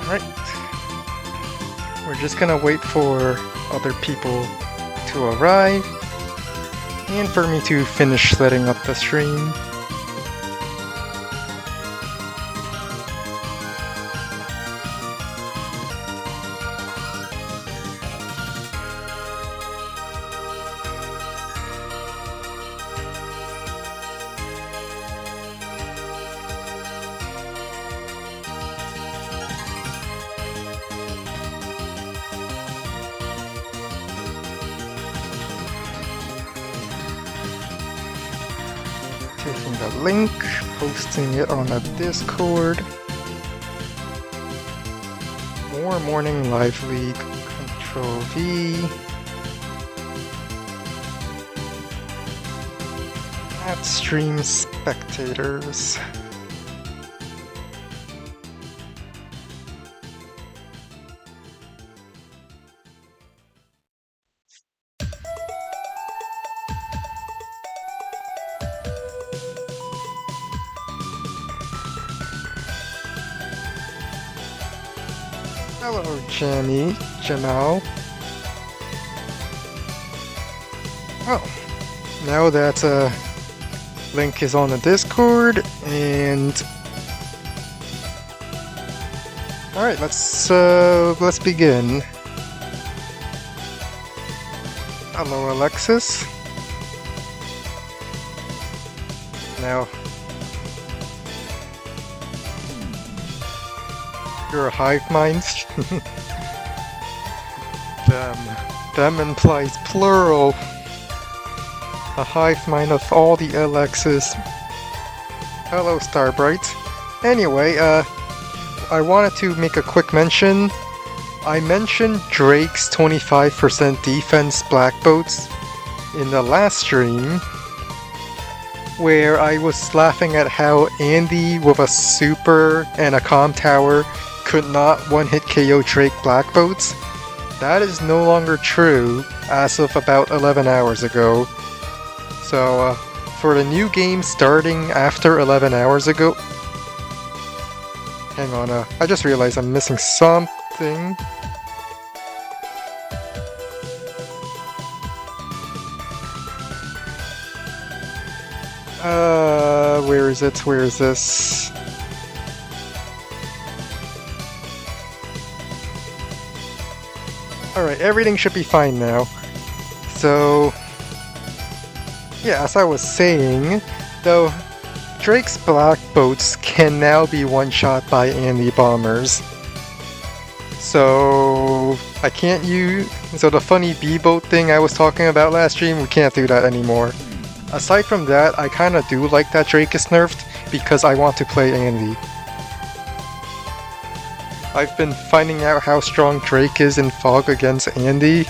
Alright. We're just gonna wait for other people to arrive and for me to finish setting up the stream. Taking the link, posting it on a Discord. More morning live league. Control V. At stream spectators. Hello, Jamie, Jamal. Oh, now that link is on the Discord, and all right, let's begin. Hello, Alexis. Now, you're a hive mind. Them implies plural. A hive mind of all the Alexis. Hello, Starbright. Anyway, I wanted to make a quick mention. I mentioned Drake's 25% defense black boats in the last stream, where I was laughing at how Andy with a super and a comm tower could not one-hit KO Drake black boats. That is no longer true as of about 11 hours ago. So for the new game starting after 11 hours ago... Hang on, I just realized I'm missing something. Where is it? Where is this? Alright, everything should be fine now. So, yeah, as I was saying, though, Drake's black boats can now be one-shot by Andy bombers. So, I can't use... So the funny B-boat thing I was talking about last stream, we can't do that anymore. Aside from that, I kinda do like that Drake is nerfed, because I want to play Andy. I've been finding out how strong Drake is in Fog against Andy,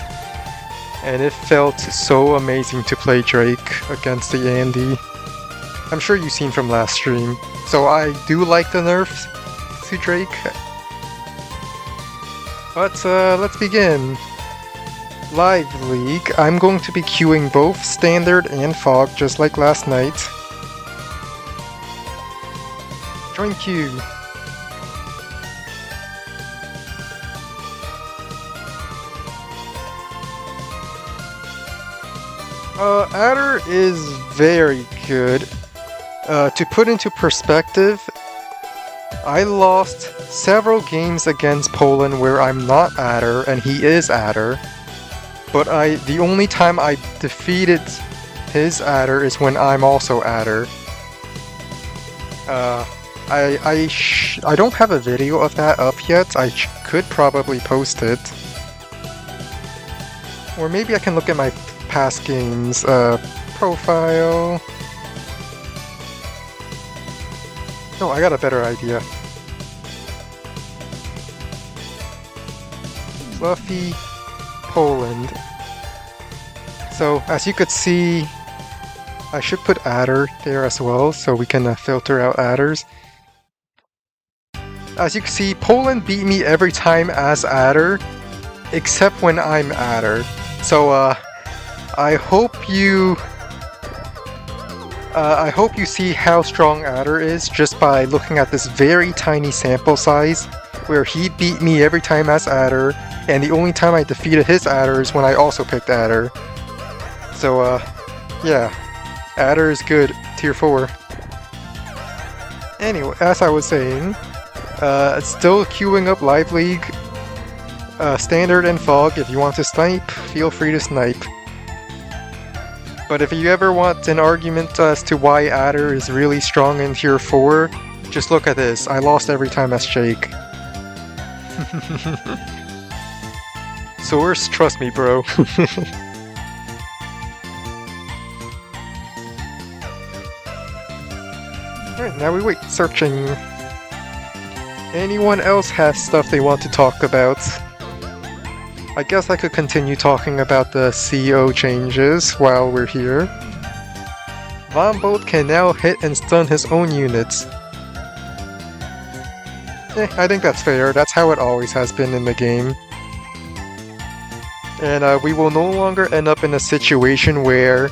and it felt so amazing to play Drake against the Andy. I'm sure you've seen from last stream. So I do like the nerfs to Drake. But let's begin. Live League. I'm going to be queuing both Standard and Fog just like last night. Join queue. Adder is very good. To put into perspective, I lost several games against Poland where I'm not Adder and he is Adder. But the only time I defeated his Adder is when I'm also Adder. I don't have a video of that up yet. I could probably post it. Or maybe I can look at my past games profile. No, I got a better idea. Fluffy Poland. So as you could see, I should put Adder there as well so we can filter out Adders. As you can see, Poland beat me every time as Adder, except when I'm Adder. So I hope you see how strong Adder is just by looking at this very tiny sample size where he beat me every time as Adder, and the only time I defeated his Adder is when I also picked Adder. So, yeah, Adder is good, tier 4. Anyway, as I was saying, still queuing up Live League, Standard and Fog. If you want to snipe, feel free to snipe. But if you ever want an argument as to why Adder is really strong in tier 4, just look at this. I lost every time as Jake. Source, trust me, bro. Alright, now we wait. Searching. Anyone else has stuff they want to talk about? I guess I could continue talking about the CO changes while we're here. Von Bolt can now hit and stun his own units. I think that's fair. That's how it always has been in the game. And we will no longer end up in a situation where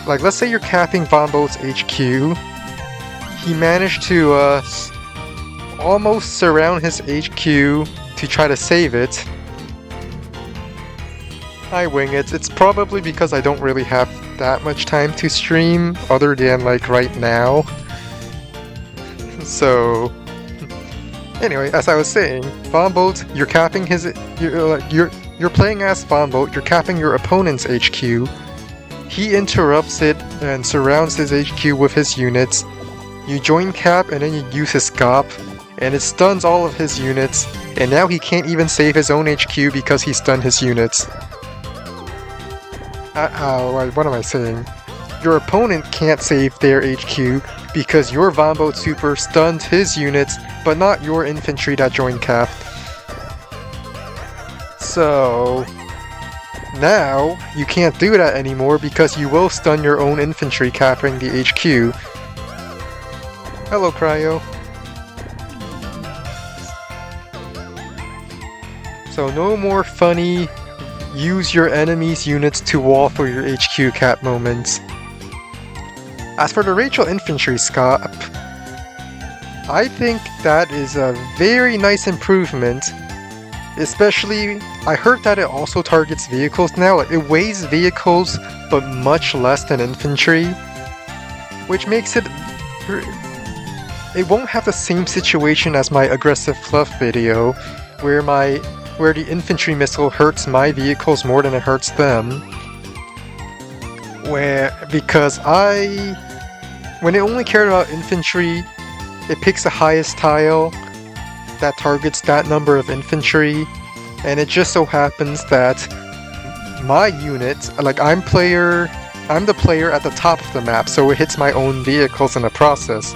like, let's say you're capping Von Bolt's HQ. He managed to almost surround his HQ to try to save it. I wing it. It's probably because I don't really have that much time to stream, other than like right now. So, anyway, as I was saying, Von Bolt, you're capping his. You're playing as Von Bolt. You're capping your opponent's HQ. He interrupts it and surrounds his HQ with his units. You join cap and then you use his SCOP, and it stuns all of his units. And now he can't even save his own HQ because he stunned his units. What am I saying? Your opponent can't save their HQ because your Von Bolt super stunned his units, but not your infantry that joined cap. So now you can't do that anymore because you will stun your own infantry capping the HQ. Hello, Cryo. So no more funny use your enemy's units to wall for your HQ cap moments. As for the Rachel infantry SCOP, I think that is a very nice improvement. Especially, I heard that it also targets vehicles now. Like, it weighs vehicles, but much less than infantry, which makes it... It won't have the same situation as my aggressive fluff video, where the infantry missile hurts my vehicles more than it hurts them. Because when it only cared about infantry, it picks the highest tile that targets that number of infantry, and it just so happens that my unit, like I'm the player at the top of the map, so it hits my own vehicles in the process.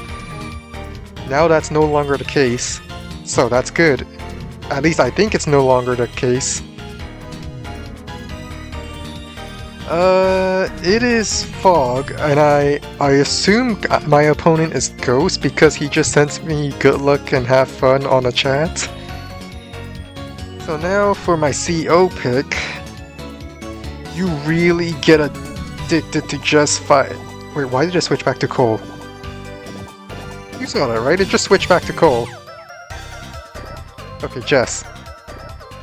Now that's no longer the case, so that's good. At least I think it's no longer the case. It is Fog, and I assume my opponent is Ghost because he just sent me good luck and have fun on a chat. So now for my CO pick, you really get addicted to just fight. Wait, why did it switch back to Cole? You saw that, right? It just switched back to Cole. Okay, Jess.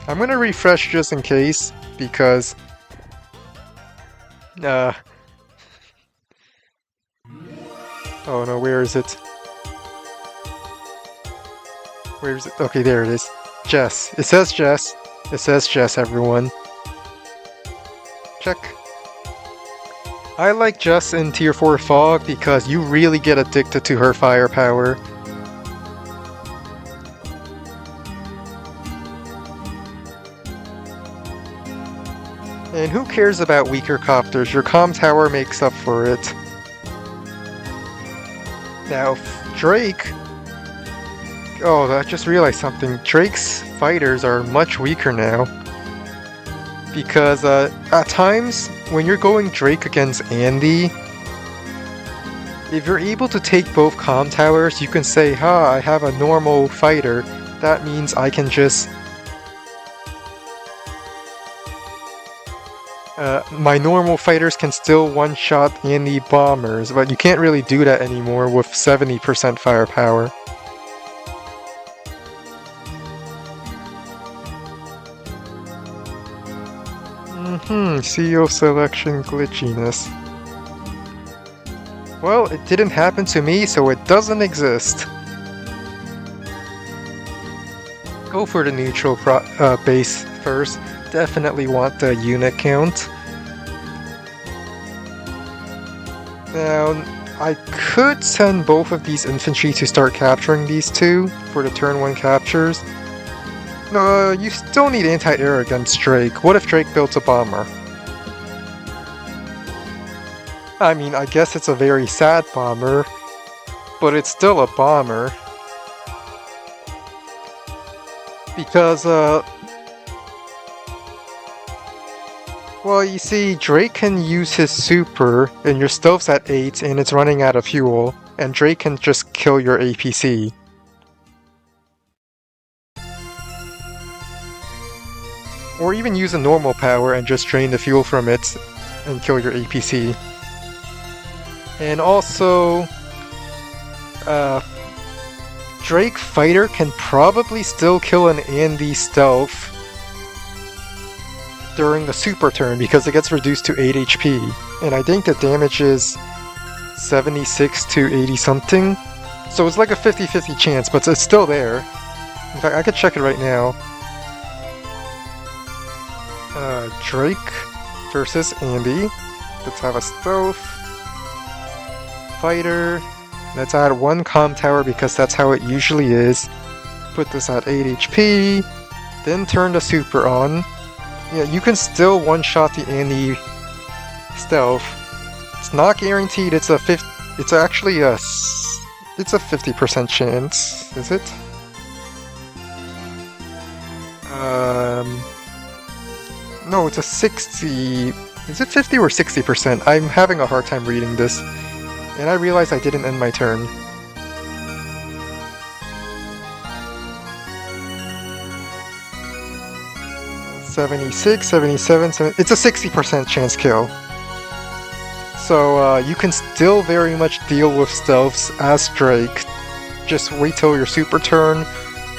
I'm gonna refresh just in case, because... Oh no, where is it? Where is it? Okay, there it is. Jess. It says Jess. It says Jess, everyone. Check. I like Jess in Tier 4 Fog because you really get addicted to her firepower. And who cares about weaker copters? Your comm tower makes up for it. Now, Drake... Oh, I just realized something. Drake's fighters are much weaker now. Because at times, when you're going Drake against Andy, if you're able to take both comm towers, you can say, ha, I have a normal fighter. That means I can just... my normal fighters can still one-shot Andy bombers, but you can't really do that anymore with 70% firepower. CEO selection glitchiness. Well, it didn't happen to me, so it doesn't exist. Go for the neutral base first. Definitely want the unit count. Now, I could send both of these infantry to start capturing these two for the turn 1 captures. No, you still need anti-air against Drake. What if Drake builds a bomber? I mean, I guess it's a very sad bomber, but it's still a bomber. Because, well, you see, Drake can use his super, and your stealth's at 8, and it's running out of fuel, and Drake can just kill your APC. Or even use a normal power and just drain the fuel from it and kill your APC. And also, Drake Fighter can probably still kill an Andy Stealth during the super turn because it gets reduced to 8 HP. And I think the damage is 76 to 80 something. So it's like a 50-50 chance, but it's still there. In fact, I could check it right now. Drake versus Andy. Let's have a Stealth. Fighter. Let's add 1 comm tower because that's how it usually is. Put this at 8 HP. Then turn the super on. Yeah, you can still one-shot the Andy Stealth. It's not guaranteed. It's actually a 50% chance. Is it? No, it's a 60... Is it 50 or 60%? I'm having a hard time reading this. And I realized I didn't end my turn. $76, $77, it's a 60% chance kill. So you can still very much deal with stealths as Drake. Just wait till your super turn,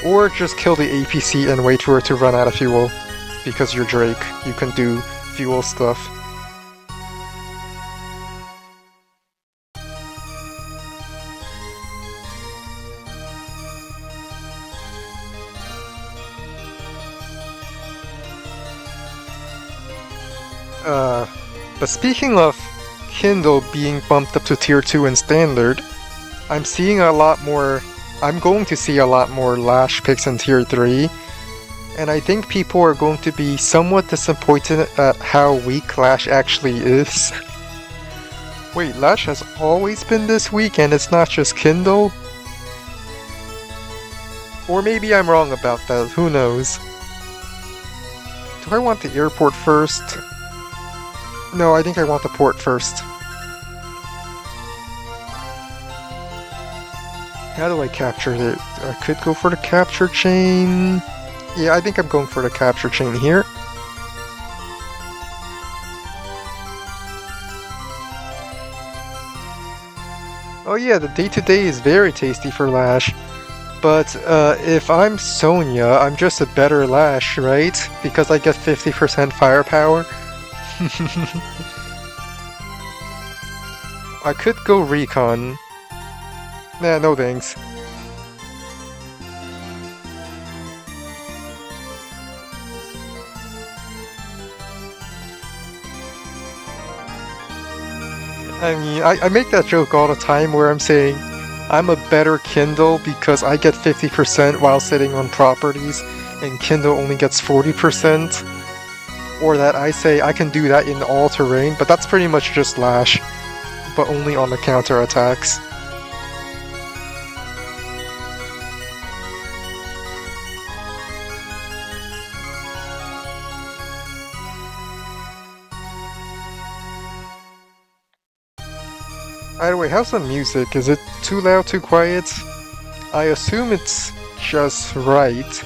or just kill the APC and wait for it to run out of fuel. Because you're Drake, you can do fuel stuff. But speaking of Kindle being bumped up to tier 2 in standard, I'm seeing a lot more... I'm going to see a lot more Lash picks in tier 3. And I think people are going to be somewhat disappointed at how weak Lash actually is. Wait, Lash has always been this weak and it's not just Kindle? Or maybe I'm wrong about that, who knows? Do I want the airport first? No, I think I want the port first. How do I capture it? I could go for the capture chain... Yeah, I think I'm going for the capture chain here. Oh yeah, the day-to-day is very tasty for Lash. But if I'm Sonya, I'm just a better Lash, right? Because I get 50% firepower. I could go Recon. Nah, no thanks. I mean, I make that joke all the time where I'm saying I'm a better Kindle because I get 50% while sitting on properties and Kindle only gets 40%. Or that I say I can do that in all terrain, but that's pretty much just Lash, but only on the counter attacks. By the way, how's the music? Is it too loud, too quiet? I assume it's just right.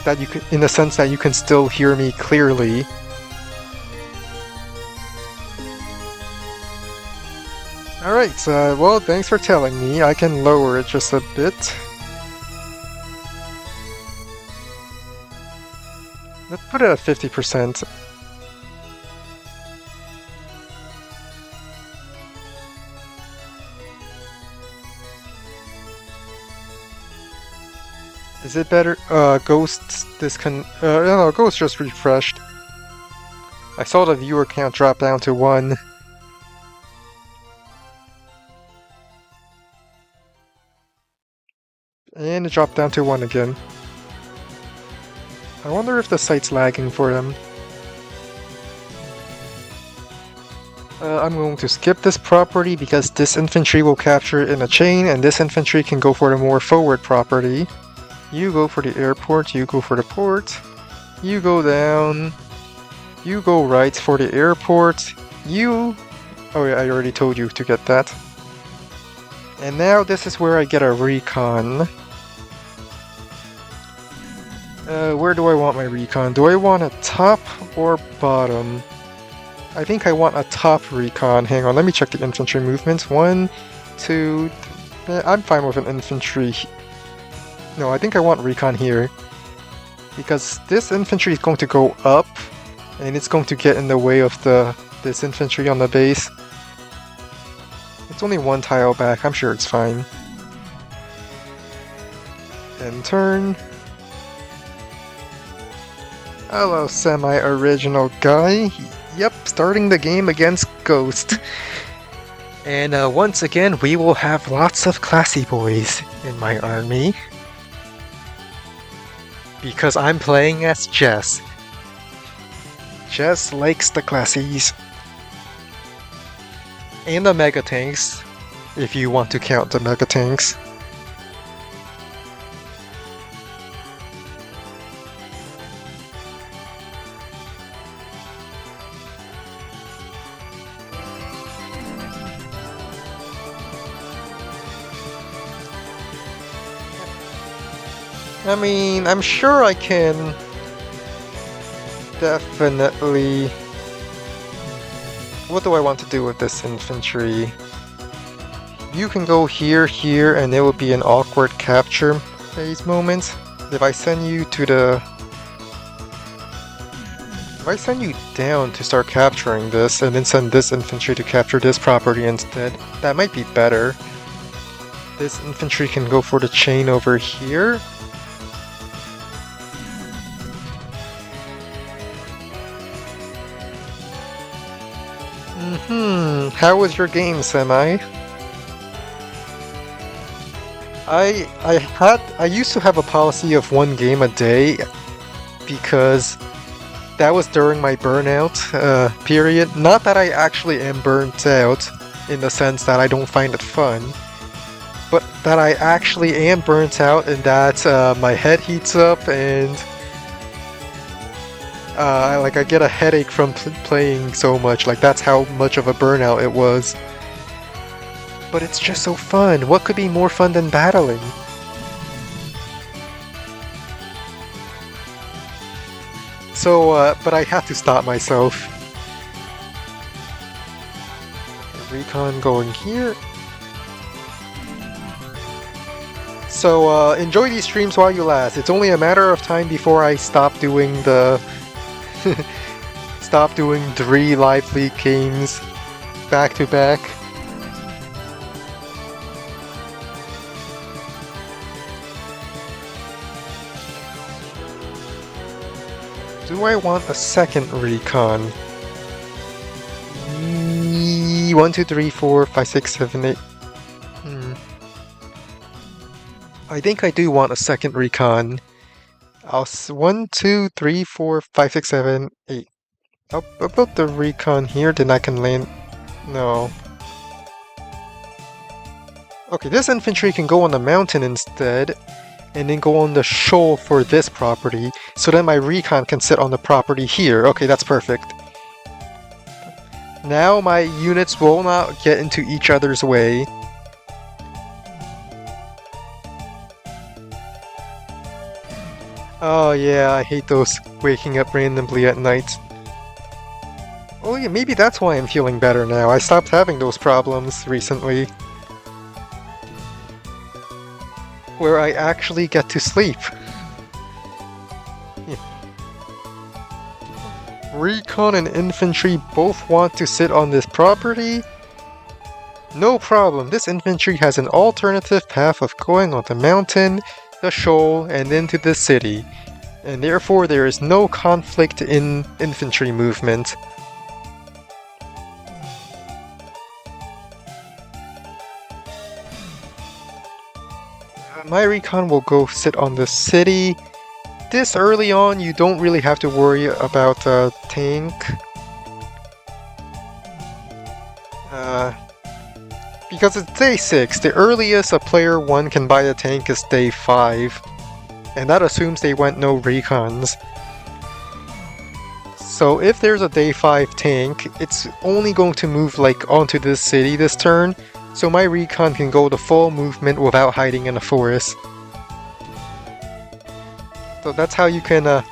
That you can, in the sense that you can still hear me clearly. Alright, well, thanks for telling me. I can lower it just a bit. Let's put it at 50%. Is it better? Ghost no, Ghost just refreshed. I saw the viewer count drop down to 1. And it dropped down to 1 again. I wonder if the site's lagging for them. I'm going to skip this property because this infantry will capture it in a chain, and this infantry can go for the more forward property. You go for the airport, you go for the port, you go down, you go right for the airport, you... Oh yeah, I already told you to get that. And now this is where I get a recon. Where do I want my recon? Do I want a top or bottom? I think I want a top recon. Hang on, let me check the infantry movements. 1, 2... I'm fine with an infantry. No, I think I want recon here. Because this infantry is going to go up, and it's going to get in the way of this infantry on the base. It's only 1 tile back, I'm sure it's fine. And turn. Hello, semi-original guy. Yep, starting the game against Ghost. And once again, we will have lots of classy boys in my army. Because I'm playing as Jess. Jess likes the classies. And the mega tanks, if you want to count the mega tanks. I mean, I'm sure I can definitely... What do I want to do with this infantry? You can go here, here, and it will be an awkward capture phase moment. If I send you to the... If I send you down to start capturing this, and then send this infantry to capture this property instead, that might be better. This infantry can go for the chain over here. How was your game, Semi? I used to have a policy of 1 game a day because that was during my burnout period. Not that I actually am burnt out in the sense that I don't find it fun, but that I actually am burnt out and that my head heats up and I get a headache from playing so much. Like, that's how much of a burnout it was. But it's just so fun. What could be more fun than battling? So, but I had to stop myself. Recon going here. So, enjoy these streams while you last. It's only a matter of time before I stop doing the... Stop doing 3 Live League games back to back. Do I want a second recon? 1, 2, 3, 4, 5, 6, 7, 8. I think I do want a second recon. 1, 2, 3, 4, 5, 6, 7, 8. I'll build the recon here, then I can land... No. Okay, this infantry can go on the mountain instead, and then go on the shoal for this property, so then my recon can sit on the property here. Okay, that's perfect. Now my units will not get into each other's way. Oh yeah, I hate those waking up randomly at night. Oh yeah, maybe that's why I'm feeling better now. I stopped having those problems recently. Where I actually get to sleep. Recon and infantry both want to sit on this property? No problem, this infantry has an alternative path of going on the mountain the shoal, and into the city, and therefore there is no conflict in infantry movement. My recon will go sit on the city. This early on, you don't really have to worry about a tank. Because it's day 6, the earliest a player 1 can buy a tank is day 5. And that assumes they went no recons. So if there's a day 5 tank, it's only going to move like onto this city this turn. So my recon can go the full movement without hiding in a forest. So that's how you can, a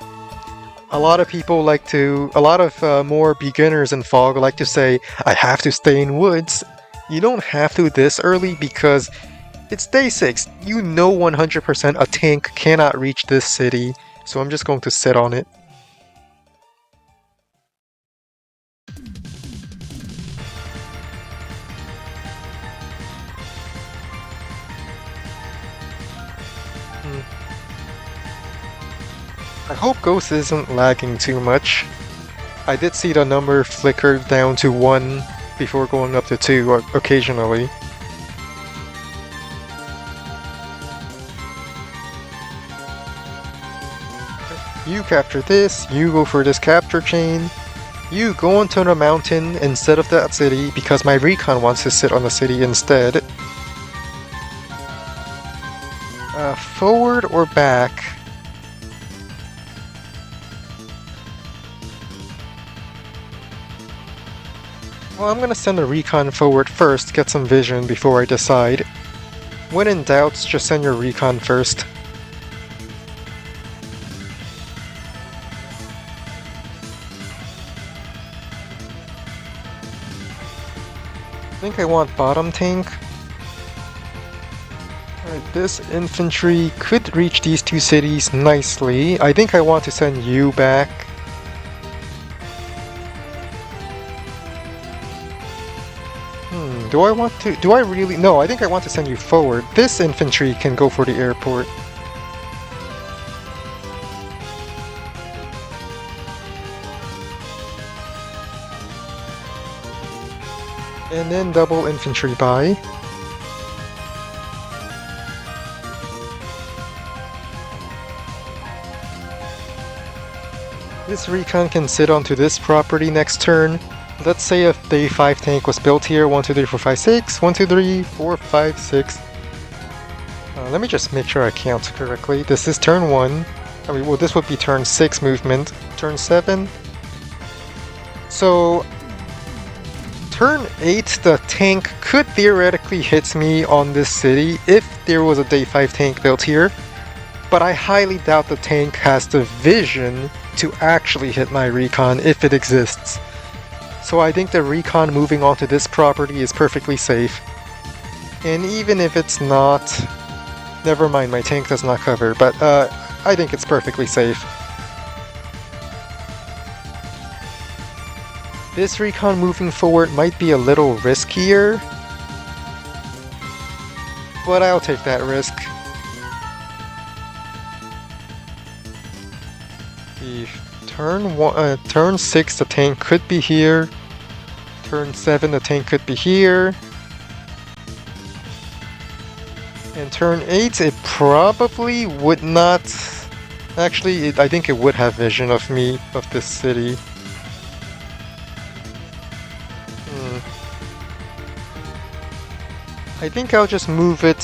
lot of more beginners in Fog like to say, I have to stay in woods. You don't have to this early because it's day 6. You know 100% a tank cannot reach this city, so I'm just going to sit on it. I hope Ghost isn't lagging too much. I did see the number flicker down to 1 before going up to 2 occasionally. You capture this, you go for this capture chain. You go onto the mountain instead of that city because my recon wants to sit on the city instead. Forward or back? Well, I'm gonna send the recon forward first, get some vision before I decide. When in doubt, just send your recon first. I think I want bottom tank. Alright, this infantry could reach these 2 cities nicely. I think I want to send you back. Do I want to? Do I really? No, I think I want to send you forward. This infantry can go for the airport. And then double infantry buy. This recon can sit onto this property next turn. Let's say if day 5 tank was built here, 1, 2, 3, 4, 5, 6, 1, 2, 3, 4, 5, 6. Let me just make sure I count correctly. This is turn 1. I mean, well, this would be turn 6 movement. Turn 7. So, turn 8, the tank could theoretically hit me on this city if there was a day 5 tank built here. But I highly doubt the tank has the vision to actually hit my recon if it exists. So I think the recon moving onto this property is perfectly safe. And even if it's not... Never mind, my tank does not cover, but I think it's perfectly safe. This recon moving forward might be a little riskier, but I'll take that risk. Turn 6, the tank could be here. Turn 7, the tank could be here. And turn 8, it probably would not... Actually, I think it would have vision of me, of this city. I think I'll just move it...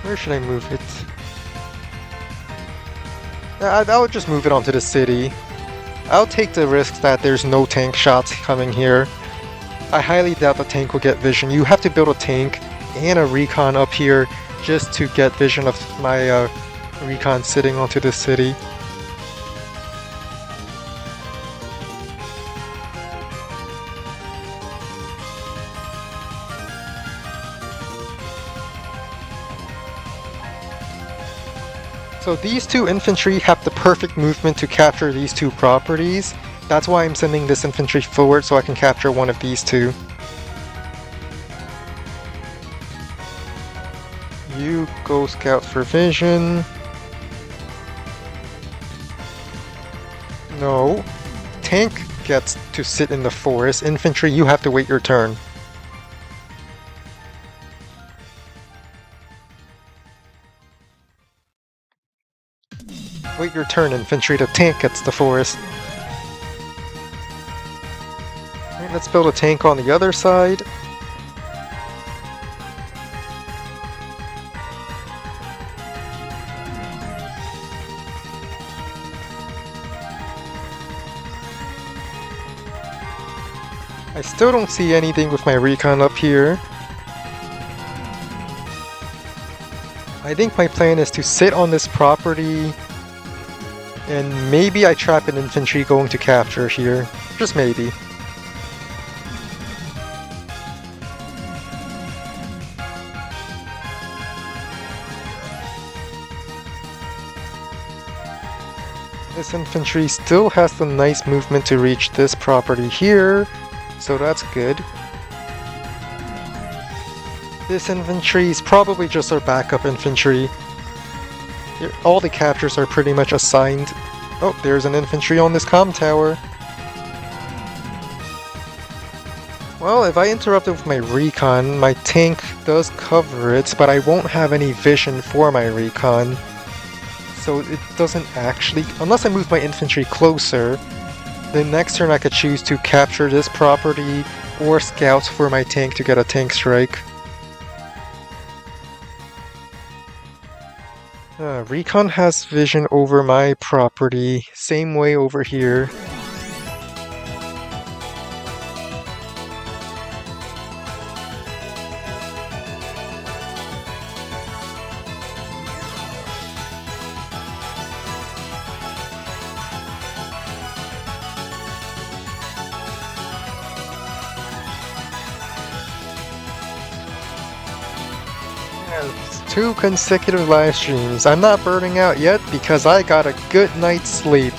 Where should I move it? I'll just move it onto the city. I'll take the risk that there's no tank shots coming here. I highly doubt the tank will get vision. You have to build a tank and a recon up here just to get vision of my recon sitting onto the city. So these 2 infantry have the perfect movement to capture these 2 properties. That's why I'm sending this infantry forward so I can capture one of these 2. You go scout for vision. No. Tank gets to sit in the forest. Infantry, you have to wait your turn. Wait your turn, infantry. The tank gets the forest. Alright, let's build a tank on the other side. I still don't see anything with my recon up here. I think my plan is to sit on this property and maybe I trap an infantry going to capture here. Just maybe. This infantry still has the nice movement to reach this property here, so that's good. This infantry is probably just our backup infantry. All the captures are pretty much assigned. Oh, there's an infantry on this comm tower. Well, if I interrupt it with my recon, my tank does cover it, but I won't have any vision for my recon. So it doesn't actually... Unless I move my infantry closer, then next turn I could choose to capture this property or scout for my tank to get a tank strike. Recon has vision over my property, same way over here. Two consecutive live streams. I'm not burning out yet because I got a good night's sleep.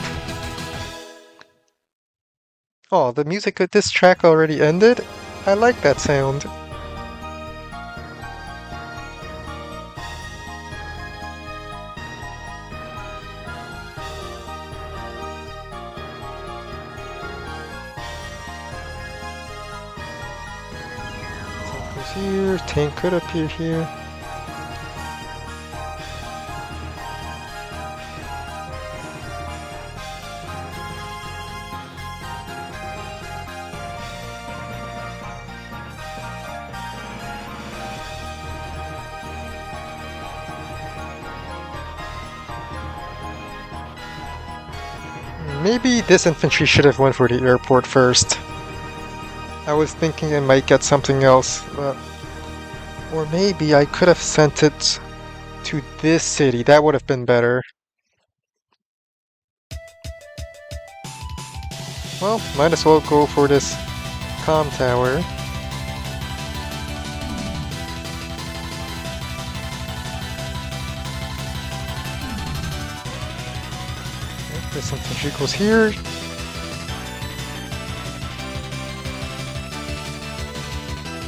Oh, the music of this track already ended? I like that sound. Tank goes here, tank could appear here. Maybe this infantry should have went for the airport first. I was thinking I might get something else, but... Or maybe I could have sent it to this city, that would have been better. Well, might as well go for this comm tower. This infantry goes here.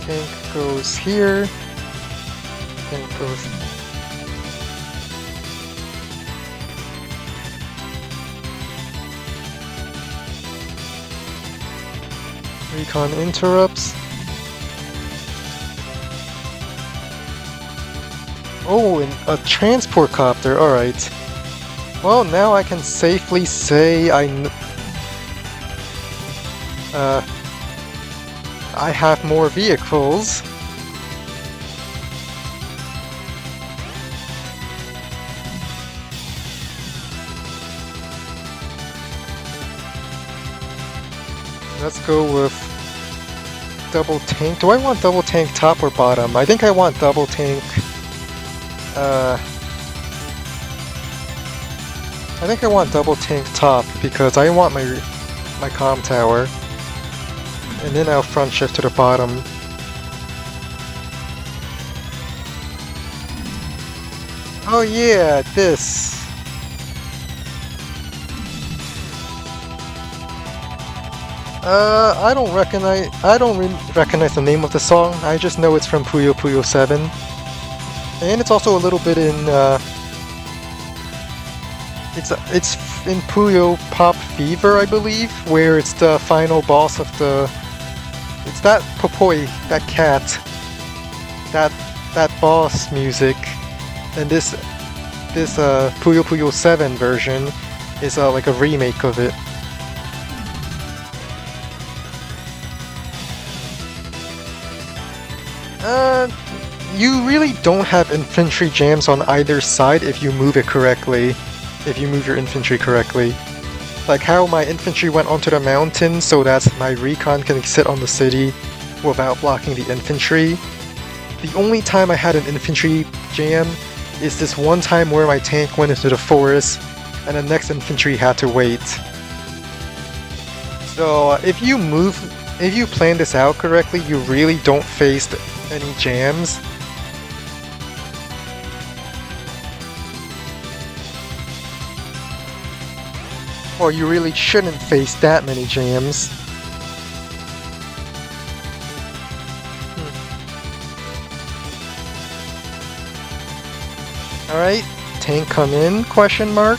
Tank goes here. Tank goes... Recon interrupts. Oh, and a transport copter, alright. Well, now I can safely say I have more vehicles. Let's go with double tank. Do I want double tank top or bottom? I think I want double tank. I think I want double tank top because I want my comm tower, and then I'll front shift to the bottom. Oh yeah, this. I don't recognize the name of the song. I just know it's from Puyo 7. And it's also a little bit in, it's in Puyo Pop Fever, I believe, where it's the final boss of the... It's that Popoi, that cat, that boss music, and this Puyo Puyo 7 version is like a remake of it. You really don't have infantry jams on either side if you move it correctly. If you move your infantry correctly. Like how my infantry went onto the mountain so that my recon can sit on the city without blocking the infantry. The only time I had an infantry jam is this one time where my tank went into the forest and the next infantry had to wait. So if you plan this out correctly, you really don't face any jams. Or you really shouldn't face that many jams. Alright, tank come in, question mark?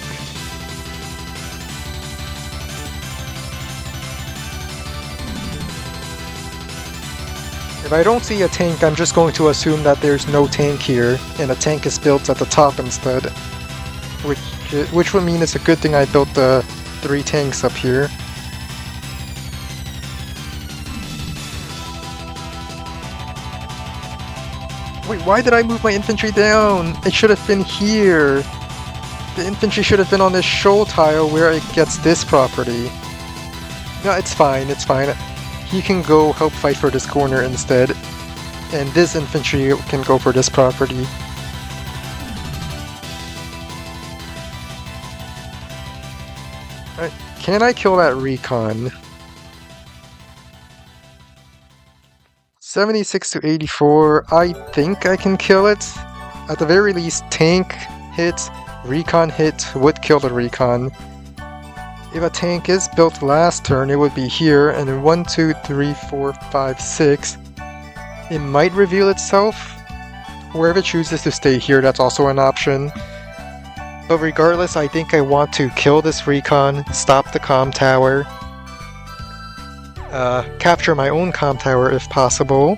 If I don't see a tank, I'm just going to assume that there's no tank here, and a tank is built at the top instead. Which would mean it's a good thing I built the 3 tanks up here. Wait, why did I move my infantry down? It should have been here. The infantry should have been on this shoal tile where it gets this property. No, it's fine, it's fine. He can go help fight for this corner instead. And this infantry can go for this property. Alright, can I kill that recon? 76 to 84, I think I can kill it. At the very least, tank hit, recon hit would kill the recon. If a tank is built last turn, it would be here, and then 1, 2, 3, 4, 5, 6. It might reveal itself. Or if it chooses to stay here, that's also an option. But regardless, I think I want to kill this recon, stop the comm tower, capture my own comm tower if possible.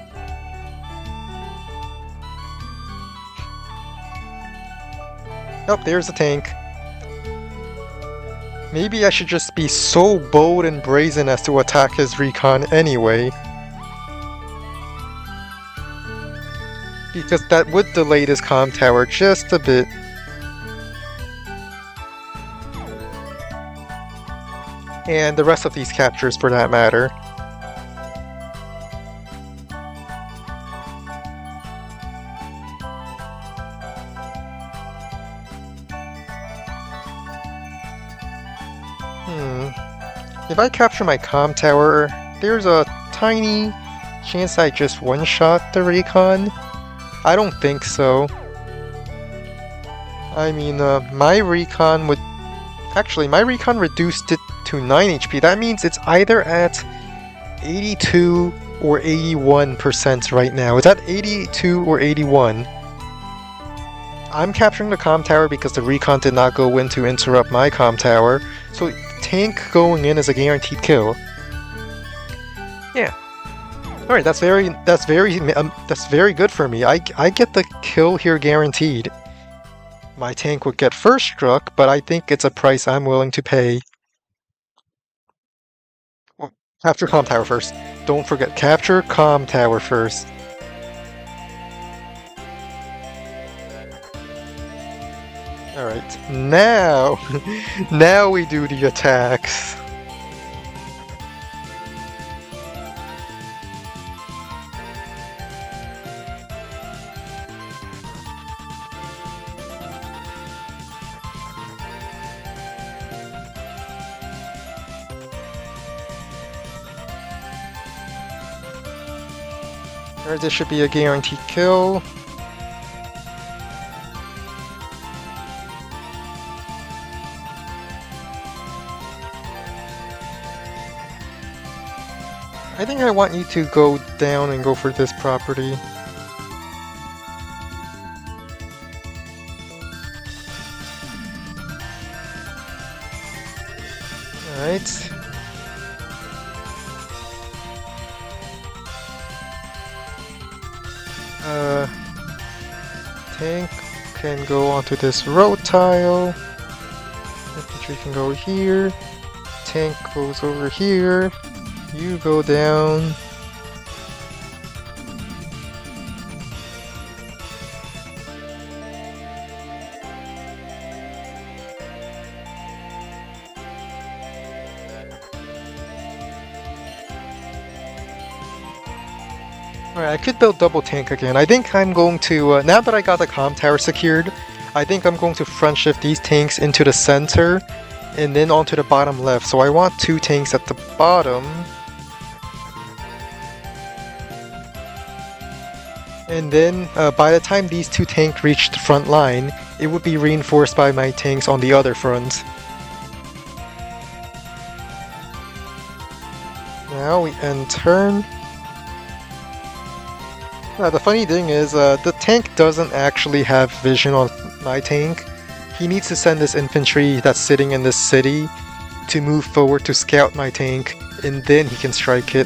Oh, there's the tank. Maybe I should just be so bold and brazen as to attack his recon anyway. Because that would delay this comm tower just a bit. And the rest of these captures for that matter. If I capture my comm tower, there's a tiny chance I just one-shot the recon. I don't think so. I mean, my recon would... Actually, my recon reduced it to 9 HP. That means it's either at 82 or 81% right now. Is that 82 or 81? I'm capturing the comm tower because the recon did not go in to interrupt my comm tower. So tank going in is a guaranteed kill. Yeah. Alright, that's very good for me. I get the kill here guaranteed. My tank would get first struck, but I think it's a price I'm willing to pay. Well, capture comm tower first. Don't forget, capture comm tower first. Alright, now we do the attacks. Alright, this should be a guaranteed kill. I think I want you to go down and go for this property. Alright. Tank can go onto this road tile. Infantry can go here. Tank goes over here. You go down. Alright, I could build double tank again. I think I'm going to, now that I got the comm tower secured, I think I'm going to front shift these tanks into the center and then onto the bottom left. So I want 2 tanks at the bottom. And then by the time these 2 tanks reach the front line, it would be reinforced by my tanks on the other front. Now we end turn. The funny thing is, the tank doesn't actually have vision on my tank. He needs to send this infantry that's sitting in this city to move forward to scout my tank, and then he can strike it.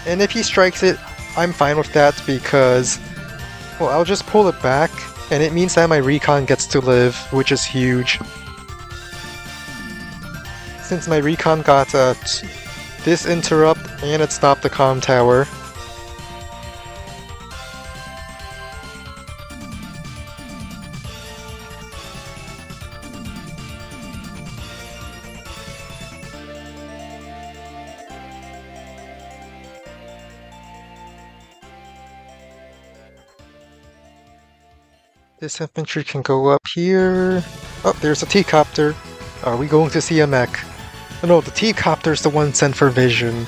And if he strikes it, I'm fine with that because, well, I'll just pull it back, and it means that my recon gets to live, which is huge. Since my recon got this interrupt and it stopped the comm tower. This infantry can go up here. Oh, there's a T-copter. Are we going to see a mech? Oh, no, the T-copter's the one sent for vision.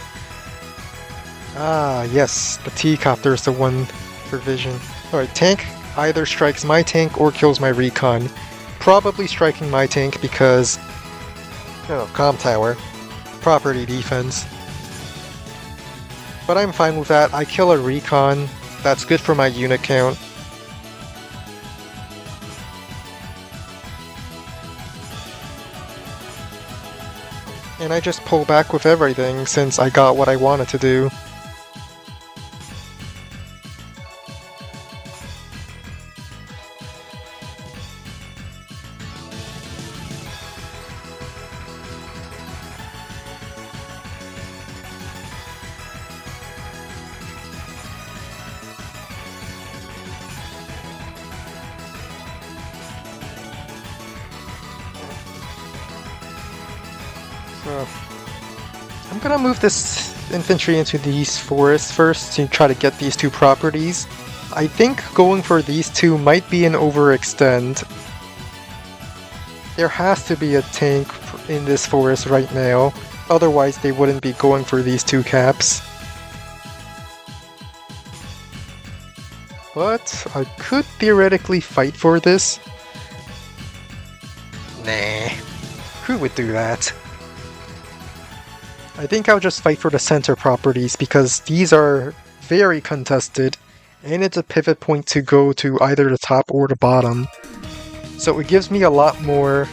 Ah, yes, the T-copter's the one for vision. Alright, tank either strikes my tank or kills my recon. Probably striking my tank because, comm tower. Property defense. But I'm fine with that. I kill a recon. That's good for my unit count. And I just pull back with everything since I got what I wanted to do. I'm gonna move this infantry into these forests first to try to get these 2 properties. I think going for these 2 might be an overextend. There has to be a tank in this forest right now, otherwise they wouldn't be going for these 2 caps. But I could theoretically fight for this. Nah, who would do that? I think I'll just fight for the center properties because these are very contested and it's a pivot point to go to either the top or the bottom. So it gives me a lot more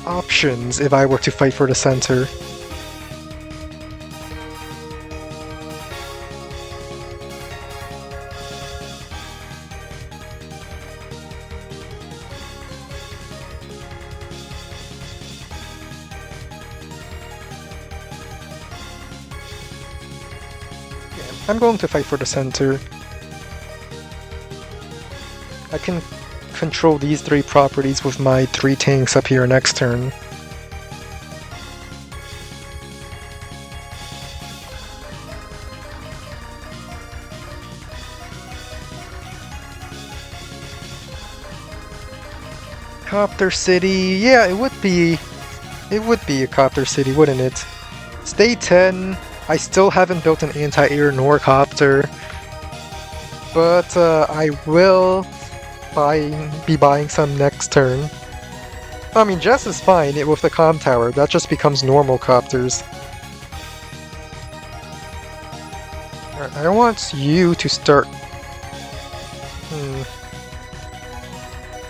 options if I were to fight for the center. I'm going to fight for the center. I can control these 3 properties with my 3 tanks up here next turn. Copter City, yeah, it would be a Copter City, wouldn't it? It's day 10. I still haven't built an anti-air nor copter, but I will be buying some next turn. I mean, Jess is fine with the comm tower, that just becomes normal copters. Alright, I want you to start...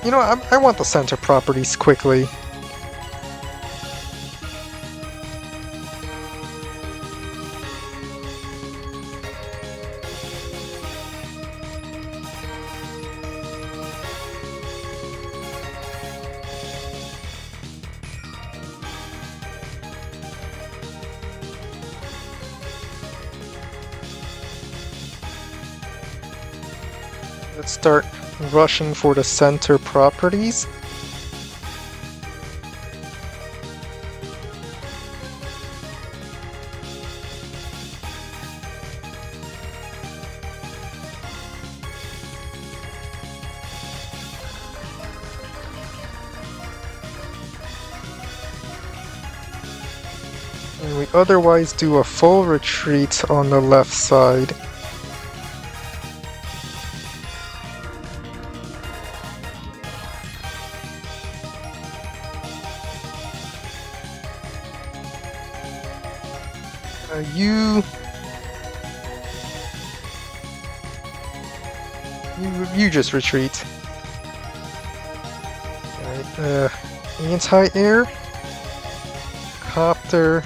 You know, I want the center properties quickly. Let's start rushing for the center properties. And we otherwise do a full retreat on the left side. You just retreat. Alright, anti-air, copter,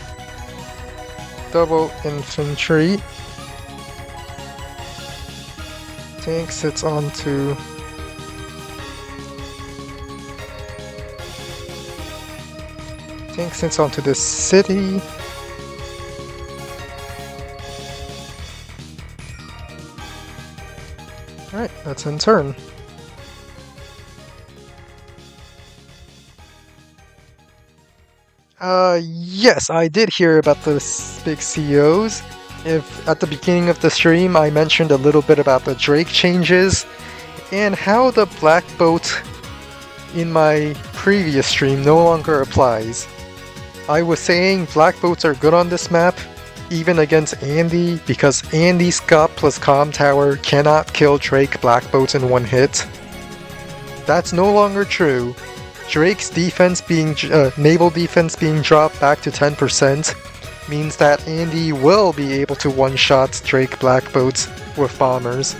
double infantry, tank sits onto this city. Alright, that's in turn. Yes, I did hear about the big COs. If at the beginning of the stream I mentioned a little bit about the Drake changes and how the black boat in my previous stream no longer applies. I was saying black boats are good on this map, even against Andy, because Andy's Scott plus Comm Tower cannot kill Drake black boats in one hit. That's no longer true. Drake's defense being naval defense being dropped back to 10% means that Andy will be able to one-shot Drake black boats with bombers.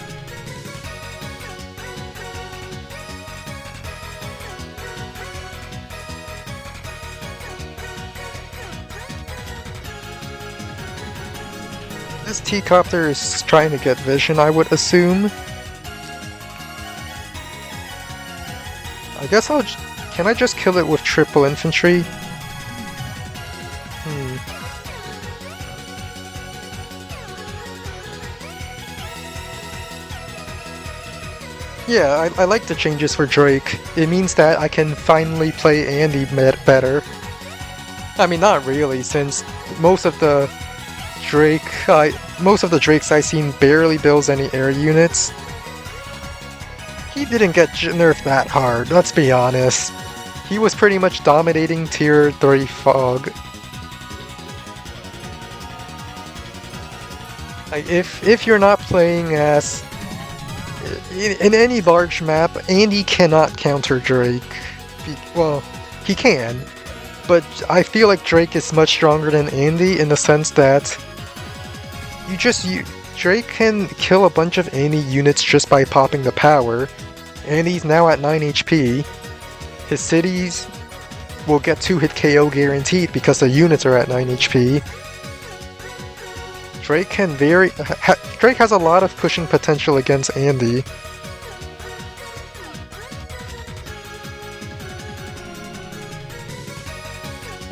This T-copter is trying to get vision, I would assume. I guess can I just kill it with triple infantry? Yeah, I like the changes for Drake. It means that I can finally play Andy better. I mean, not really, since most of the Drakes I've seen barely builds any air units. He didn't get nerfed that hard, let's be honest. He was pretty much dominating tier 3 fog. Like, if you're not playing as in any large map, Andy cannot counter Drake. Well, he can, but I feel like Drake is much stronger than Andy in the sense that Drake can kill a bunch of Andy units just by popping the power. Andy's now at 9 HP. His cities will get 2-hit KO guaranteed because the units are at 9 HP. Drake has a lot of pushing potential against Andy.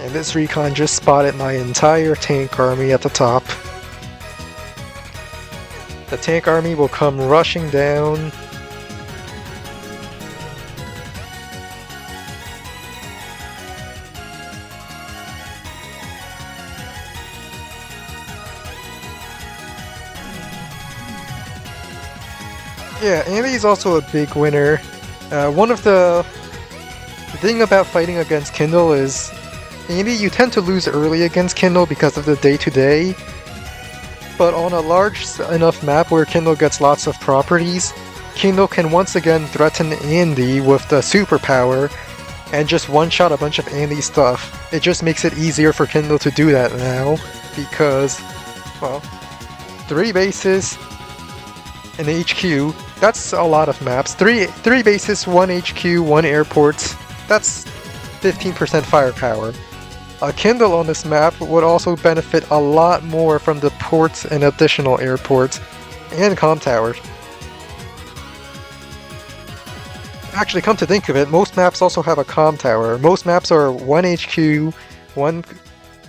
And this recon just spotted my entire tank army at the top. The tank army will come rushing down. Yeah, Andy's also a big winner. The thing about fighting against Kindle is, Andy, you tend to lose early against Kindle because of the day-to-day, but on a large enough map where Kindle gets lots of properties, Kindle can once again threaten Andy with the superpower and just one-shot a bunch of Andy's stuff. It just makes it easier for Kindle to do that now, because, well, 3 bases, an HQ, that's a lot of maps. 3 bases, 1 HQ, 1 airport, that's 15% firepower. A Kindle on this map would also benefit a lot more from the ports and additional airports and comm towers. Actually, come to think of it, most maps also have a comm tower. Most maps are 1 HQ, 1...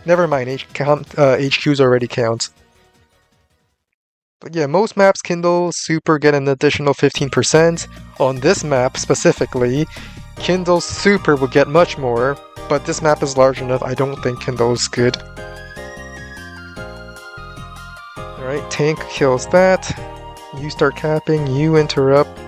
Never mind, HQs already count. But yeah, most maps Kindle Super get an additional 15%. On this map specifically, Kindle Super would get much more, but this map is large enough, I don't think Kindle's good. Alright, tank kills that. You start capping, you interrupt.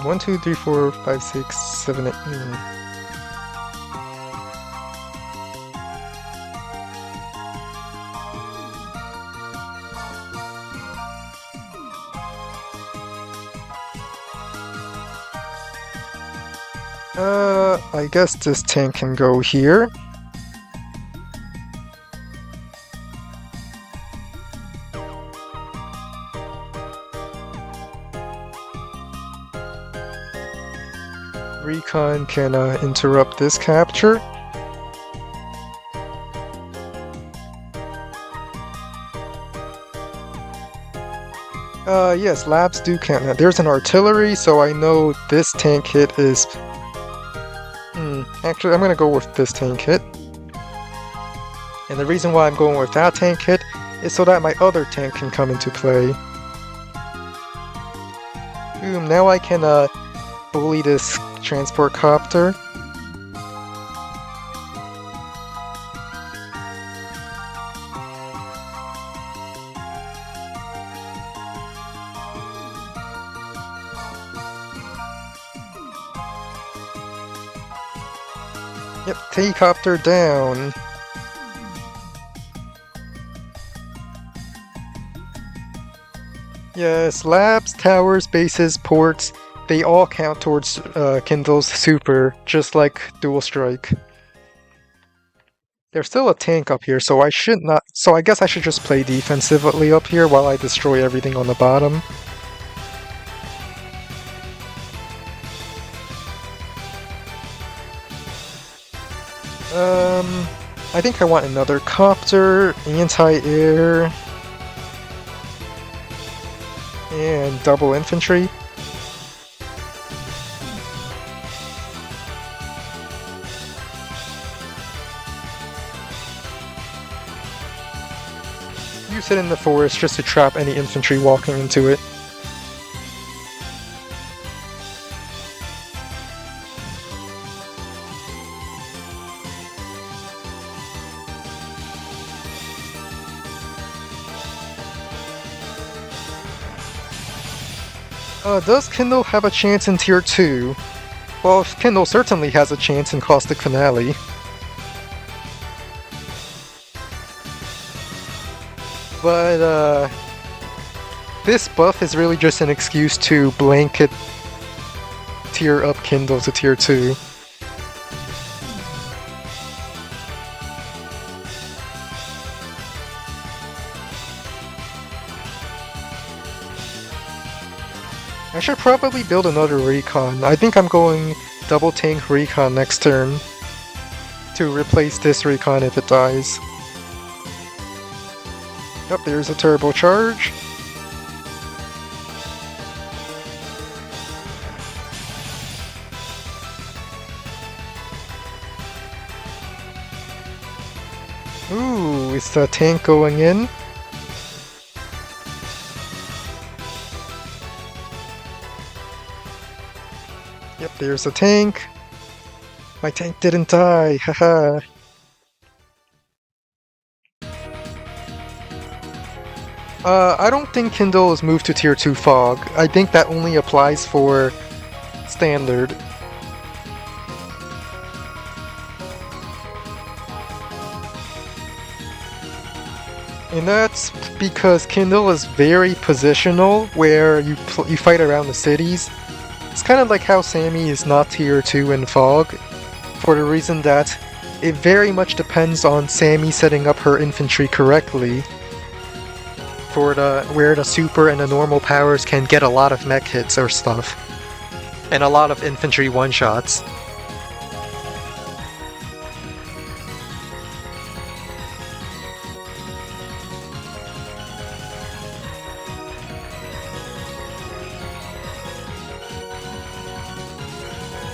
One, two, three, four, five, six, seven, eight. I guess this tank can go here. Recon can interrupt this capture. Yes, labs do count. Now, there's an artillery, so I know this tank hit is... Actually, I'm gonna go with this tank hit. And the reason why I'm going with that tank hit is so that my other tank can come into play. Boom, now I can bully this transport copter. Yep, T-copter down. Yes, labs, towers, bases, ports, they all count towards Kindle's super, just like Dual Strike. There's still a tank up here, so I guess I should just play defensively up here while I destroy everything on the bottom. I think I want another copter, anti-air, and double infantry. Use it in the forest just to trap any infantry walking into it. Does Kindle have a chance in Tier 2? Well, Kindle certainly has a chance in Caustic Finale. But, this buff is really just an excuse to blanket tier up Kindle to Tier 2. I should probably build another recon. I think I'm going double tank recon next turn to replace this recon if it dies. Yep, there's a turbo charge. Ooh, is the tank going in? Yep, there's a tank. My tank didn't die, haha. I don't think Kindle is moved to Tier 2 Fog. I think that only applies for Standard. And that's because Kindle is very positional, where you fight around the cities. It's kind of like how Sammy is not Tier 2 in Fog, for the reason that it very much depends on Sammy setting up her infantry correctly, for where the super and the normal powers can get a lot of mech hits or stuff. and a lot of infantry one-shots.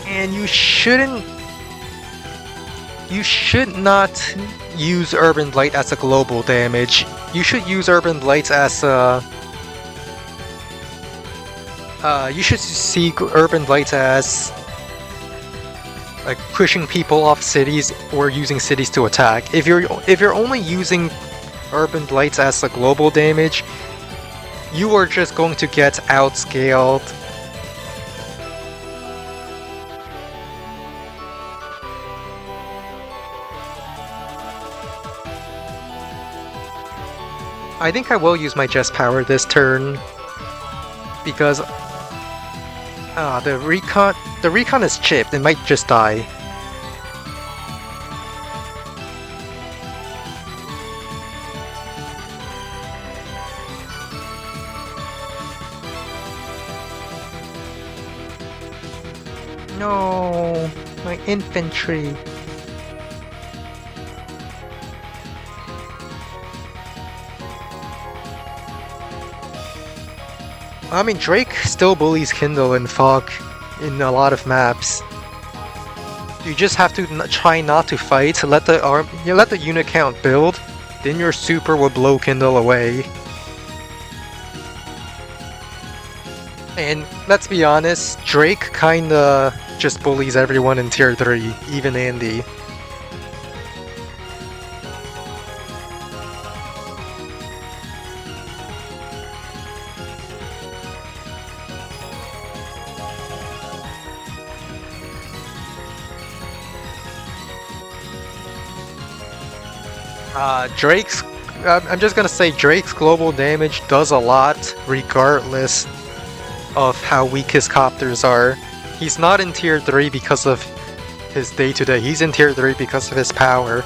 And you should not use Urban Blight as a global damage. You should use Urban Blight as a... you should see Urban Blight as like pushing people off cities or using cities to attack. If you're only using Urban Blight as a global damage, you are just going to get outscaled. I think I will use my Jest Power this turn because the recon is chipped. It might just die. No, my infantry. I mean, Drake still bullies Kindle and Fog in a lot of maps. You just have to try not to fight, let the unit count build, then your super will blow Kindle away. And let's be honest, Drake kinda just bullies everyone in tier 3, even Andy. I'm just gonna say Drake's global damage does a lot regardless of how weak his copters are. He's not in tier 3 because of his day-to-day, he's in tier 3 because of his power.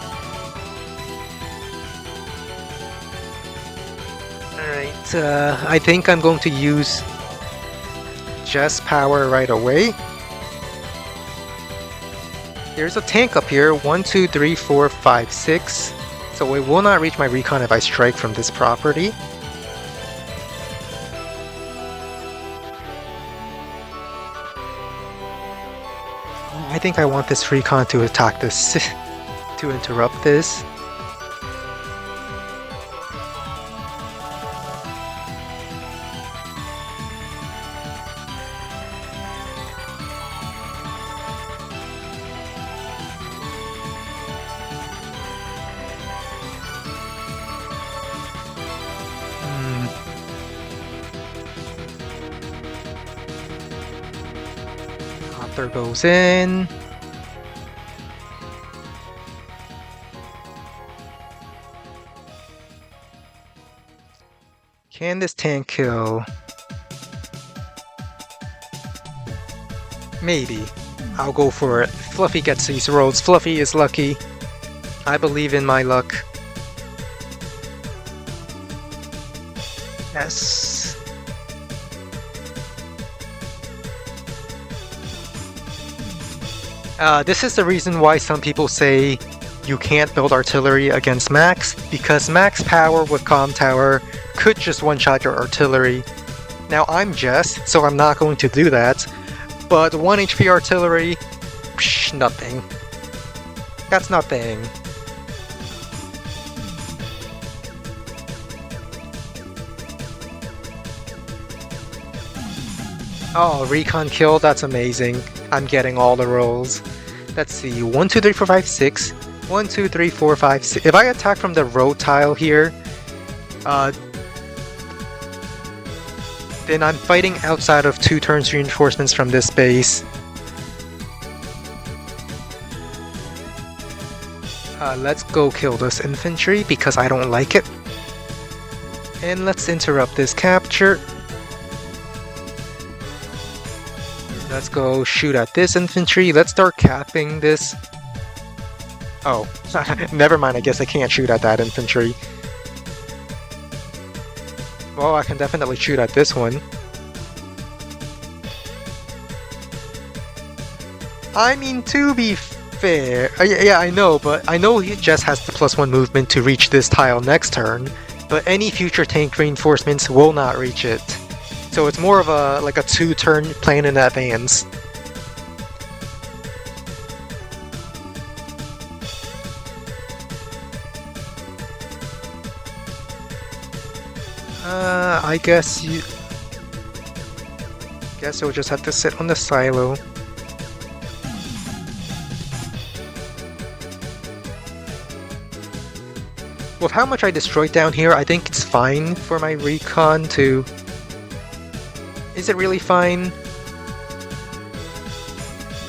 Alright, I think I'm going to use Jest Power right away. There's a tank up here, 1, 2, 3, 4, 5, 6. So it will not reach my recon if I strike from this property. I think I want this recon to attack this, to interrupt this. Copter goes in. Can this tank kill? Maybe. I'll go for it. Fluffy gets these rolls. Fluffy is lucky. I believe in my luck. Yes. This is the reason why some people say you can't build artillery against Max, because Max power with Comm Tower could just one-shot your artillery. Now I'm Jess, so I'm not going to do that, but 1 HP artillery, psh, nothing. That's nothing. Oh, recon kill, that's amazing. I'm getting all the rolls. Let's see, 1, 2, 3, 4, 5, 6. 1, 2, 3, 4, 5, 6. If I attack from the road tile here, then I'm fighting outside of 2 turns reinforcements from this base. Let's go kill this infantry because I don't like it. And let's interrupt this capture. Let's go shoot at this infantry. Let's start capping this. Oh, never mind. I guess I can't shoot at that infantry. Well, I can definitely shoot at this one. I mean, to be fair, yeah, I know, but I know he just has the +1 movement to reach this tile next turn, but any future tank reinforcements will not reach it. So it's more of a like a 2-turn plan in advance. I guess you'll just have to sit on the silo. With how much I destroyed down here, I think it's fine for my recon to... Is it really fine?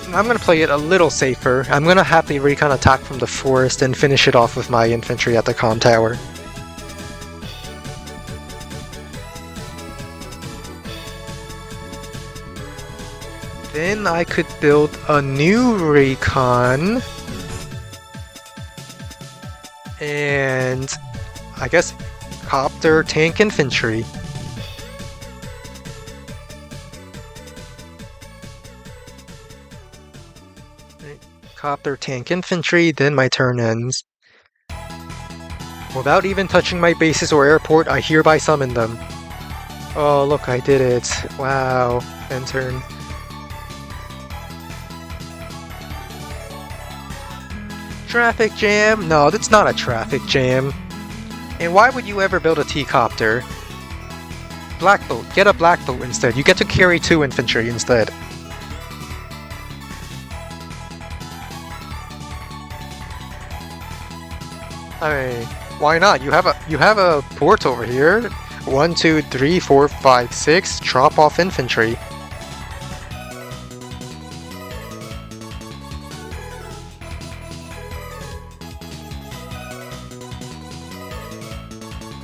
I'm gonna play it a little safer. I'm gonna have the recon attack from the forest and finish it off with my infantry at the comm tower. Then I could build a new recon. And I guess copter tank infantry. Copter tank infantry, then my turn ends. Without even touching my bases or airport, I hereby summon them. Oh, look, I did it. Wow. End turn. Traffic jam? No, that's not a traffic jam. And why would you ever build a T-copter? Black boat. Get a black boat instead. You get to carry 2 infantry instead. I mean, why not? You have a port over here. 1, 2, 3, 4, 5, 6. Drop off infantry.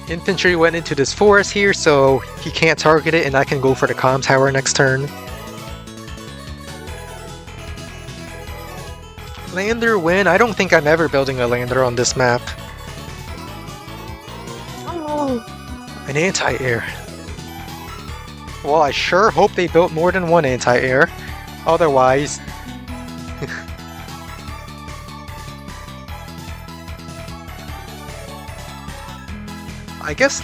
Infantry went into this forest here, so he can't target it, and I can go for the comm tower next turn. Lander win? I don't think I'm ever building a lander on this map. Oh, an anti-air. Well, I sure hope they built more than one anti-air. Otherwise... I guess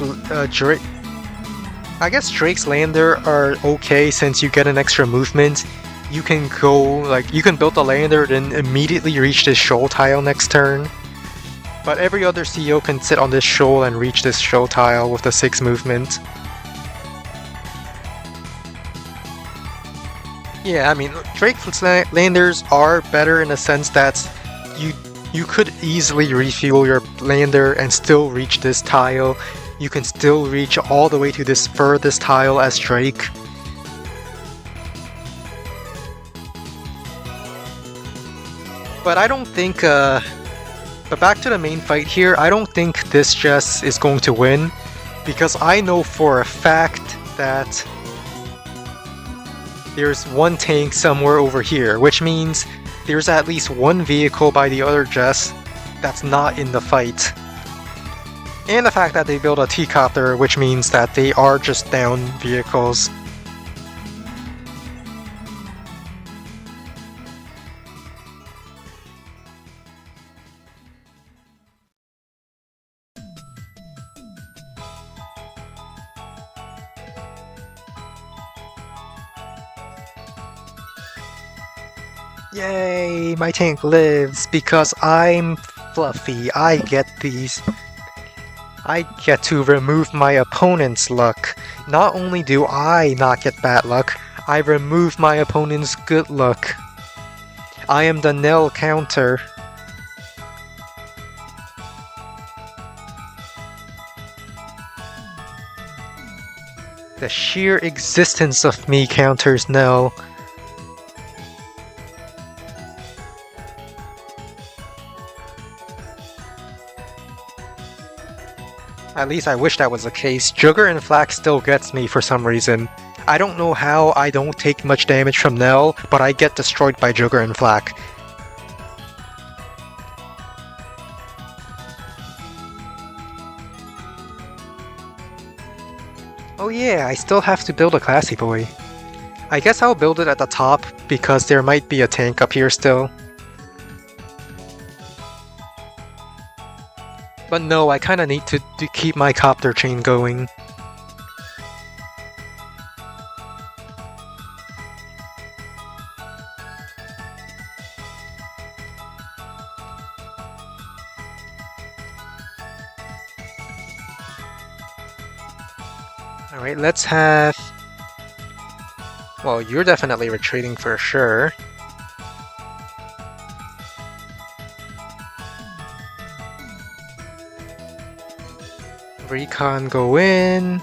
Drake's lander are okay since you get an extra movement. You can go, like, you can build a lander then immediately reach this shoal tile next turn. But every other CO can sit on this shoal and reach this shoal tile with the 6 movement. Yeah, I mean, Drake's landers are better in the sense that you could easily refuel your lander and still reach this tile. You can still reach all the way to this furthest tile as Drake. But I don't think, but back to the main fight here, I don't think this Jess is going to win. Because I know for a fact that there's one tank somewhere over here, which means there's at least one vehicle by the other Jess that's not in the fight. And the fact that they build a T-copter, which means that they are just down vehicles. Yay, my tank lives because I'm fluffy. I get to remove my opponent's luck. Not only do I not get bad luck, I remove my opponent's good luck. I am the Nell counter. The sheer existence of me counters Nell. At least I wish that was the case. Jugger and Flak still gets me for some reason. I don't know how I don't take much damage from Nell, but I get destroyed by Jugger and Flak. Oh yeah, I still have to build a classy boy. I guess I'll build it at the top because there might be a tank up here still. But no, I kinda need to keep my copter chain going. Alright, let's have... Well, you're definitely retreating for sure. Recon go in.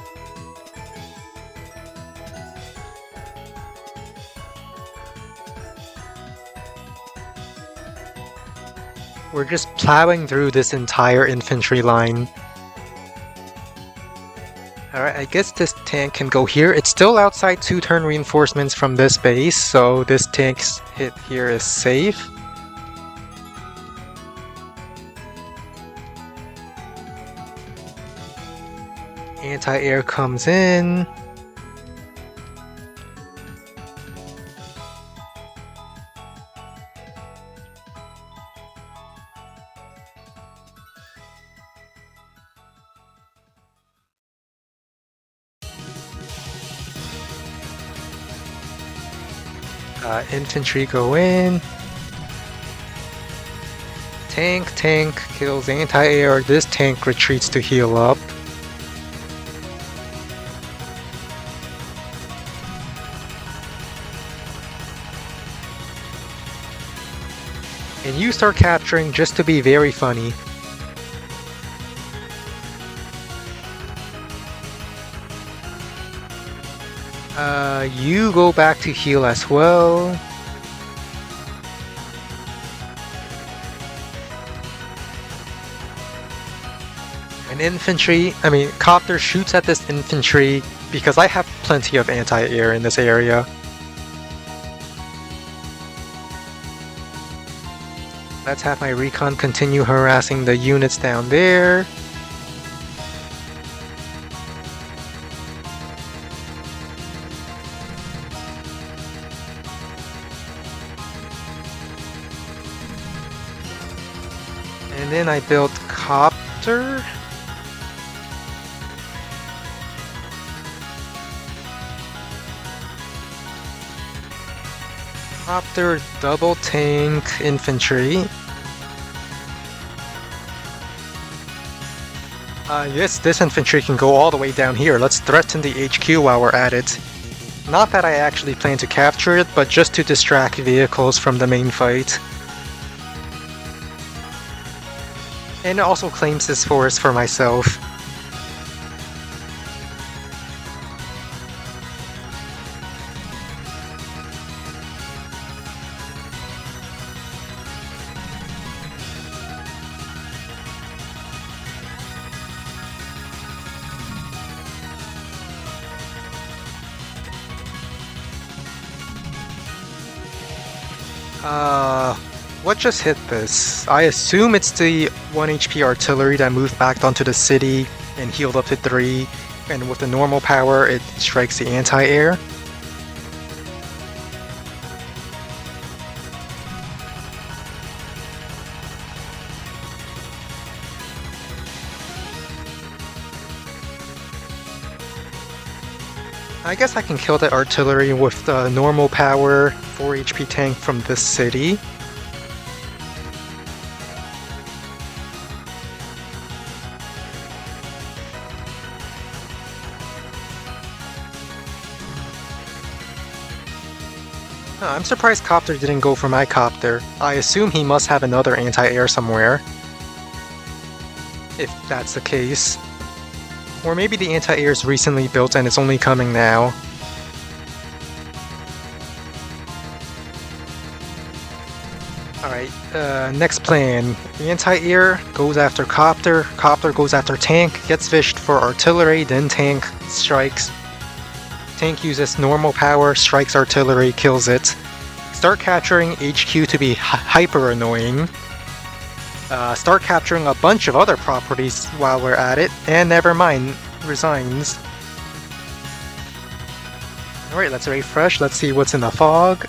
We're just plowing through this entire infantry line. Alright, I guess this tank can go here. It's still outside 2-turn reinforcements from this base, so this tank's hit here is safe. Anti-air comes in. Infantry go in. Tank kills anti-air. This tank retreats to heal up. And you start capturing just to be very funny. You go back to heal as well. And infantry, copter shoots at this infantry because I have plenty of anti-air in this area. Let's have my recon continue harassing the units down there. And then I built copter. Copter, double tank, infantry. Yes, this infantry can go all the way down here. Let's threaten the HQ while we're at it. Not that I actually plan to capture it, but just to distract vehicles from the main fight. And it also claims this forest for myself. What just hit this? I assume it's the 1 HP artillery that moved back onto the city and healed up to 3, and with the normal power it strikes the anti-air. I guess I can kill the artillery with the normal power 4 HP tank from this city. I'm surprised Copter didn't go for my Copter. I assume he must have another anti-air somewhere. If that's the case. Or maybe the anti-air is recently built and it's only coming now. Alright, next plan. Anti-air goes after Copter, Copter goes after tank, gets fished for artillery, then tank strikes. Tank uses normal power, strikes artillery, kills it. Start capturing HQ to be hyper annoying. Start capturing a bunch of other properties while we're at it, and never mind, resigns. Alright, let's refresh, let's see what's in the fog.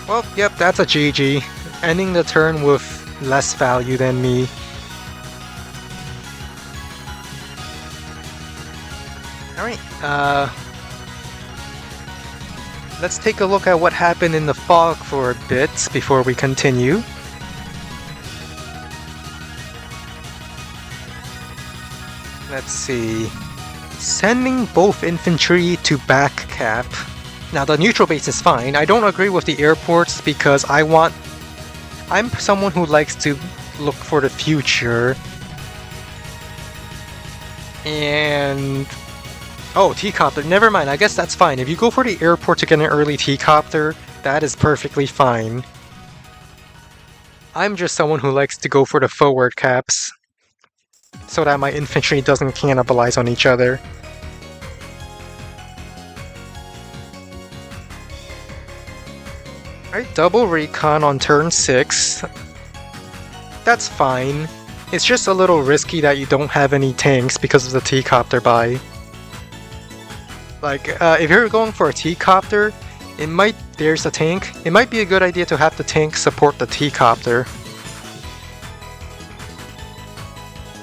Well, yep, that's a GG. Ending the turn with less value than me. Alright, let's take a look at what happened in the fog for a bit before we continue. Let's see. Sending both infantry to back cap. Now the neutral base is fine. I don't agree with the airports because I'm someone who likes to look for the future. And oh, T-copter, never mind, I guess that's fine. If you go for the airport to get an early T-copter, that is perfectly fine. I'm just someone who likes to go for the forward caps, so that my infantry doesn't cannibalize on each other. Alright, double recon on turn 6. That's fine. It's just a little risky that you don't have any tanks because of the T-copter buy. Like, if you're going for a T-copter, there's a tank, it might be a good idea to have the tank support the T-copter.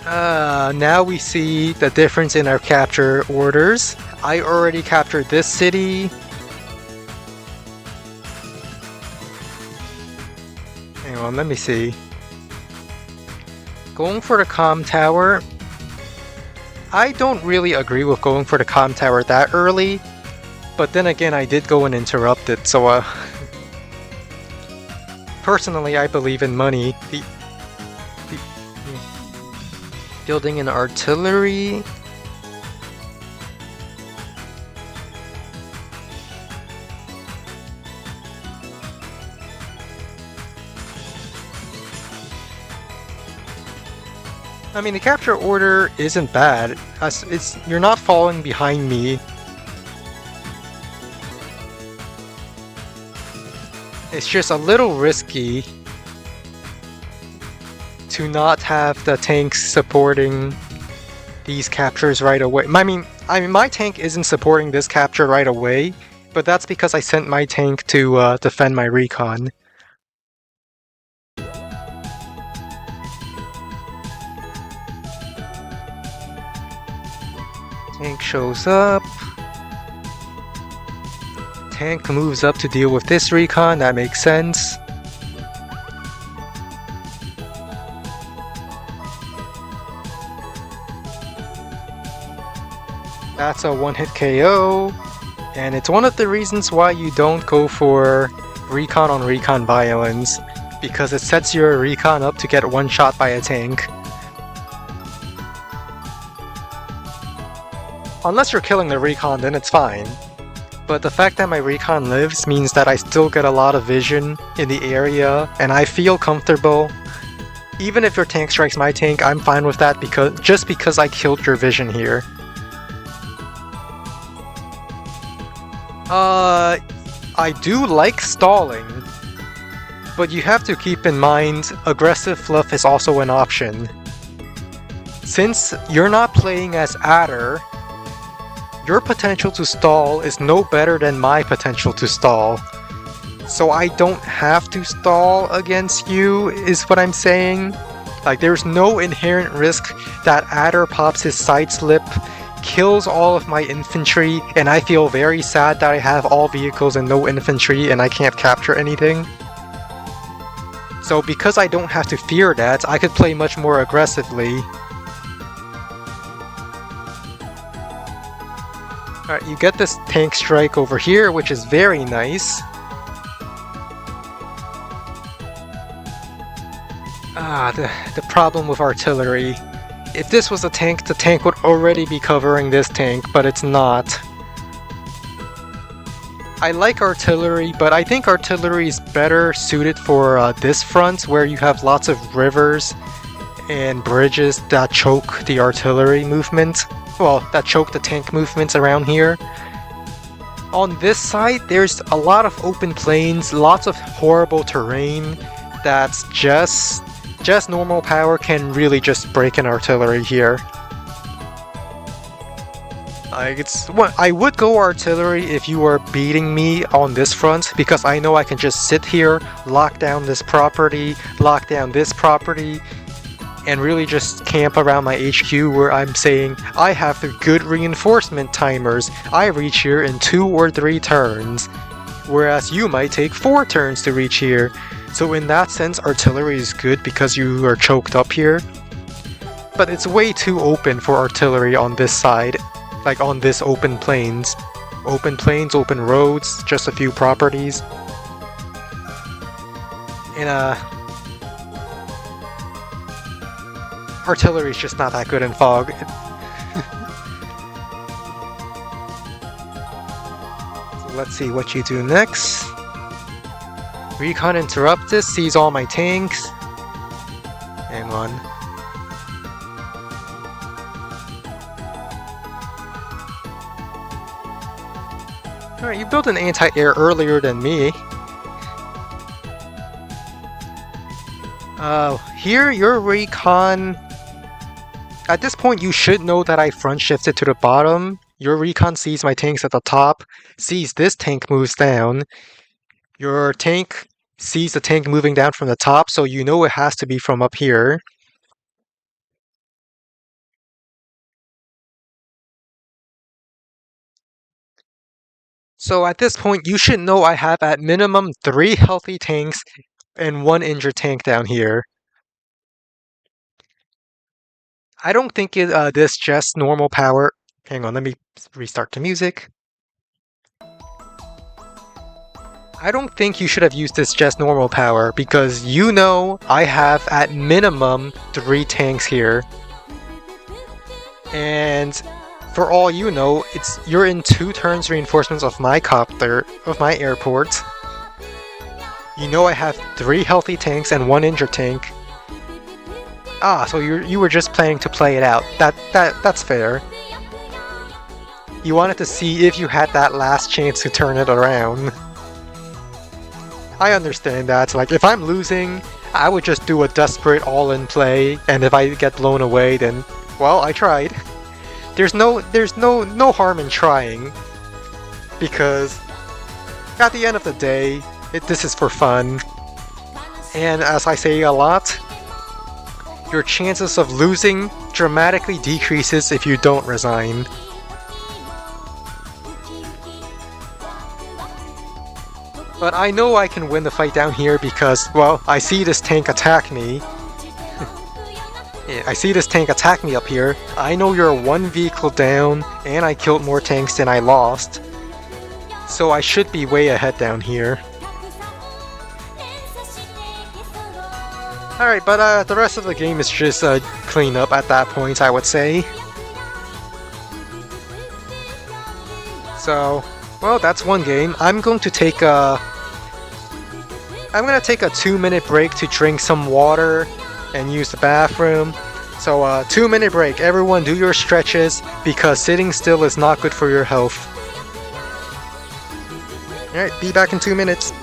Now we see the difference in our capture orders. I already captured this city. Hang on, let me see. Going for the comm tower. I don't really agree with going for the comm tower that early, but then again I did go and interrupt it, so personally I believe in money. Building an artillery. I mean, the capture order isn't bad. You're not falling behind me. It's just a little risky to not have the tanks supporting these captures right away. I mean, my tank isn't supporting this capture right away, but that's because I sent my tank to defend my recon. Tank shows up. Tank moves up to deal with this recon, that makes sense. That's a one-hit KO, and it's one of the reasons why you don't go for recon on recon violence, because it sets your recon up to get one shot by a tank. Unless you're killing the recon, then it's fine. But the fact that my recon lives means that I still get a lot of vision in the area, and I feel comfortable. Even if your tank strikes my tank, I'm fine with that just because I killed your vision here. I do like stalling, but you have to keep in mind aggressive fluff is also an option. Since you're not playing as Adder, your potential to stall is no better than my potential to stall. So I don't have to stall against you, is what I'm saying. Like, there's no inherent risk that Adder pops his side slip, kills all of my infantry, and I feel very sad that I have all vehicles and no infantry and I can't capture anything. So because I don't have to fear that, I could play much more aggressively. Alright, you get this tank strike over here, which is very nice. The problem with artillery. If this was a tank, the tank would already be covering this tank, but it's not. I like artillery, but I think artillery is better suited for this front, where you have lots of rivers and bridges that choke the artillery movement. Well, that choke the tank movements around here. On this side, there's a lot of open plains, lots of horrible terrain that's just normal power can really just break an artillery here. Like it's what I would go artillery if you were beating me on this front, because I know I can just sit here, lock down this property, lock down this property, and really just camp around my HQ where I'm saying I have the good reinforcement timers. I reach here in 2 or 3 turns, whereas you might take 4 turns to reach here. So in that sense, artillery is good because you are choked up here. But it's way too open for artillery on this side, like on this open plains. Open plains, open roads, just a few properties. And artillery is just not that good in fog. So let's see what you do next. Recon interruptus sees all my tanks. Hang on. Alright, you built an anti-air earlier than me. Here, your recon... At this point, you should know that I front shifted to the bottom. Your recon sees my tanks at the top, sees this tank moves down. Your tank sees the tank moving down from the top, so you know it has to be from up here. So at this point, you should know I have at minimum 3 healthy tanks and 1 injured tank down here. I don't think this just normal power... Hang on, let me restart the music. I don't think you should have used this just normal power, because you know I have at minimum 3 tanks here. And for all you know, you're in 2 turns reinforcements of my copter, of my airport. You know I have 3 healthy tanks and 1 injured tank. Ah, so you were just planning to play it out. That's fair. You wanted to see if you had that last chance to turn it around. I understand that. Like, if I'm losing, I would just do a desperate all-in play, and if I get blown away, then, well, I tried. There's no harm in trying, because at the end of the day, this is for fun. And as I say a lot, your chances of losing dramatically decreases if you don't resign. But I know I can win the fight down here because, well, I see this tank attack me. I see this tank attack me up here. I know you're 1 vehicle down, and I killed more tanks than I lost. So I should be way ahead down here. Alright, but the rest of the game is just clean up at that point, I would say. So, well, that's one game. I'm gonna take a 2-minute break to drink some water and use the bathroom. So 2-minute break. Everyone do your stretches, because sitting still is not good for your health. Alright, be back in 2 minutes.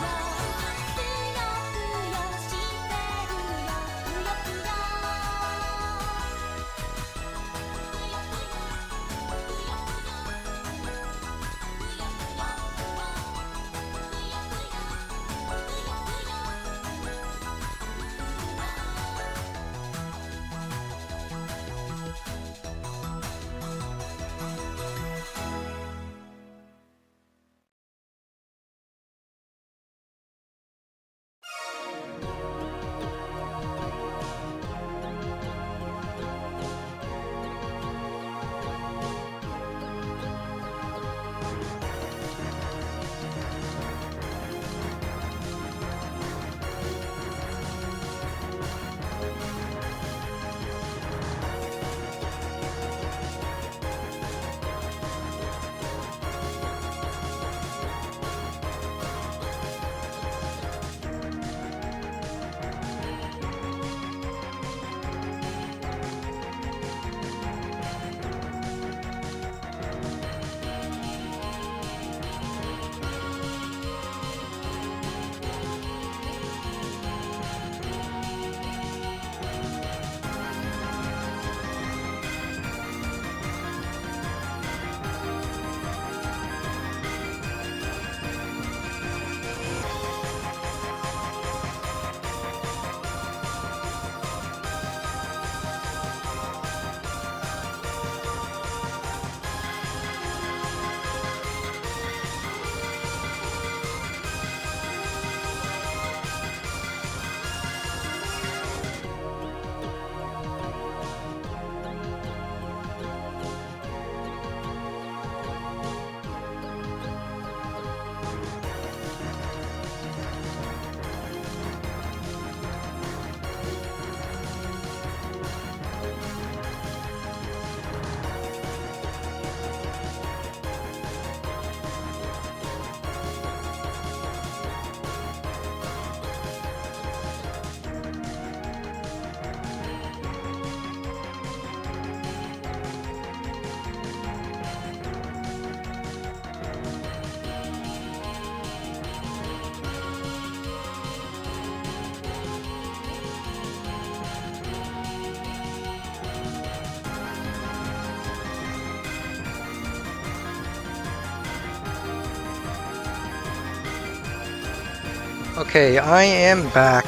Okay, I am back.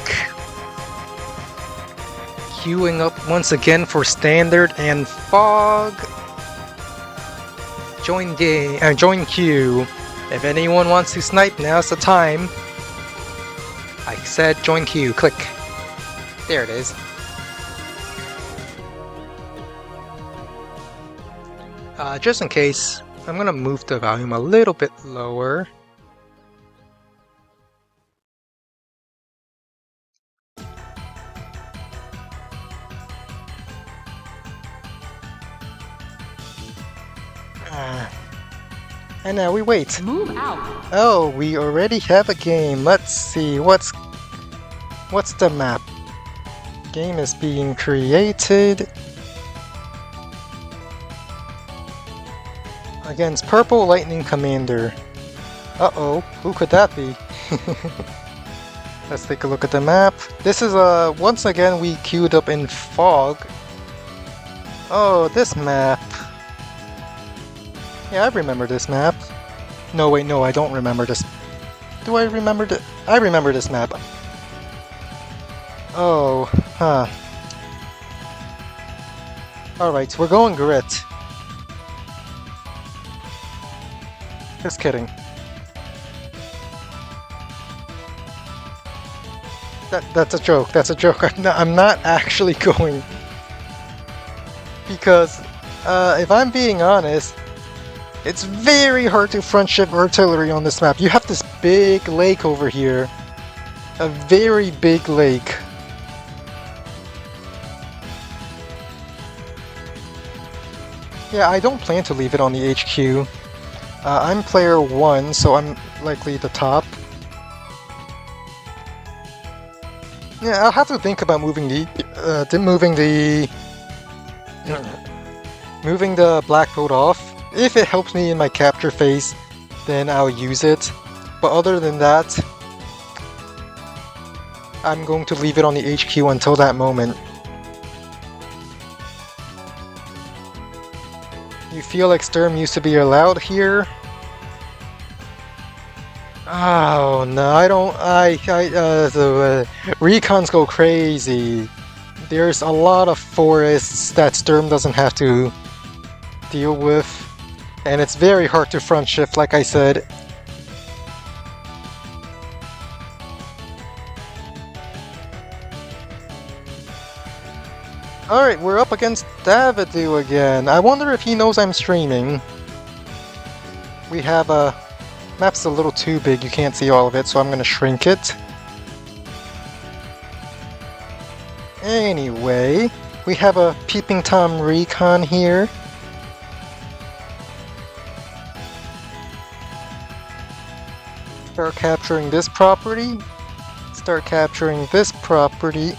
Queuing up once again for Standard and Fog. Join queue. If anyone wants to snipe, now's the time. I said join queue. Click. There it is. Just in case, I'm gonna move the volume a little bit lower. And now we wait. Move out. Oh, we already have a game. Let's see, what's the map? Game is being created. Against Purple Lightning Commander. Uh-oh, who could that be? Let's take a look at the map. This is once again we queued up in Fog. Oh, this map. Yeah, I remember this map. No, wait, no, I don't remember this. Do I remember I remember this map. Oh, huh. Alright, we're going Grit. Just kidding. That's a joke. That's a joke. I'm not actually going. Because, if I'm being honest, it's very hard to front shift artillery on this map. You have this big lake over here. A very big lake. Yeah, I don't plan to leave it on the HQ. I'm player 1, so I'm likely the top. Yeah, I'll have to think about moving the black boat off. If it helps me in my capture phase, then I'll use it. But other than that, I'm going to leave it on the HQ until that moment. You feel like Sturm used to be allowed here? Oh no, I don't. The recons go crazy. There's a lot of forests that Sturm doesn't have to deal with, and it's very hard to front shift, like I said. Alright, we're up against AWBW again. I wonder if he knows I'm streaming. We have a... map's a little too big, you can't see all of it, so I'm gonna shrink it. Anyway, we have a Peeping Tom recon here. Start capturing this property. Start capturing this property.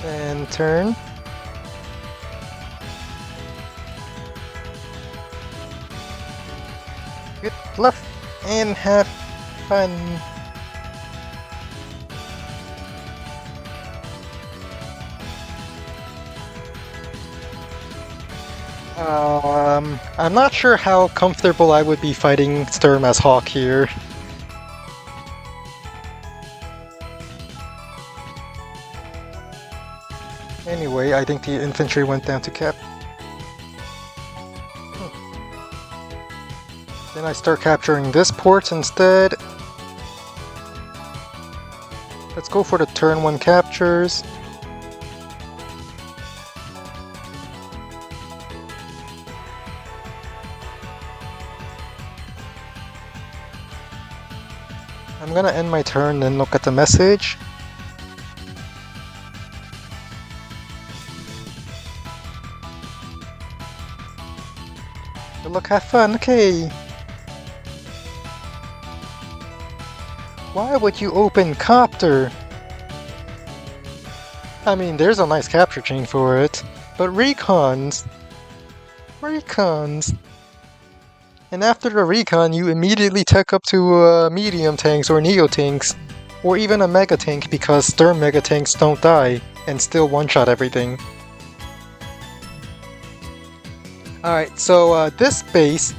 And turn. Good luck and have fun. I'm not sure how comfortable I would be fighting Sturm as Hawk here. Anyway, I think the infantry went down to cap. Then I start capturing this port instead. Let's go for the turn 1 captures. I'm gonna end my turn, then look at the message. Good luck, have fun, okay. Why would you open Copter? I mean, there's a nice capture chain for it, but recons. And after the recon, you immediately tech up to medium tanks or neo tanks, or even a mega tank, because Sturm mega tanks don't die and still one-shot everything. Alright, so this base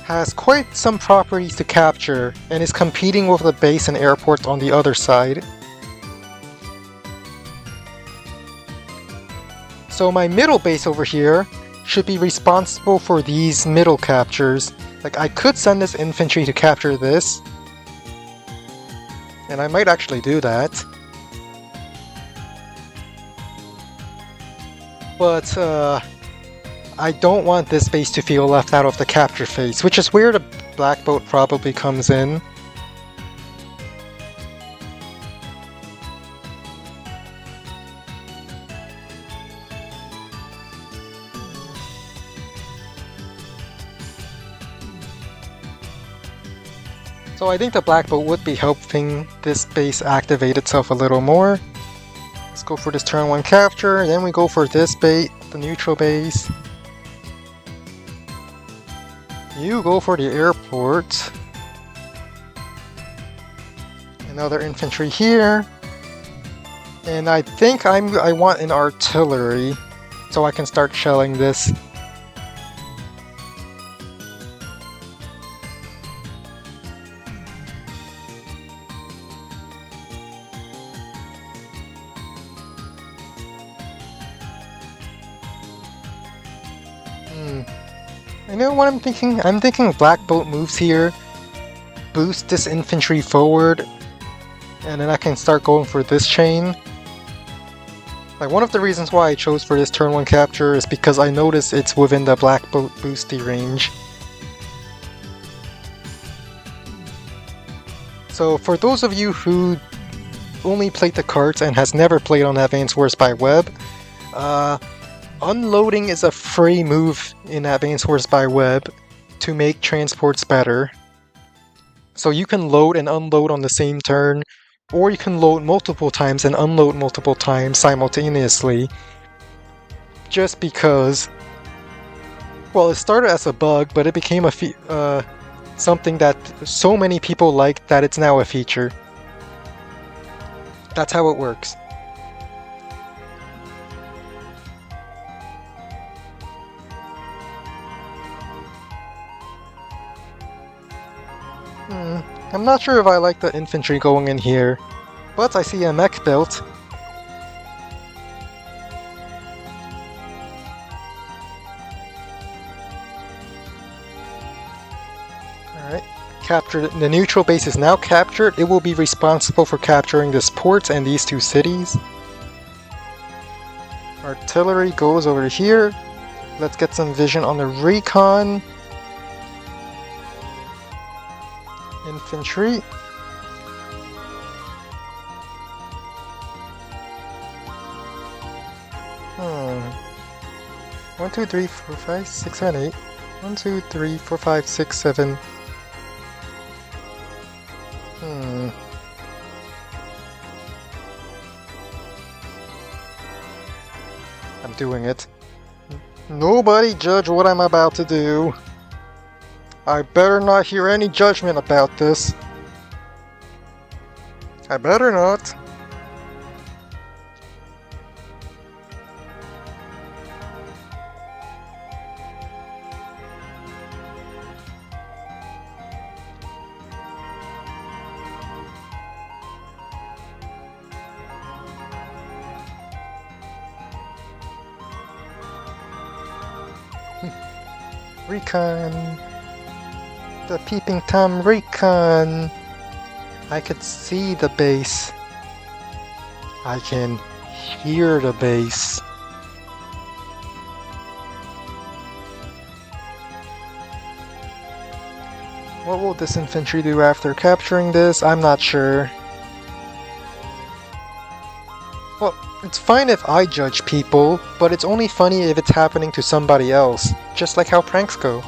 has quite some properties to capture and is competing with the base and airports on the other side. So my middle base over here should be responsible for these middle captures. Like, I could send this infantry to capture this, and I might actually do that. But I don't want this base to feel left out of the capture phase, which is where the black boat probably comes in. So I think the black boat would be helping this base activate itself a little more. Let's go for this turn 1 capture, then we go for this bait, the neutral base. You go for the airport. Another infantry here. And I think I want an artillery, so I can start shelling this. I know what I'm thinking. I'm thinking black boat moves here, boost this infantry forward, and then I can start going for this chain. Like, one of the reasons why I chose for this turn 1 capture is because I noticed it's within the black boat boosty range. So for those of you who only played the cards and has never played on Advanced Wars by Web, unloading is a free move in Advanced Wars by Web to make transports better. So you can load and unload on the same turn, or you can load multiple times and unload multiple times simultaneously. Just because, well, it started as a bug, but it became a something that so many people liked that it's now a feature. That's how it works. I'm not sure if I like the infantry going in here, but I see a mech built. Alright, captured. The neutral base is now captured. It will be responsible for capturing this port and these 2 cities. Artillery goes over here. Let's get some vision on the recon. Infantry. One, two, three, four, five, six, seven, 8. 1, 2, 3, 4, 5, 6, 7. I'm doing it. Nobody judge what I'm about to do. I better not hear any judgment about this. I better not. Recon. The peeping Tom recon. I could see the base. I can hear the base. What will this infantry do after capturing this? I'm not sure. Well, it's fine if I judge people, but it's only funny if it's happening to somebody else, just like how pranks go.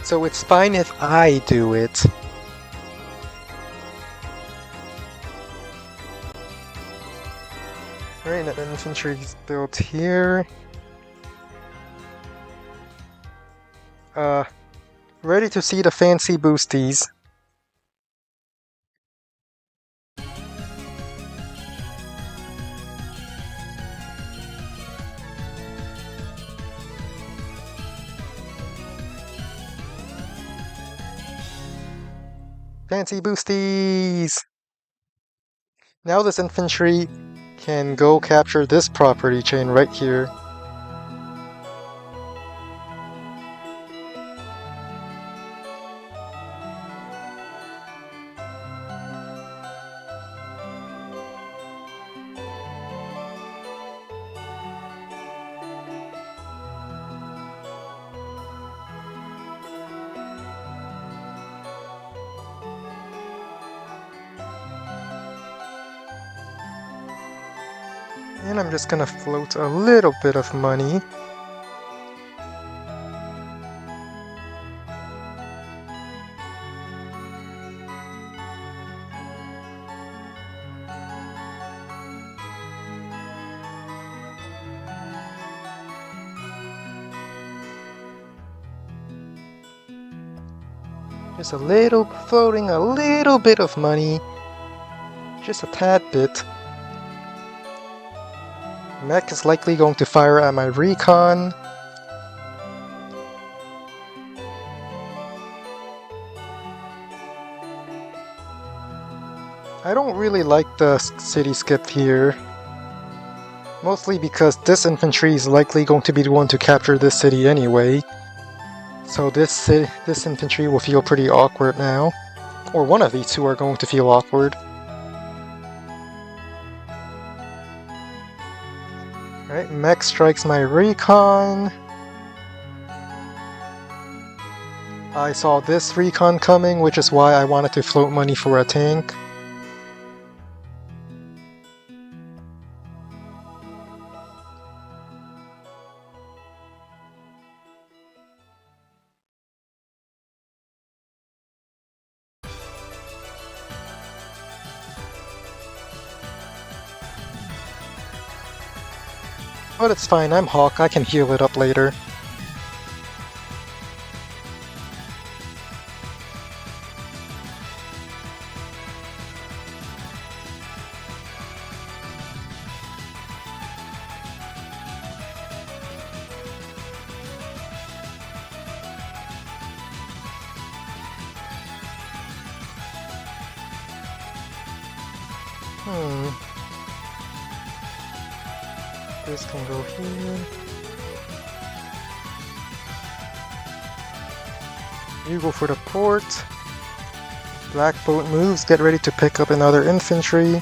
So it's fine if I do it. Alright, the infantry is built here. Ready to see the fancy boosties. Fancy boosties! Now this infantry can go capture this property chain right here. And I'm just gonna float a little bit of money. Just a little, floating a little bit of money. Just a tad bit. Mech is likely going to fire at my recon. I don't really like the city skip here. Mostly because this infantry is likely going to be the one to capture this city anyway. So this infantry will feel pretty awkward now. Or one of these two are going to feel awkward. Alright, mech strikes my recon. I saw this recon coming, which is why I wanted to float money for a tank. But it's fine, I'm Hawk, I can heal it up later. This can go here. You go for the port. Black boat moves, get ready to pick up another infantry.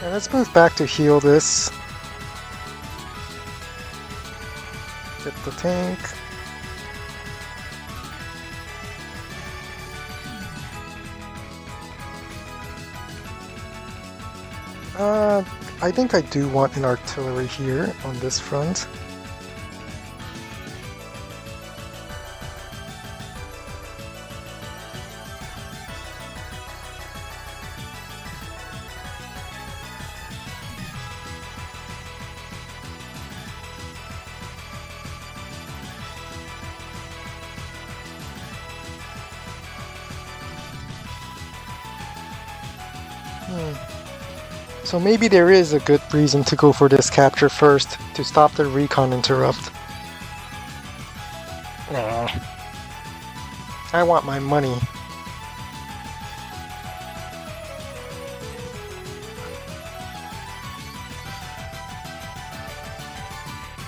And let's move back to heal this. Get the tank. I think I do want an artillery here on this front. So maybe there is a good reason to go for this capture first, to stop the recon interrupt. Nah. I want my money.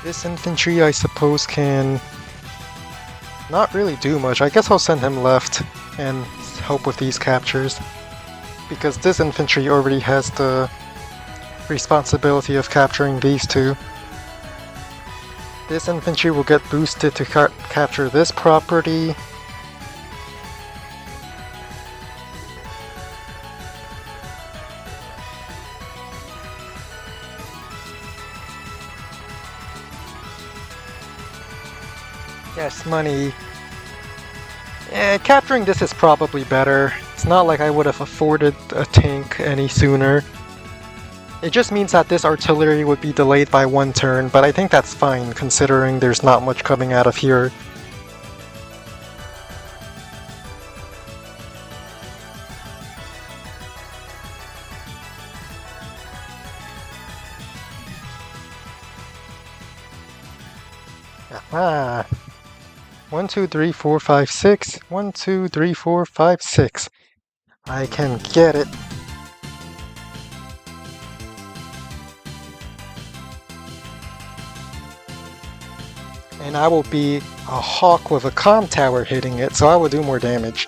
This infantry, I suppose, can not really do much. I guess I'll send him left and help with these captures, because this infantry already has the responsibility of capturing these two. This infantry will get boosted to capture this property. Yes, money. Capturing this is probably better. It's not like I would have afforded a tank any sooner. It just means that this artillery would be delayed by 1 turn, but I think that's fine considering there's not much coming out of here. Ah. 1, 2, 3, 4, 5, 6. 1, 2, 3, 4, 5, 6. I can get it. And I will be a hawk with a comm tower hitting it, so I will do more damage.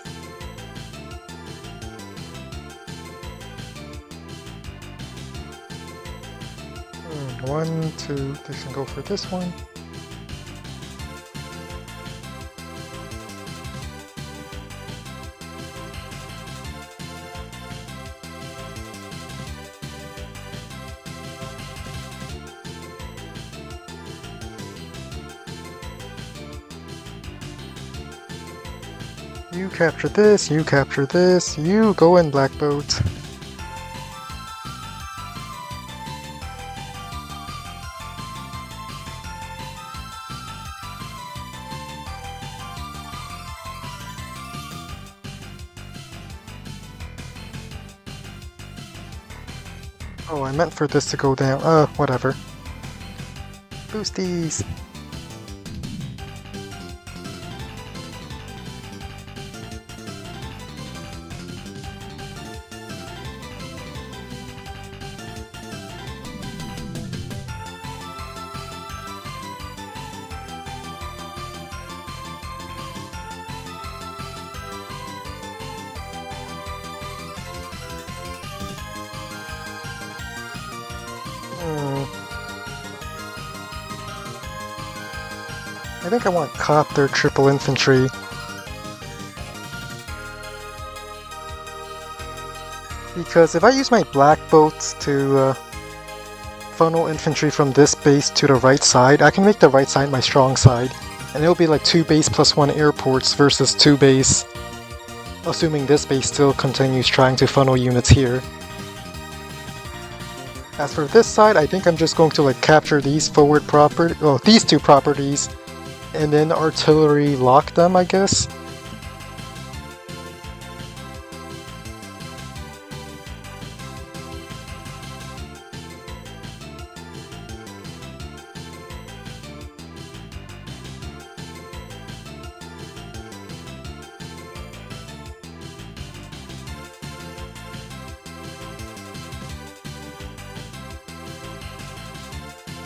One, two, this can go for this one. You capture this, you capture this, you go in, Black Boat. Oh, I meant for this to go down. Whatever. Boosties! I think I want Copter Triple Infantry. Because if I use my Black Boats to funnel infantry from this base to the right side, I can make the right side my strong side. And it'll be like 2 base plus 1 airports versus 2 base. Assuming this base still continues trying to funnel units here. As for this side, I think I'm just going to like capture these forward property, well, these 2 properties, and then artillery lock them, I guess.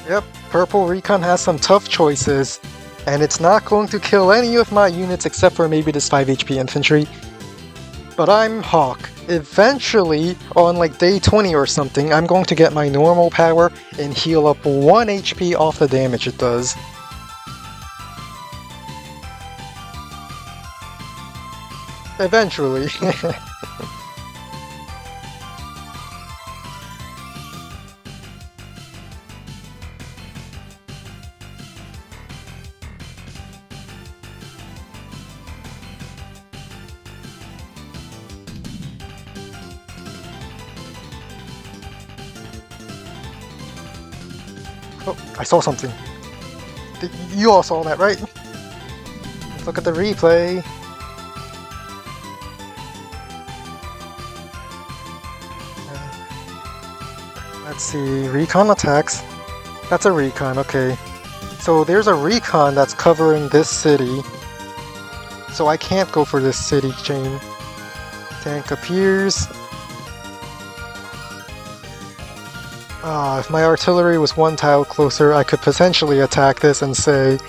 Yep, Purple Recon has some tough choices, and it's not going to kill any of my units except for maybe this 5 HP infantry. But I'm Hawk. Eventually, on like day 20 or something, I'm going to get my normal power and heal up 1 HP off the damage it does. Eventually. Oh, I saw something. You all saw that, right? Let's look at the replay. Let's see, recon attacks. That's a recon, okay. So there's a recon that's covering this city. So I can't go for this city chain. Tank appears. If my artillery was 1 tile closer, I could potentially attack this and say,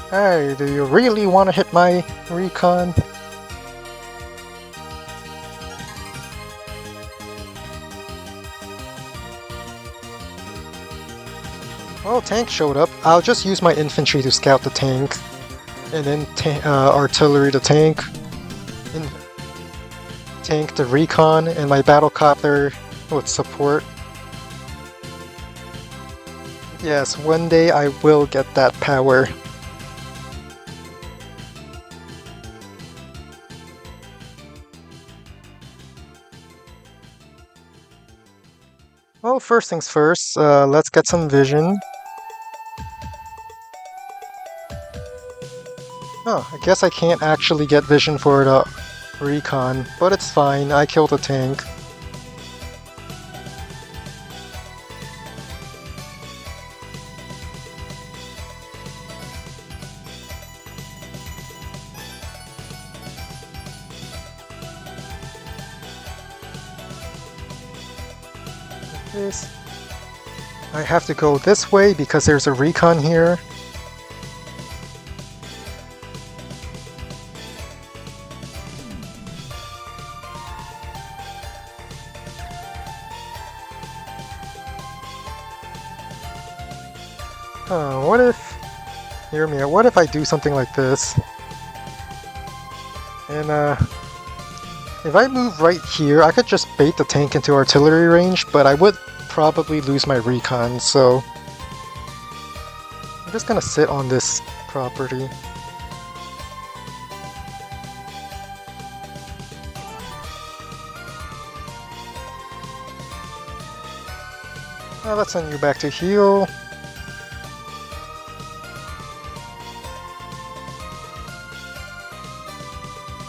hey, do you really want to hit my recon? Well, tank showed up. I'll just use my infantry to scout the tank, and then artillery the tank, and tank the recon, and my battlecopter with support. Yes, one day I will get that power. Well, first things first, let's get some vision. Oh, I guess I can't actually get vision for the recon, but it's fine, I killed a tank. This. I have to go this way because there's a recon here. What if... Hear me out. What if I do something like this? And, if I move right here, I could just bait the tank into artillery range, but I would probably lose my recon, so... I'm just gonna sit on this property. Now let's send you back to heal.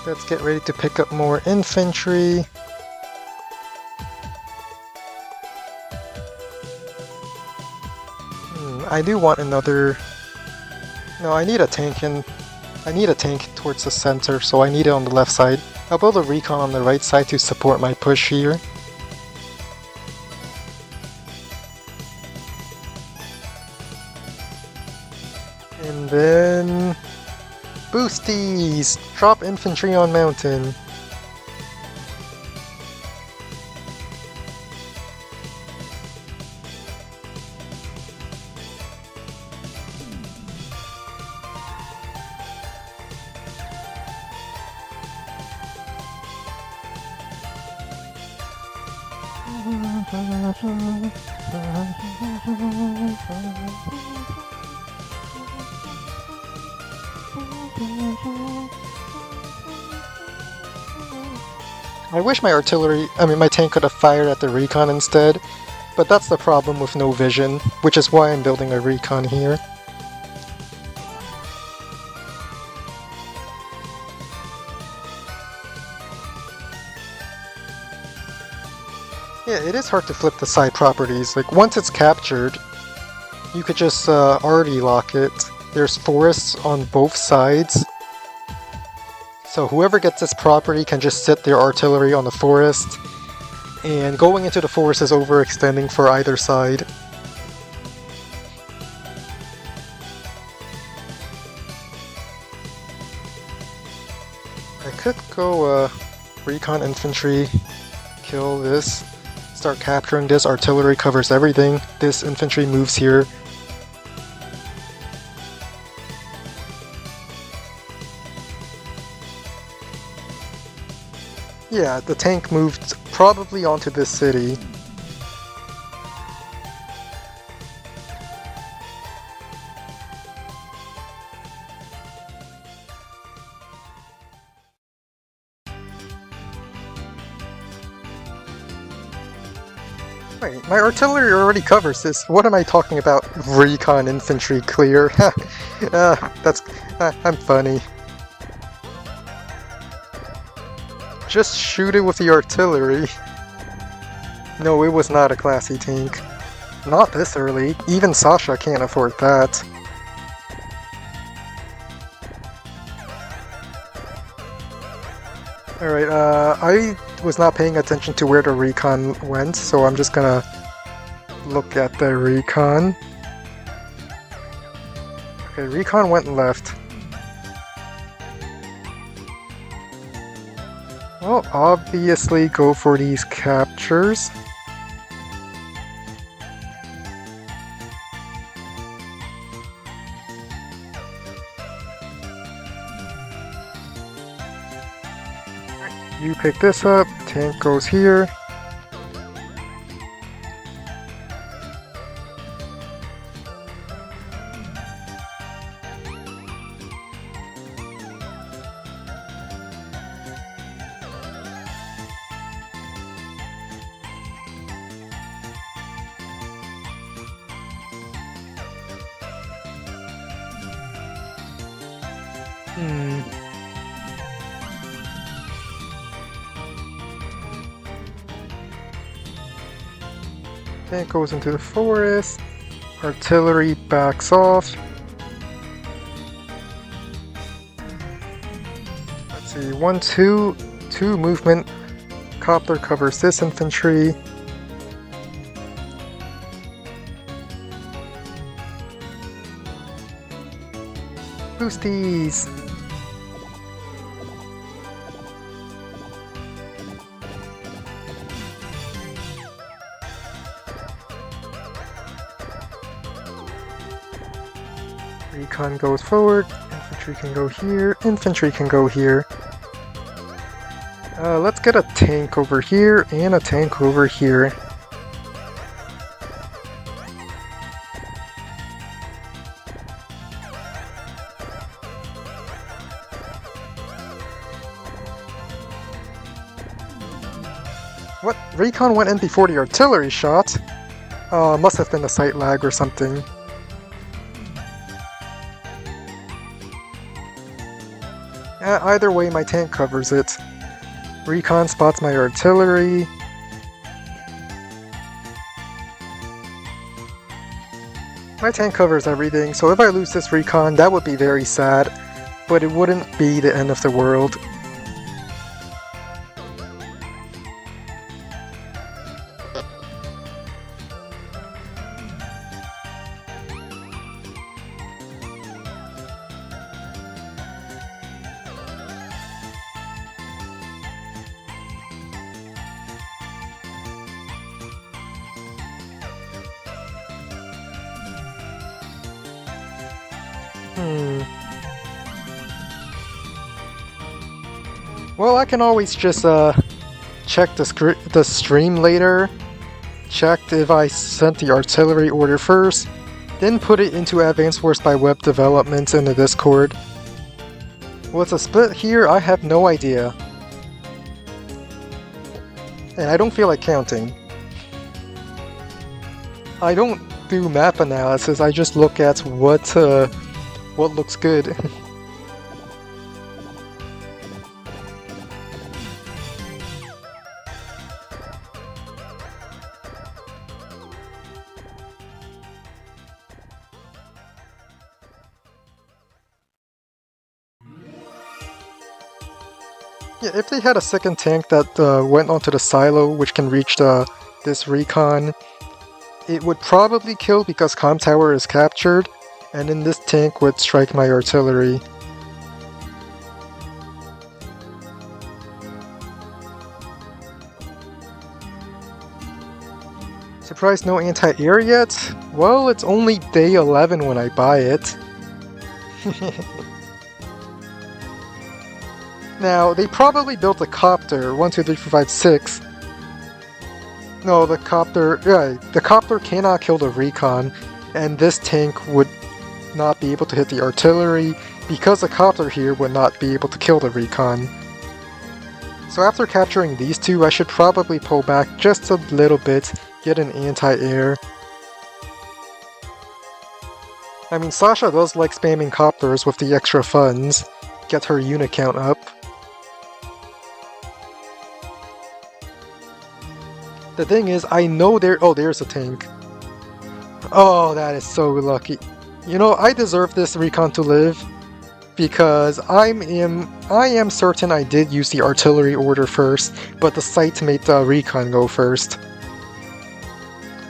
Let's get ready to pick up more infantry. I do want another... No, I need a tank towards the center, so I need it on the left side. I'll build a recon on the right side to support my push here. And then... Boosties! Drop infantry on mountain. I wish my tank could have fired at the recon instead, but that's the problem with no vision, which is why I'm building a recon here. Yeah, it is hard to flip the side properties. Like, once it's captured, you could just already lock it. There's forests on both sides, so whoever gets this property can just sit their artillery on the forest, and going into the forest is overextending for either side. I could go recon infantry, kill this, start capturing this, artillery covers everything, this infantry moves here. Yeah, the tank moved probably onto this city. Wait, my artillery already covers this. What am I talking about? Recon infantry clear. I'm funny. Just shoot it with the artillery. No, it was not a classy tank. Not this early. Even Sasha can't afford that. Alright, I was not paying attention to where the recon went, so I'm just gonna look at the recon. Okay, recon went left. Well, obviously go for these captures. You pick this up, tank goes here. Tank goes into the forest. Artillery backs off. Let's see, 1, 2, 2 movement. Copter covers this infantry. Boosties! Recon goes forward, infantry can go here, infantry can go here. Let's get a tank over here and a tank over here. What? Recon went in before the artillery shot? Must have been a sight lag or something. Either way, my tank covers it. Recon spots my artillery. My tank covers everything, so if I lose this recon, that would be very sad, but it wouldn't be the end of the world. Well, I can always just check the stream later, check if I sent the artillery order first, then put it into Advanced Wars by Web Development in the Discord. What's a split here? I have no idea. And I don't feel like counting. I don't do map analysis, I just look at what looks good. Yeah, if they had a second tank that went onto the silo, which can reach this recon, it would probably kill because comm tower is captured, and then this tank would strike my artillery. Surprised no anti-air yet? Well, it's only day 11 when I buy it. Now, they probably built a copter, 1, 2, 3, 4, 5, 6. No, the copter cannot kill the recon, and this tank would not be able to hit the artillery, because the copter here would not be able to kill the recon. So after capturing these two, I should probably pull back just a little bit, get an anti-air. I mean, Sasha does like spamming copters with the extra funds, get her unit count up. The thing is, I know there's a tank. Oh, that is so lucky. You know, I deserve this recon to live, because I am certain I did use the artillery order first, but the sight made the recon go first.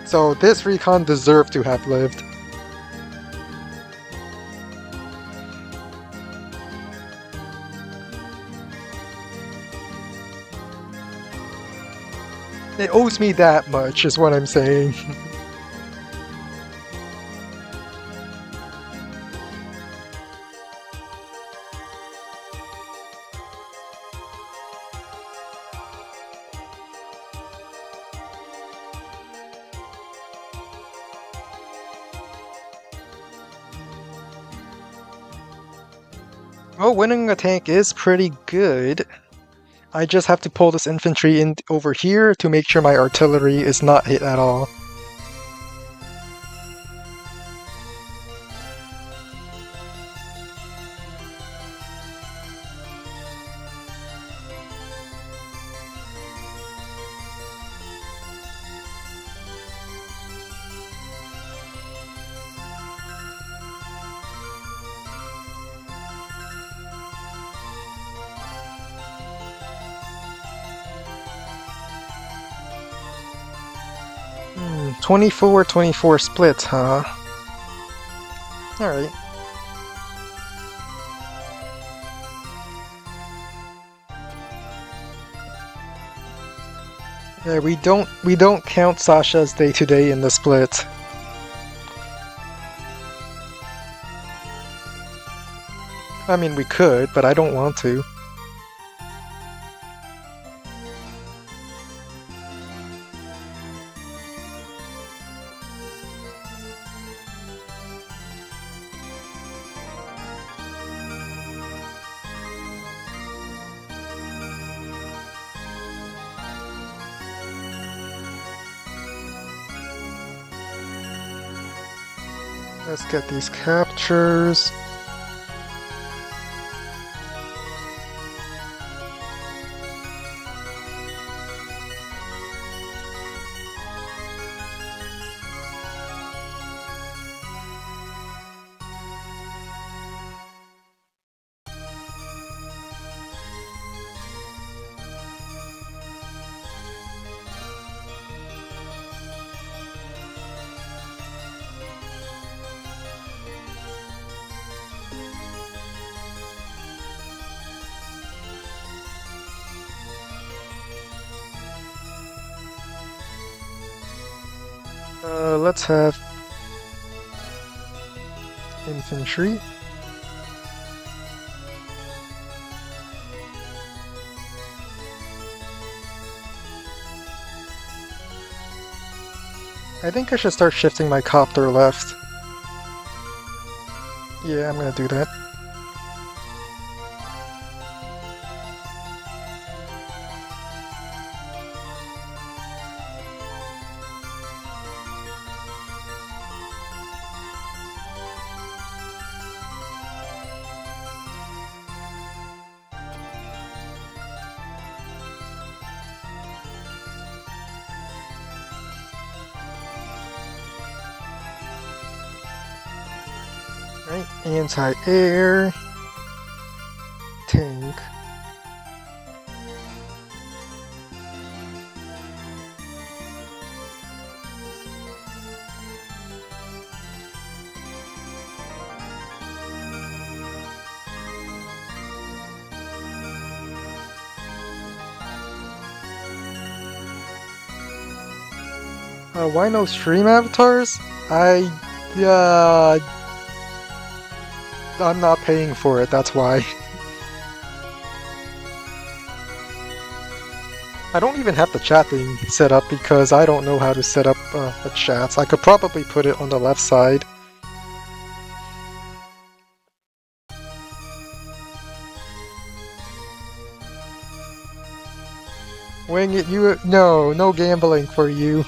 So this recon deserved to have lived. It owes me that much, is what I'm saying. Well, winning a tank is pretty good. I just have to pull this infantry in over here to make sure my artillery is not hit at all. 24-24 split, huh? Alright. Yeah, we don't count Sasha's day-to-day in the split. I mean, we could, but I don't want to. Let's get these captures. Let's have infantry. I think I should start shifting my copter left. Yeah, I'm gonna do that. Right, anti-air, tank. Why no stream avatars? I'm not paying for it, that's why. I don't even have the chat thing set up because I don't know how to set up the chats. I could probably put it on the left side. Wing it, you... No gambling for you.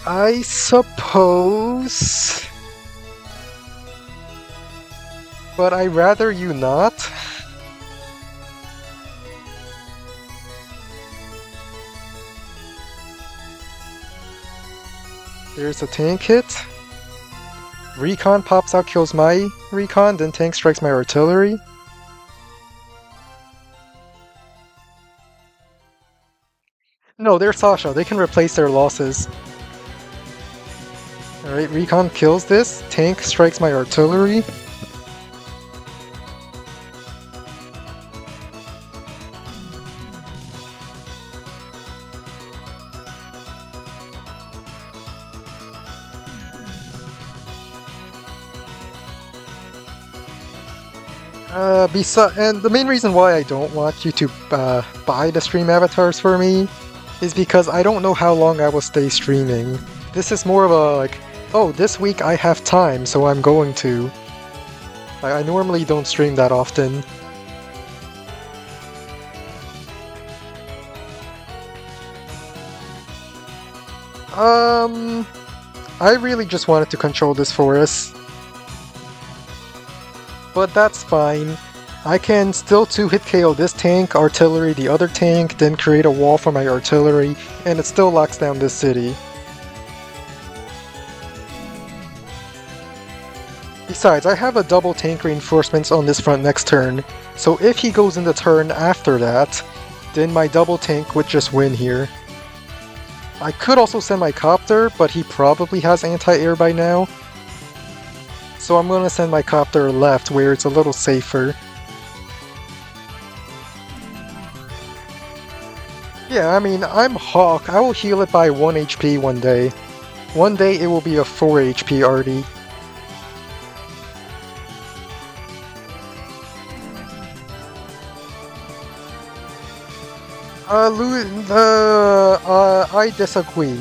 I suppose... But I'd rather you not. There's a tank hit. Recon pops out, kills my recon, then tank strikes my artillery. No, they're Sasha. They can replace their losses. Alright, recon kills this. Tank strikes my artillery. And the main reason why I don't want you to buy the stream avatars for me is because I don't know how long I will stay streaming. This is more of a like, oh, this week I have time, so I'm going to. I normally don't stream that often. I really just wanted to control this forest. But that's fine. I can still 2-hit KO this tank, artillery the other tank, then create a wall for my artillery, and it still locks down this city. Besides, I have a double tank reinforcements on this front next turn, so if he goes in the turn after that, then my double tank would just win here. I could also send my copter, but he probably has anti-air by now. So I'm gonna send my copter left where it's a little safer. Yeah, I mean, I'm Hawk. I will heal it by 1 HP one day. One day it will be a 4 HP Artie. I disagree.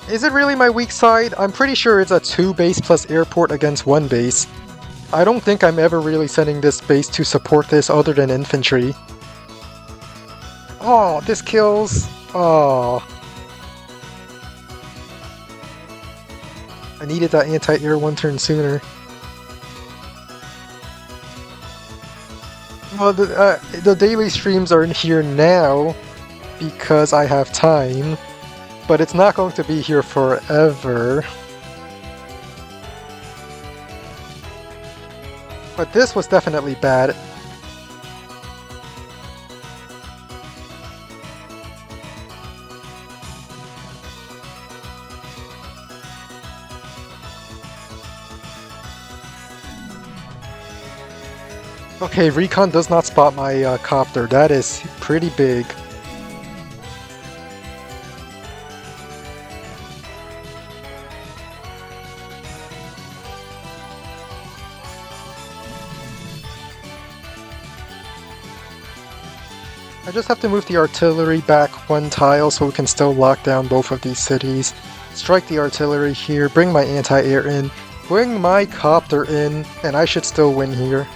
Is it really my weak side? I'm pretty sure it's a 2 base plus airport against 1 base. I don't think I'm ever really sending this base to support this other than infantry. Oh, this kills. Oh. I needed that anti-air one turn sooner. Well, the daily streams are in here now because I have time, but it's not going to be here forever. But this was definitely bad. Okay, Recon does not spot my copter. That is pretty big. I just have to move the artillery back 1 tile so we can still lock down both of these cities. Strike the artillery here, bring my anti-air in, bring my copter in, and I should still win here.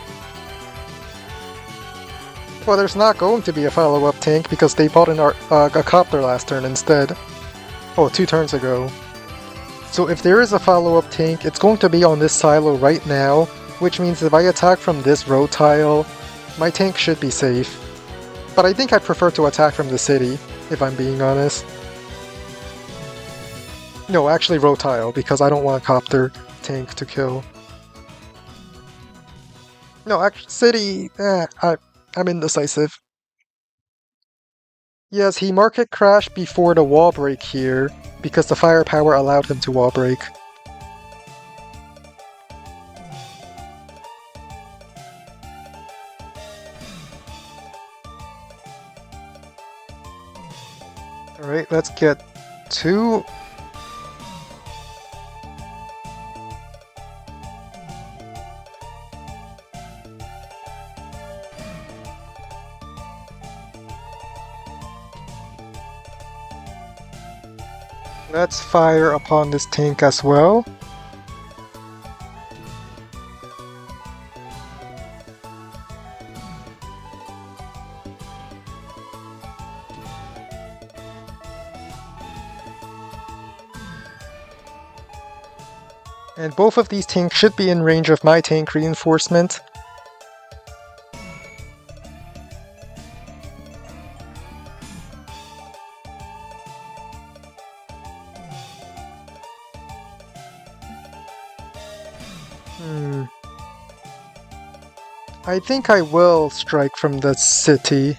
Well, there's not going to be a follow-up tank because they bought a copter last turn instead. Oh, 2 turns ago. So if there is a follow-up tank, it's going to be on this silo right now, which means if I attack from this road tile, my tank should be safe. But I think I'd prefer to attack from the city, if I'm being honest. No, actually road tile, because I don't want a copter tank to kill. No, actually, city, I'm indecisive. Yes, he market crashed before the wall break here, because the firepower allowed him to wall break. Alright, let's get 2. Let's fire upon this tank as well. And both of these tanks should be in range of my tank reinforcement. I think I will strike from the city.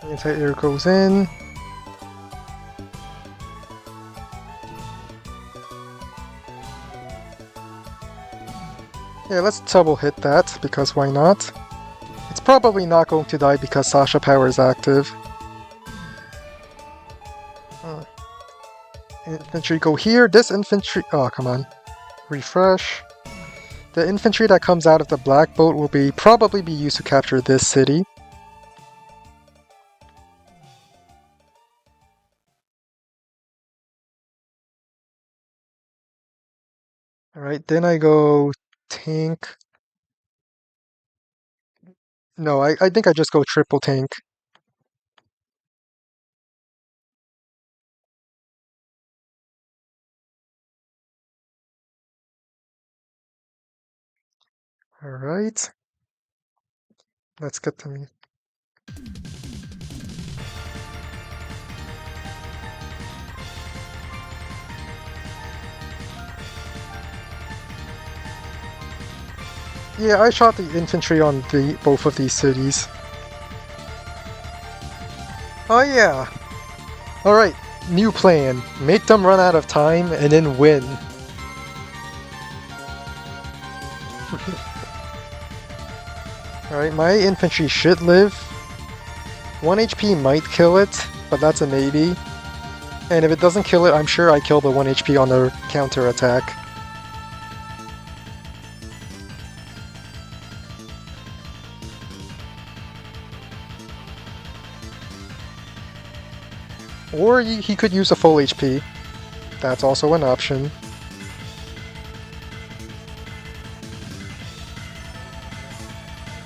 Anti-air goes in. Yeah, let's double hit that, because why not? It's probably not going to die because Sasha power is active. Infantry go here. This infantry... Oh, come on. Refresh. The infantry that comes out of the black boat will probably be used to capture this city. Alright, then I go tank. No, I think I just go triple tank. Alright. Let's get them. Yeah, I shot the infantry on both of these cities. Oh yeah! Alright, new plan. Make them run out of time and then win. Alright, my infantry should live. 1 HP might kill it, but that's a maybe. And if it doesn't kill it, I'm sure I kill the 1 HP on the counter attack. Or he could use a full HP. That's also an option.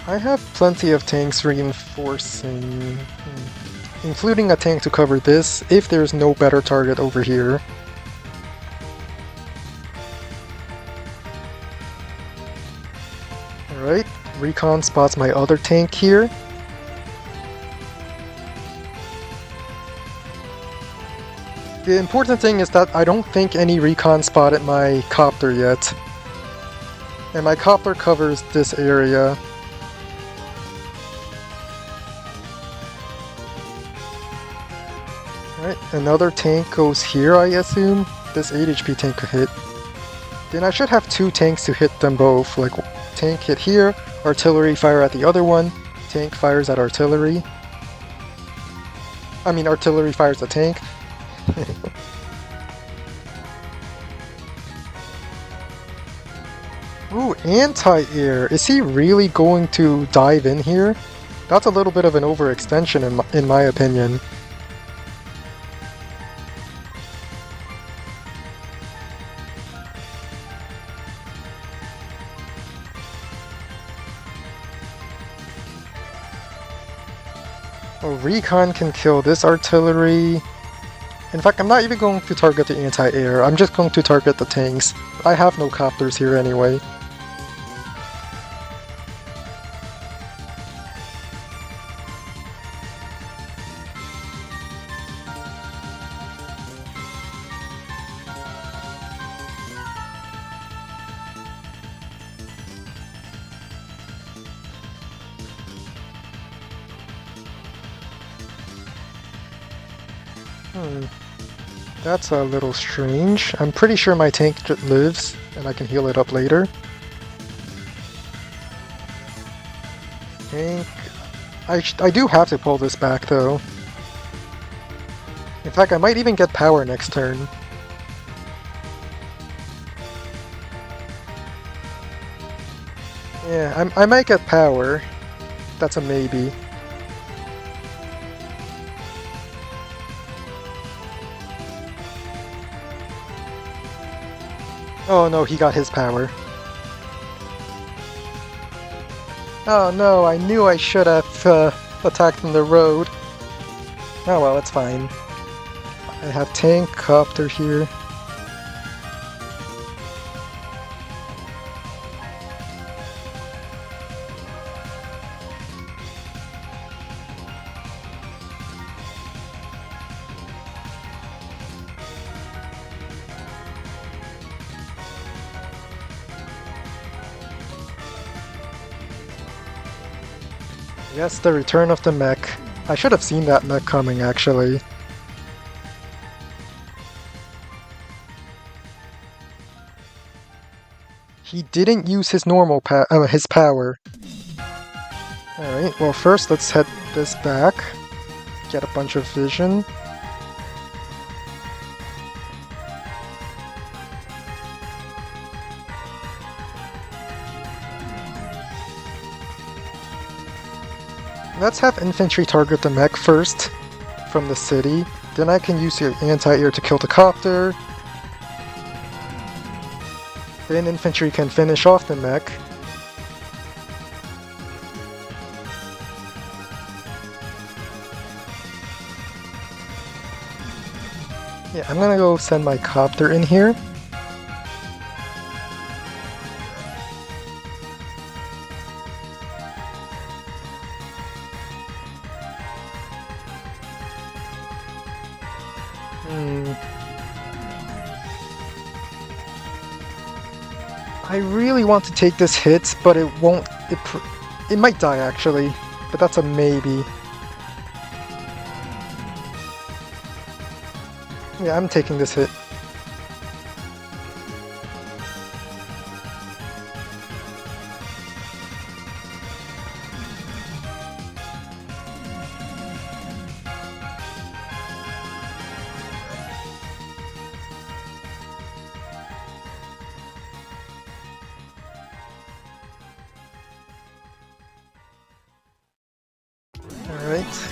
I have plenty of tanks reinforcing, including a tank to cover this if there's no better target over here. Alright, recon spots my other tank here. The important thing is that I don't think any recon spotted my copter yet. And my copter covers this area. Alright, another tank goes here, I assume. This 8 HP tank could hit. Then I should have 2 tanks to hit them both. Like, tank hit here, artillery fire at the other one, tank fires at artillery. I mean, artillery fires the tank. Ooh, anti-air. Is he really going to dive in here? That's a little bit of an overextension in my opinion. Oh, recon can kill this artillery. In fact, I'm not even going to target the anti-air, I'm just going to target the tanks. I have no copters here anyway. That's a little strange. I'm pretty sure my tank lives, and I can heal it up later. Tank... I do have to pull this back, though. In fact, I might even get power next turn. Yeah, I might get power. That's a maybe. Oh no, he got his power. Oh no, I knew I should have attacked from the road. Oh well, it's fine. I have tank, copter here. Yes, the return of the mech. I should have seen that mech coming, actually. He didn't use his normal his power. Alright, well first let's head this back. Get a bunch of vision. Let's have infantry target the mech first, from the city. Then I can use the anti-air to kill the copter. Then infantry can finish off the mech. Yeah, I'm gonna go send my copter in here. Hmm. I really want to take this hit, but it won't. It might die actually, but that's a maybe. Yeah, I'm taking this hit. Alright.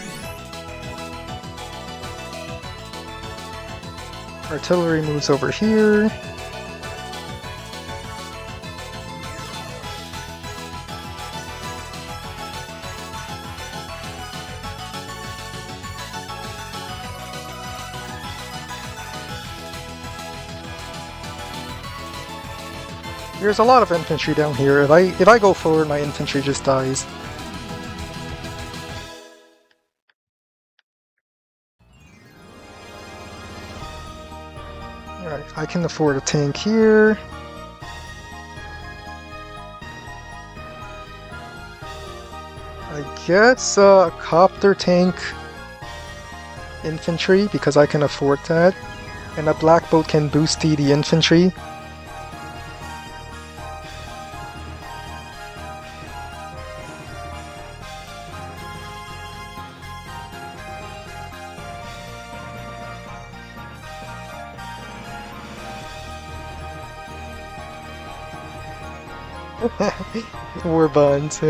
Artillery moves over here. There's a lot of infantry down here. If I go forward, my infantry just dies. Alright, I can afford a tank here. I guess a copter tank infantry, because I can afford that. And a black boat can boost the infantry. War bonds.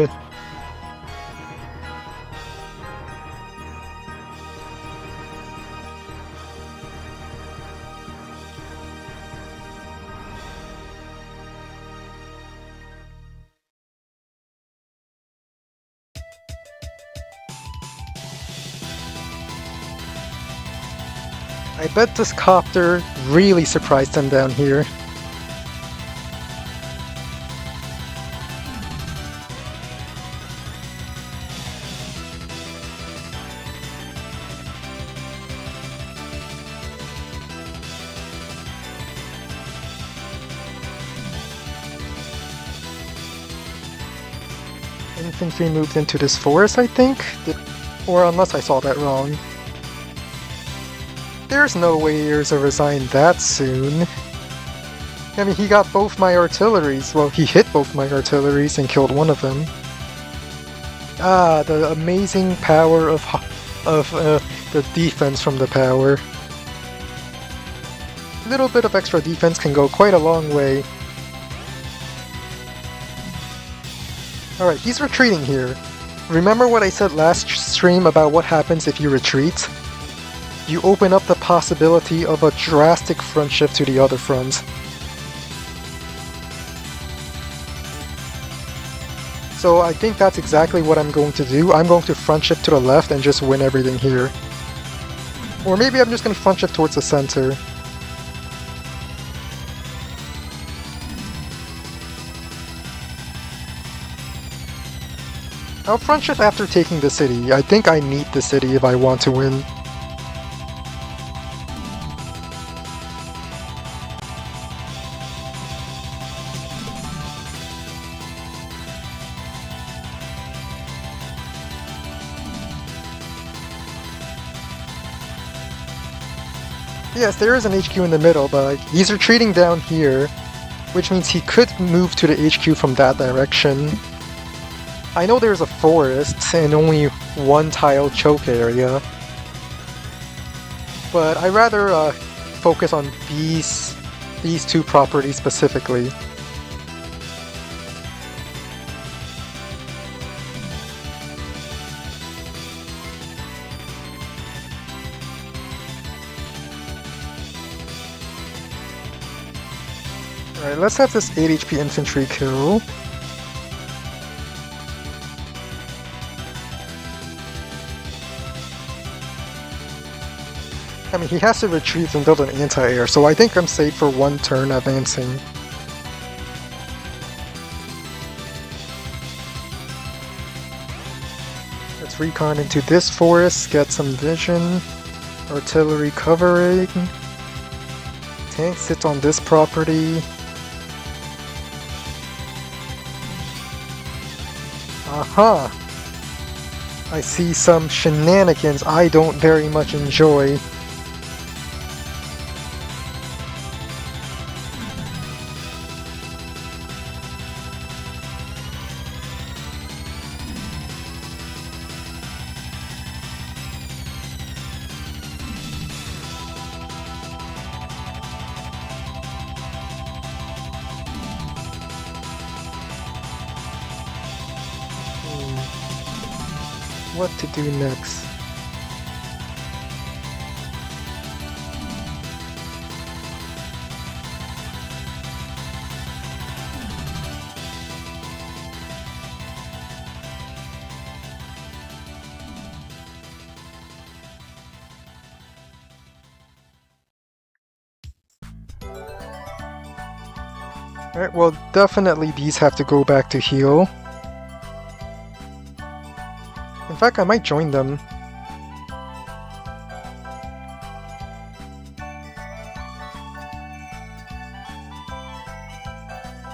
I bet this copter really surprised them down here. Infantry moved into this forest, I think? Or unless I saw that wrong. There's no way Urza resigned that soon. I mean, he got both my artilleries. Well, he hit both my artilleries and killed one of them. Ah, the amazing power of the defense from the power. A little bit of extra defense can go quite a long way. Alright, he's retreating here. Remember what I said last stream about what happens if you retreat? You open up the possibility of a drastic front shift to the other front. So I think that's exactly what I'm going to do. I'm going to front shift to the left and just win everything here. Or maybe I'm just going to front shift towards the center. I'll front shift after taking the city. I think I need the city if I want to win. Yes, there is an HQ in the middle, but he's retreating down here, which means he could move to the HQ from that direction. I know there's a forest and only one tile choke area, but I'd rather focus on these two properties specifically. Alright, let's have this 8 HP infantry kill. I mean, he has to retreat and build an anti-air, so I think I'm safe for one turn advancing. Let's recon into this forest, get some vision. Artillery covering. Tank sits on this property. Aha! I see some shenanigans I don't very much enjoy. What to do next? Alright, well, definitely these have to go back to heal. In fact, I might join them.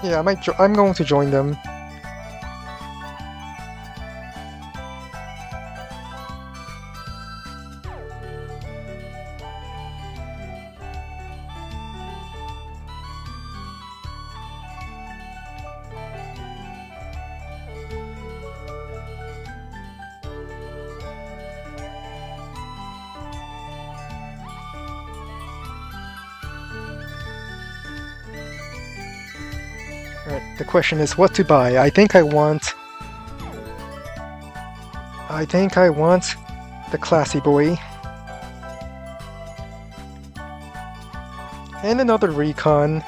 Yeah, I'm going to join them. Alright, the question is what to buy. I think I want the classy boy. And another recon.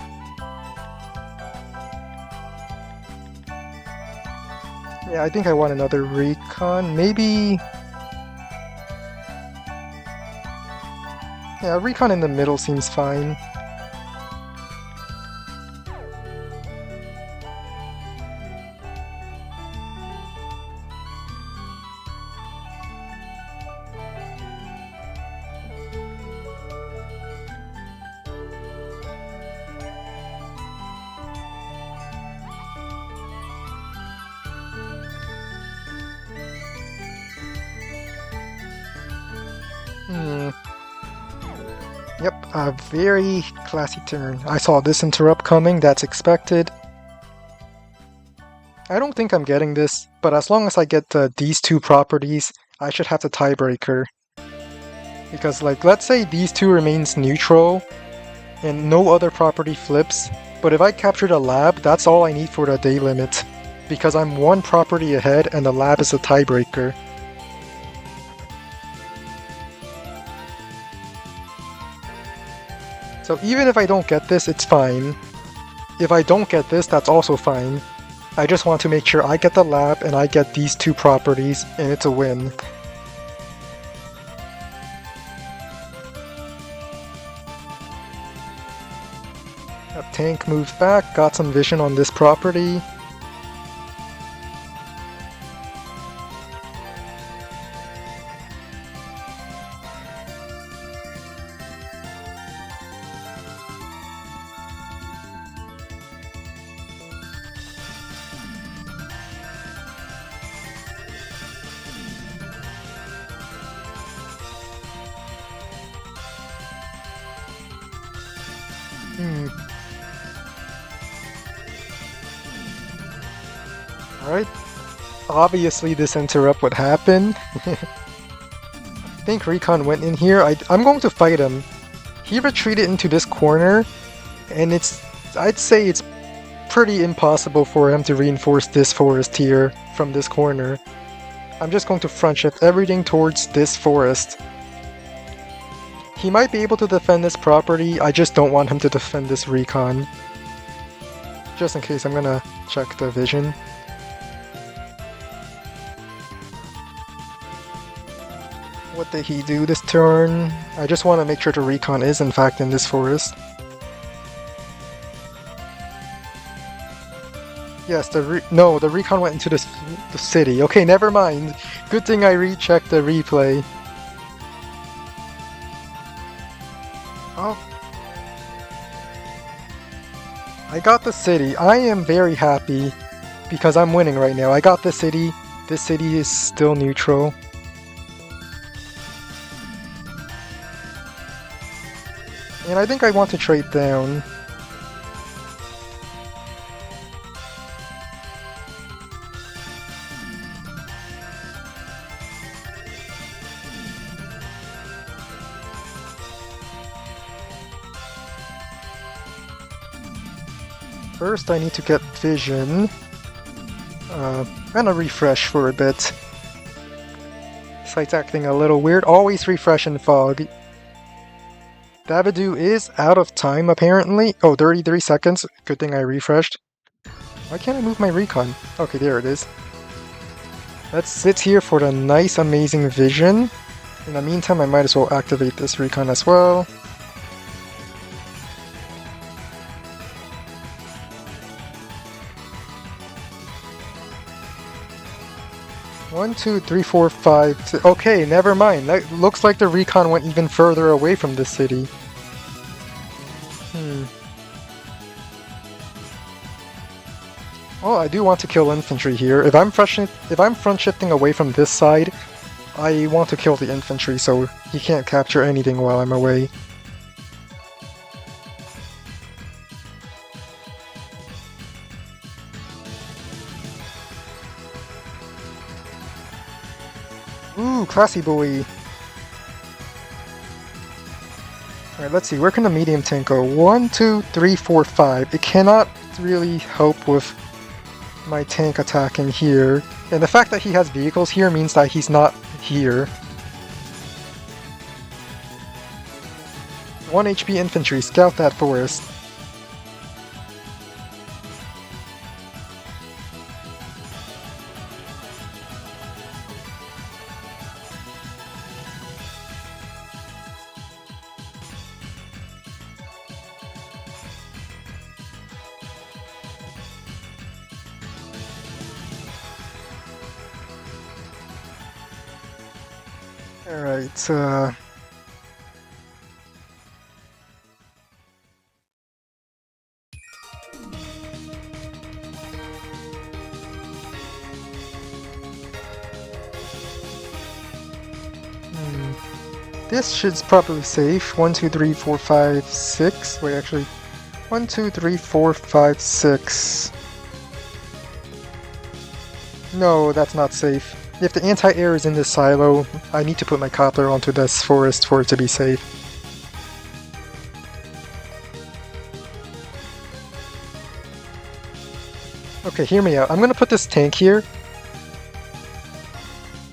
Yeah, I think I want another recon. Maybe... Yeah, a recon in the middle seems fine. Yep, a very classy turn. I saw this interrupt coming, that's expected. I don't think I'm getting this, but as long as I get these two properties, I should have the tiebreaker. Because, like, let's say these two remains neutral, and no other property flips, but if I capture the lab, that's all I need for the day limit. Because I'm one property ahead, and the lab is a tiebreaker. So even if I don't get this, it's fine. If I don't get this, that's also fine. I just want to make sure I get the lab and I get these two properties, and it's a win. A tank moves back, got some vision on this property. Alright, obviously this interrupt would happen. I think Recon went in here. I'm going to fight him. He retreated into this corner, and I'd say it's pretty impossible for him to reinforce this forest here from this corner. I'm just going to front shift everything towards this forest. He might be able to defend this property, I just don't want him to defend this Recon. Just in case, I'm gonna check the vision. What did he do this turn? I just want to make sure the Recon is in fact in this forest. Yes, the Recon went into the city. Okay, never mind. Good thing I rechecked the replay. I got the city. I am very happy because I'm winning right now. I got the city. This city is still neutral. And I think I want to trade down. First, I need to get vision. And a refresh for a bit. Site's acting a little weird. Always refresh in fog. AWBW is out of time, apparently. Oh, 33 seconds. Good thing I refreshed. Why can't I move my recon? Okay, there it is. Let's sit here for the nice, amazing vision. In the meantime, I might as well activate this recon as well. One, two, three, four, five. Okay, never mind. That looks like the recon went even further away from the city. Well, I do want to kill infantry here. If I'm front shifting away from this side, I want to kill the infantry so he can't capture anything while I'm away. Ooh, classy boy. Alright, let's see, where can the medium tank go? 1, 2, 3, 4, 5. It cannot really help with my tank attacking here. And the fact that he has vehicles here means that he's not here. 1 HP infantry, scout that forest. Alright, this should probably safe. 1, 2, 3, 4, 5, 6. Wait, actually. 1, 2, 3, 4, 5, 6. No, that's not safe. If the anti-air is in this silo, I need to put my copter onto this forest for it to be safe. Okay, hear me out. I'm gonna put this tank here.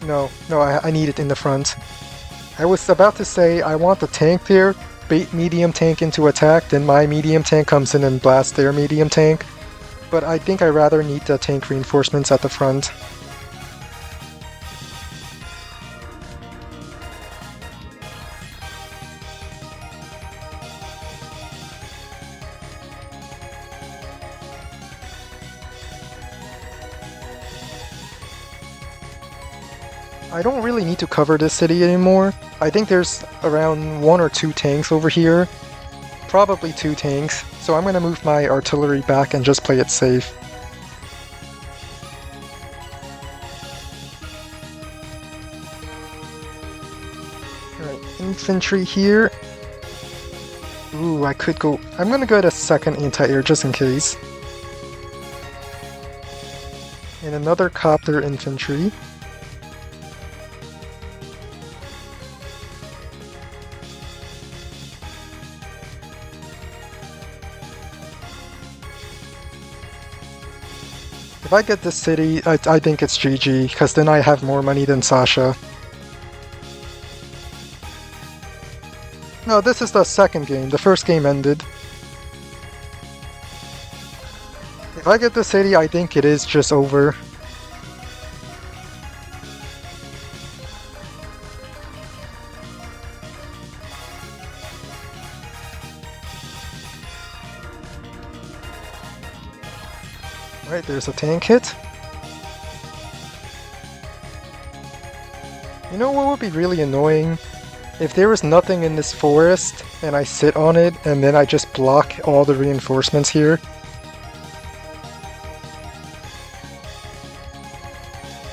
No, I need it in the front. I was about to say I want the tank there, bait medium tank into attack, then my medium tank comes in and blasts their medium tank. But I think I rather need the tank reinforcements at the front. I don't really need to cover this city anymore. I think there's around 1 or 2 tanks over here. Probably 2 tanks, so I'm gonna move my artillery back and just play it safe. Alright, infantry here. Ooh, I could go... I'm gonna go to second anti-air just in case. And another copter infantry. If I get this city, I think it's GG, because then I have more money than Sasha. No, this is the second game. The first game ended. If I get the city, I think it is just over. Right, there's a tank hit. You know what would be really annoying? If there was nothing in this forest, and I sit on it, and then I just block all the reinforcements here.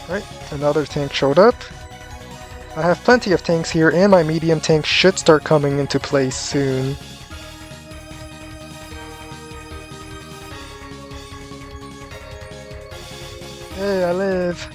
Right, another tank showed up. I have plenty of tanks here, and my medium tank should start coming into play soon. Hey, I live!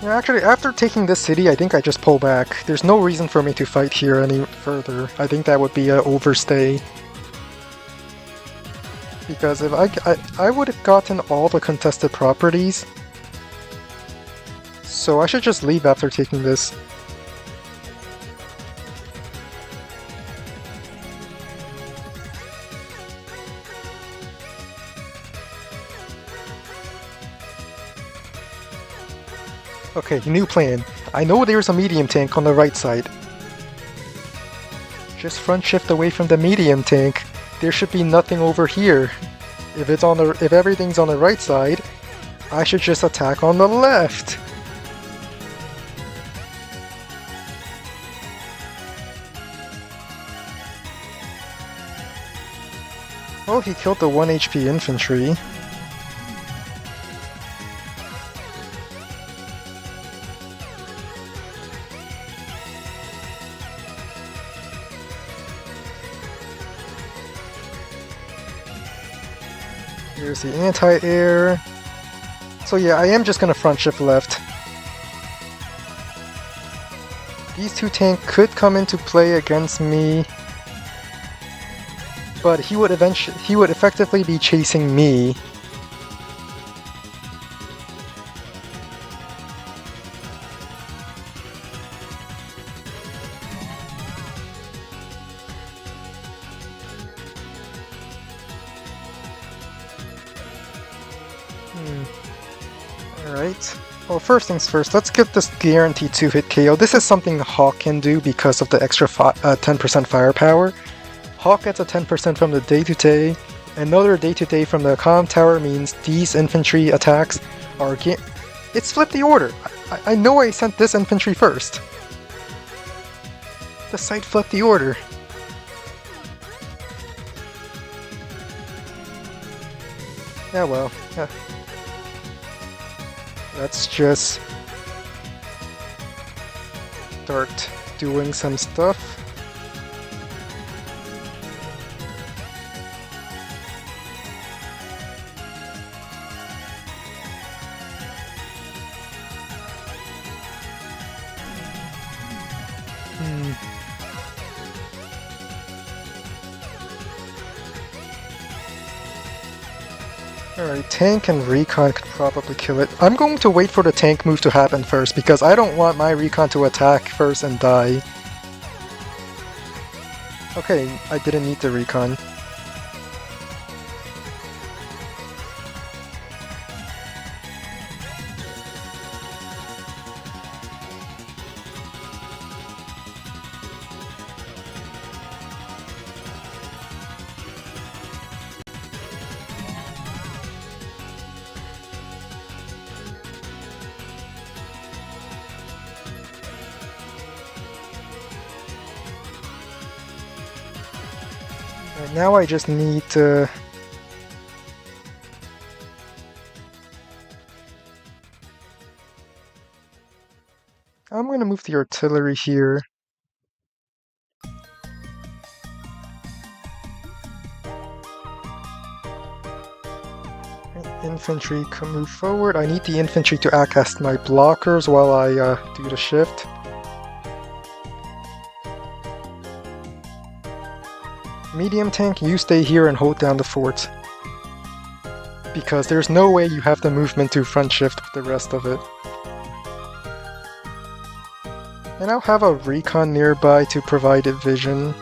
Yeah, actually, after taking this city, I think I just pull back. There's no reason for me to fight here any further. I think that would be an overstay. Because if I would have gotten all the contested properties. So I should just leave after taking this. Okay, new plan. I know there's a medium tank on the right side. Just front shift away from the medium tank. There should be nothing over here. If everything's on the right side, I should just attack on the left. Oh, he killed the 1 HP infantry. Here's the anti-air. So yeah, I am just gonna front shift left. These two tanks could come into play against me, but he would effectively be chasing me. Alright. Well, first things first, let's get this guaranteed 2-hit KO. This is something Hawk can do because of the extra 10% firepower. Hawk gets a 10% from the day-to-day. Another day-to-day from the comm tower means these infantry attacks are It's flipped the order! I know I sent this infantry first. The site flipped the order. Yeah, well, yeah. Let's just start doing some stuff. Alright, tank and recon could probably kill it. I'm going to wait for the tank move to happen first, because I don't want my recon to attack first and die. Okay, I didn't need the recon. Right, now I just need to... I'm gonna move the artillery here. Infantry can move forward. I need the infantry to act as my blockers while I do the shift. Medium tank, you stay here and hold down the fort. Because there's no way you have the movement to front shift with the rest of it. And I'll have a recon nearby to provide it vision.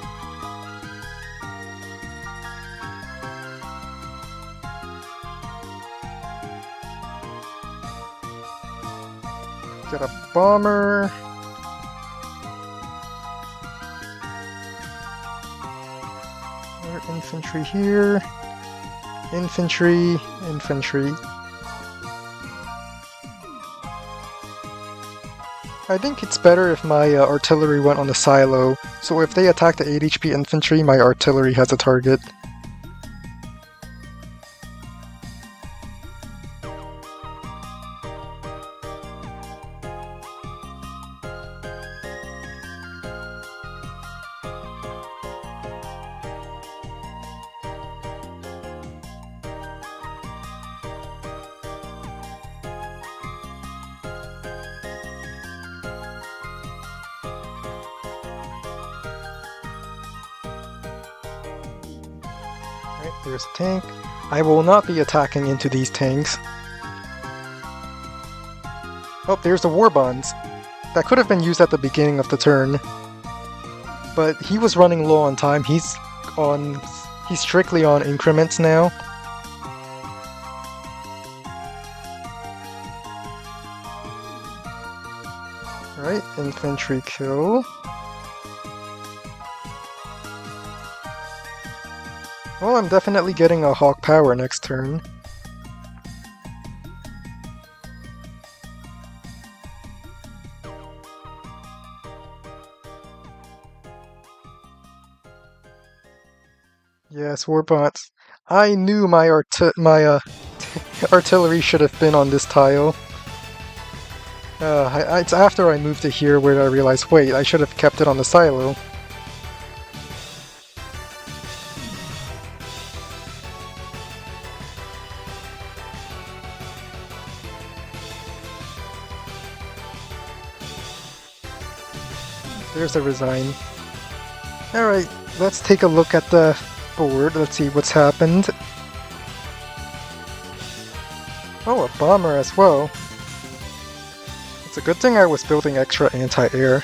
Get a bomber. More infantry here. Infantry, infantry. I think it's better if my artillery went on the silo, so if they attack the 8 HP infantry, my artillery has a target. Right, there's a tank. I will not be attacking into these tanks. Oh, there's the war bonds. That could have been used at the beginning of the turn. But he was running low on time. He's strictly on increments now. Alright, infantry kill. Well, I'm definitely getting a Hawk Power next turn. Yes, Warbots. I knew my artillery should have been on this tile. It's after I moved it here where I realized, wait, I should have kept it on the silo. There's the resign. Alright, let's take a look at the board. Let's see what's happened. Oh, a bomber as well. It's a good thing I was building extra anti-air.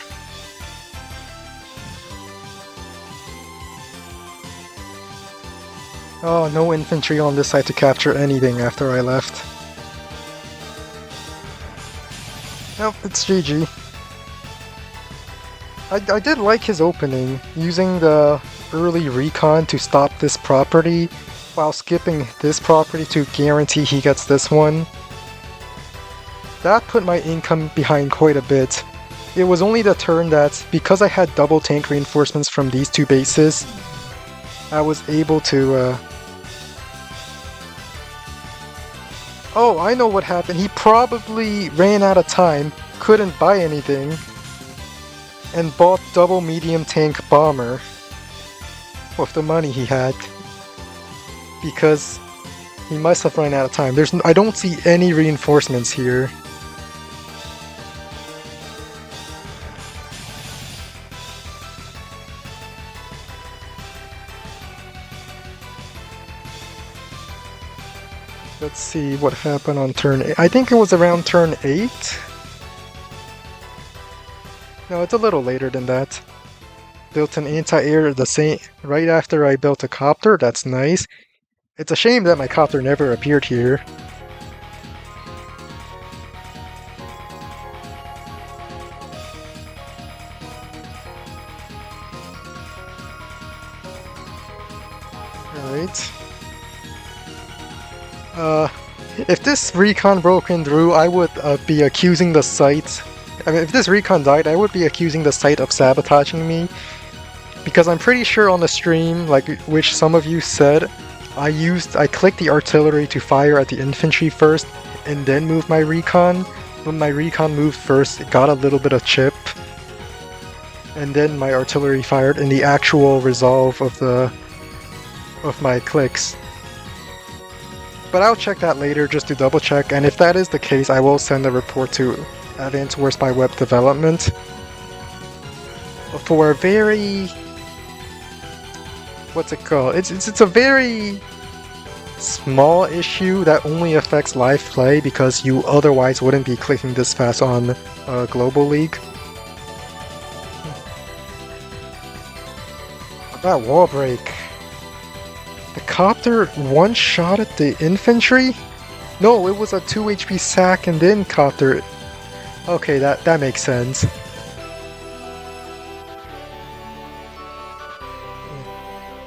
Oh, no infantry on this side to capture anything after I left. Nope, it's GG. I did like his opening, using the early recon to stop this property, while skipping this property to guarantee he gets this one. That put my income behind quite a bit. It was only the turn that, because I had double tank reinforcements from these two bases, I was able to... Oh, I know what happened. He probably ran out of time, couldn't buy anything, and bought double medium tank bomber with the money he had, because he must have run out of time. I don't see any reinforcements here. Let's see what happened on turn 8. I think it was around turn 8. No, it's a little later than that. Built an anti-air the same right after I built a copter. That's nice. It's a shame that my copter never appeared here. Alright. If this recon broken through, I would be accusing the site. I mean, if this recon died, I would be accusing the site of sabotaging me. Because I'm pretty sure on the stream, like which some of you said, I clicked the artillery to fire at the infantry first, and then moved my recon. When my recon moved first, it got a little bit of chip. And then my artillery fired in the actual resolve of my clicks. But I'll check that later just to double check, and if that is the case, I will send a report to Advanced Wars by Web Development for a very... what's it called? It's a very small issue that only affects live play because you otherwise wouldn't be clicking this fast on Global League. That wall break. The copter one-shotted the infantry? No, it was a 2 HP sack and then copter. Okay, that makes sense.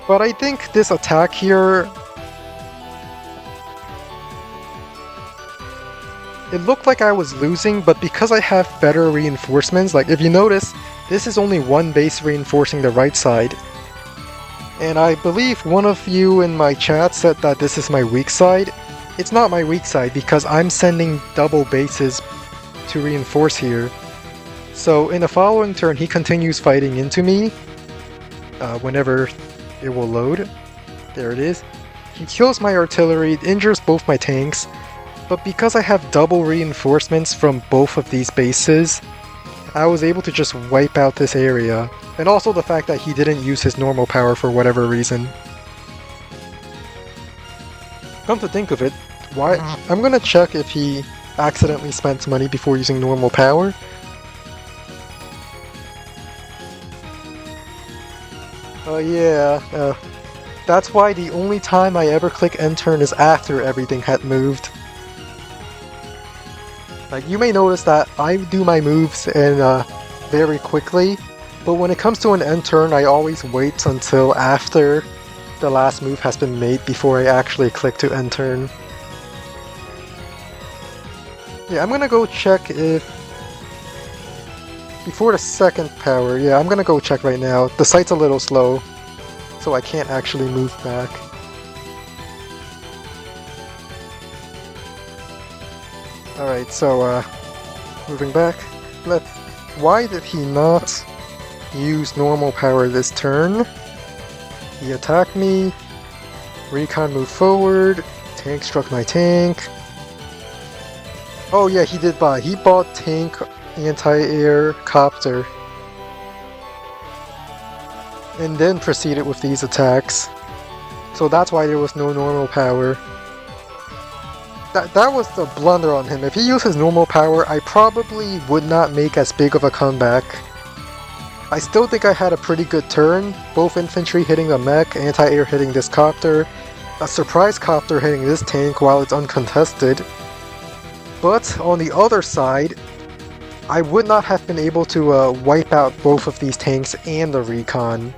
But I think this attack here it looked like I was losing, but because I have better reinforcements, like if you notice, this is only one base reinforcing the right side. And I believe one of you in my chat said that this is my weak side. It's not my weak side because I'm sending double bases to reinforce here. So in the following turn, he continues fighting into me whenever it will load. There it is. He kills my artillery, injures both my tanks, but because I have double reinforcements from both of these bases, I was able to just wipe out this area. And also the fact that he didn't use his normal power for whatever reason. Come to think of it, I'm gonna check if he accidentally spent money before using normal power. That's why the only time I ever click end turn is after everything had moved. Like, you may notice that I do my moves very quickly, but when it comes to an end turn, I always wait until after the last move has been made before I actually click to end turn. Yeah, I'm gonna go check if... Before the second power, yeah, I'm gonna go check right now. The site's a little slow, so I can't actually move back. Alright, so, moving back. Why did he not use normal power this turn? He attacked me, recon moved forward, tank struck my tank. Oh yeah, he did buy. He bought tank anti-air copter. And then proceeded with these attacks. So that's why there was no normal power. That was the blunder on him. If he used his normal power, I probably would not make as big of a comeback. I still think I had a pretty good turn, both infantry hitting the mech, anti-air hitting this copter, a surprise copter hitting this tank while it's uncontested. But on the other side, I would not have been able to wipe out both of these tanks and the recon.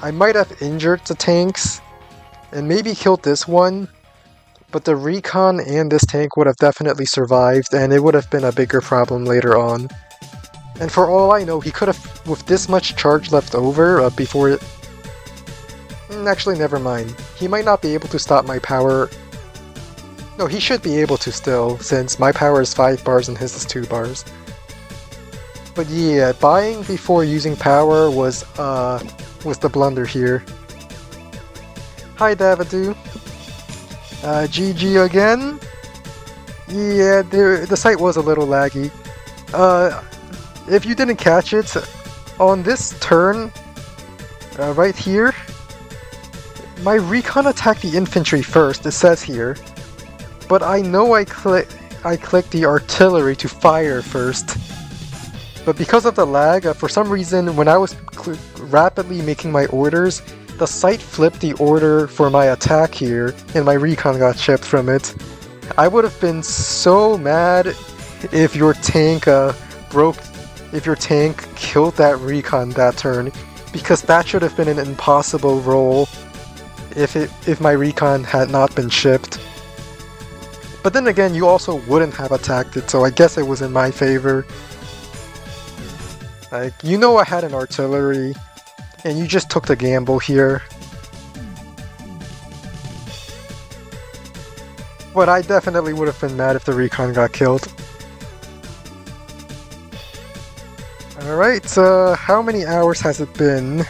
I might have injured the tanks, and maybe killed this one, but the recon and this tank would have definitely survived, and it would have been a bigger problem later on. And for all I know, he could have, with this much charge left over before it... Actually, never mind. He might not be able to stop my power. No, he should be able to still, since my power is 5 bars and his is 2 bars. But yeah, buying before using power was the blunder here. Hi, Davadu. GG again? Yeah, the site was a little laggy. If you didn't catch it, on this turn, right here, my recon attacked the infantry first, it says here. But I know I clicked the artillery to fire first. But because of the lag, for some reason, when I was rapidly making my orders, the site flipped the order for my attack here, and my recon got chipped from it. I would have been so mad if your tank if your tank killed that recon that turn, because that should have been an impossible roll if my recon had not been chipped. But then again, you also wouldn't have attacked it, so I guess it was in my favor. Like, you know I had an artillery, and you just took the gamble here. But I definitely would have been mad if the recon got killed. Alright, how many hours has it been?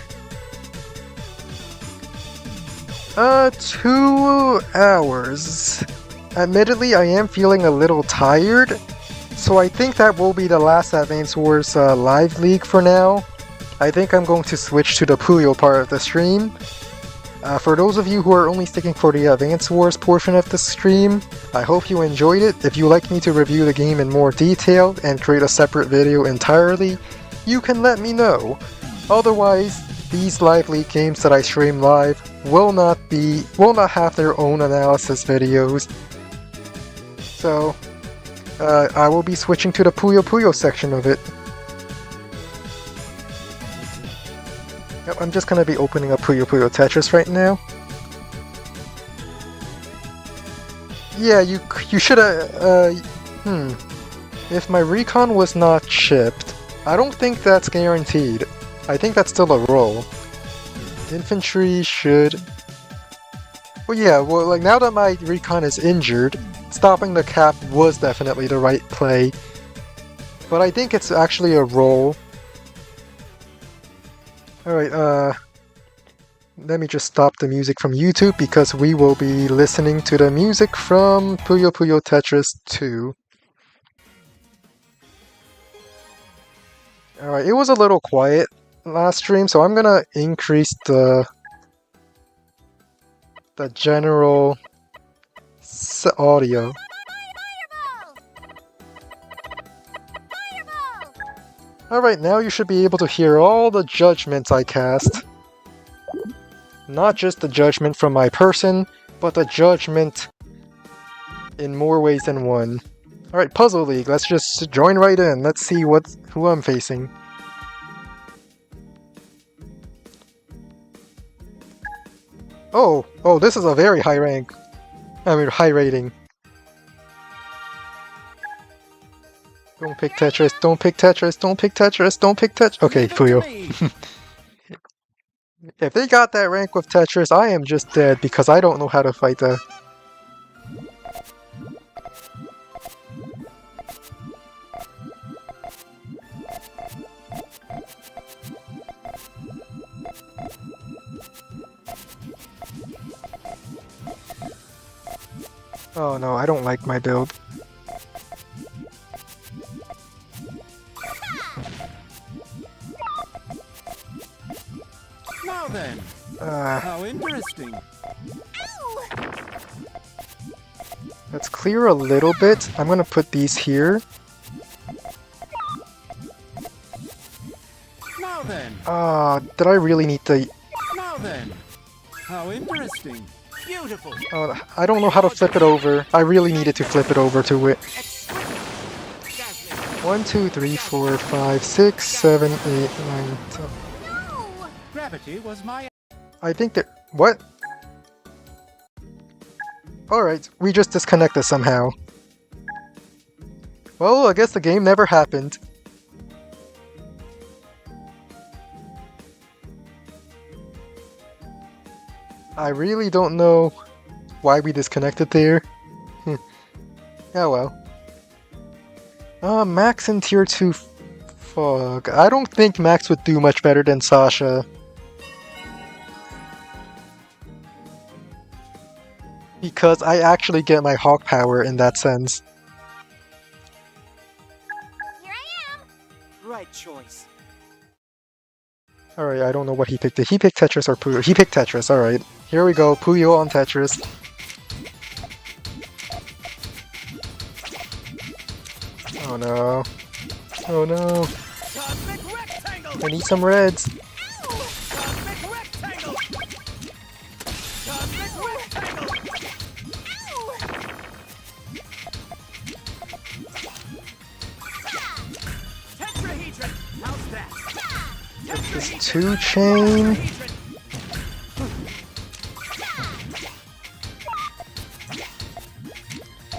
2 hours. Admittedly, I am feeling a little tired, so I think that will be the last Advance Wars Live League for now. I think I'm going to switch to the Puyo part of the stream. For those of you who are only sticking for the Advance Wars portion of the stream, I hope you enjoyed it. If you'd like me to review the game in more detail and create a separate video entirely, you can let me know. Otherwise, these Live League games that I stream live will not have their own analysis videos. So, I will be switching to the Puyo section of it. Yep, I'm just gonna be opening up Puyo Tetris right now. Yeah, you should have. If my recon was not chipped, I don't think that's guaranteed. I think that's still a roll. Infantry should. Well, yeah. Well, like now that my recon is injured, stopping the cap was definitely the right play. But I think it's actually a roll. Alright, let me just stop the music from YouTube because we will be listening to the music from Puyo Puyo Tetris 2. Alright, it was a little quiet last stream, so I'm gonna increase the general audio. Alright, now you should be able to hear all the judgments I cast. Not just the judgment from my person, but the judgment in more ways than one. Alright, Puzzle League, let's just join right in. Let's see who I'm facing. Oh, this is a very high rank. I mean, high rating. Don't pick Tetris, don't pick Tetris, don't pick Tetris, don't pick Tetris. Okay, Puyo. If they got that rank with Tetris, I am just dead because I don't know how to fight that. Oh no, I don't like my build. Now then, how interesting. Let's clear a little bit. I'm gonna put these here. Now then. Did I really need to... Now then, how interesting. Beautiful. I don't know how to flip it over. I really needed to flip it over to it. 1, 2, 3, 4, 5, 6, 7, 8, 9, 10. Gravity was my... I think that... What? Alright, we just disconnected somehow. Well, I guess the game never happened. I really don't know why we disconnected there. Oh well. Max in tier 2... Fuck. I don't think Max would do much better than Sasha. Because I actually get my Hawk power in that sense. Here I am. Right choice. Alright, I don't know what he picked. Did he pick Tetris or Puyo? He picked Tetris, alright. Here we go, Puyo on Tetris. Oh no. Oh no. I need some reds. This 2-chain.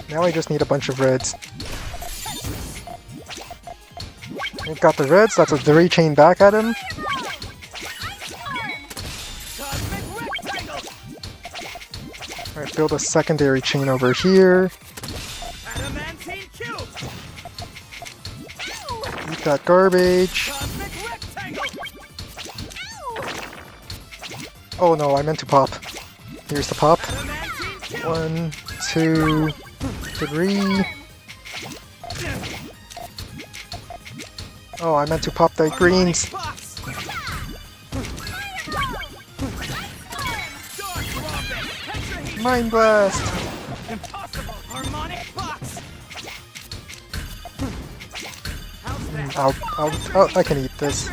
Now I just need a bunch of reds. We've got the reds, that's a 3-chain back at him. Alright, build a secondary chain over here. Eat that garbage. Oh no, I meant to pop. Here's the pop. 1, 2, 3. Oh, I meant to pop the greens. Mind blast! I can eat this.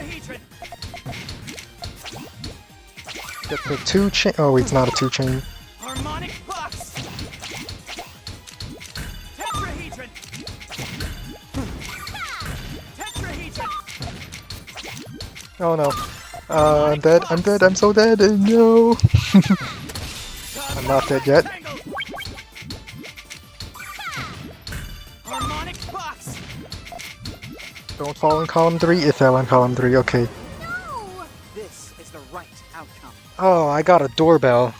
Get the 2-chain. Oh, it's not a 2-chain. Oh no. I'm dead. I'm dead. I'm so dead. No. I'm not dead yet. harmonic box. Don't fall in column 3. It fell in column 3. Okay. No! This is the right outcome. Oh, I got a doorbell.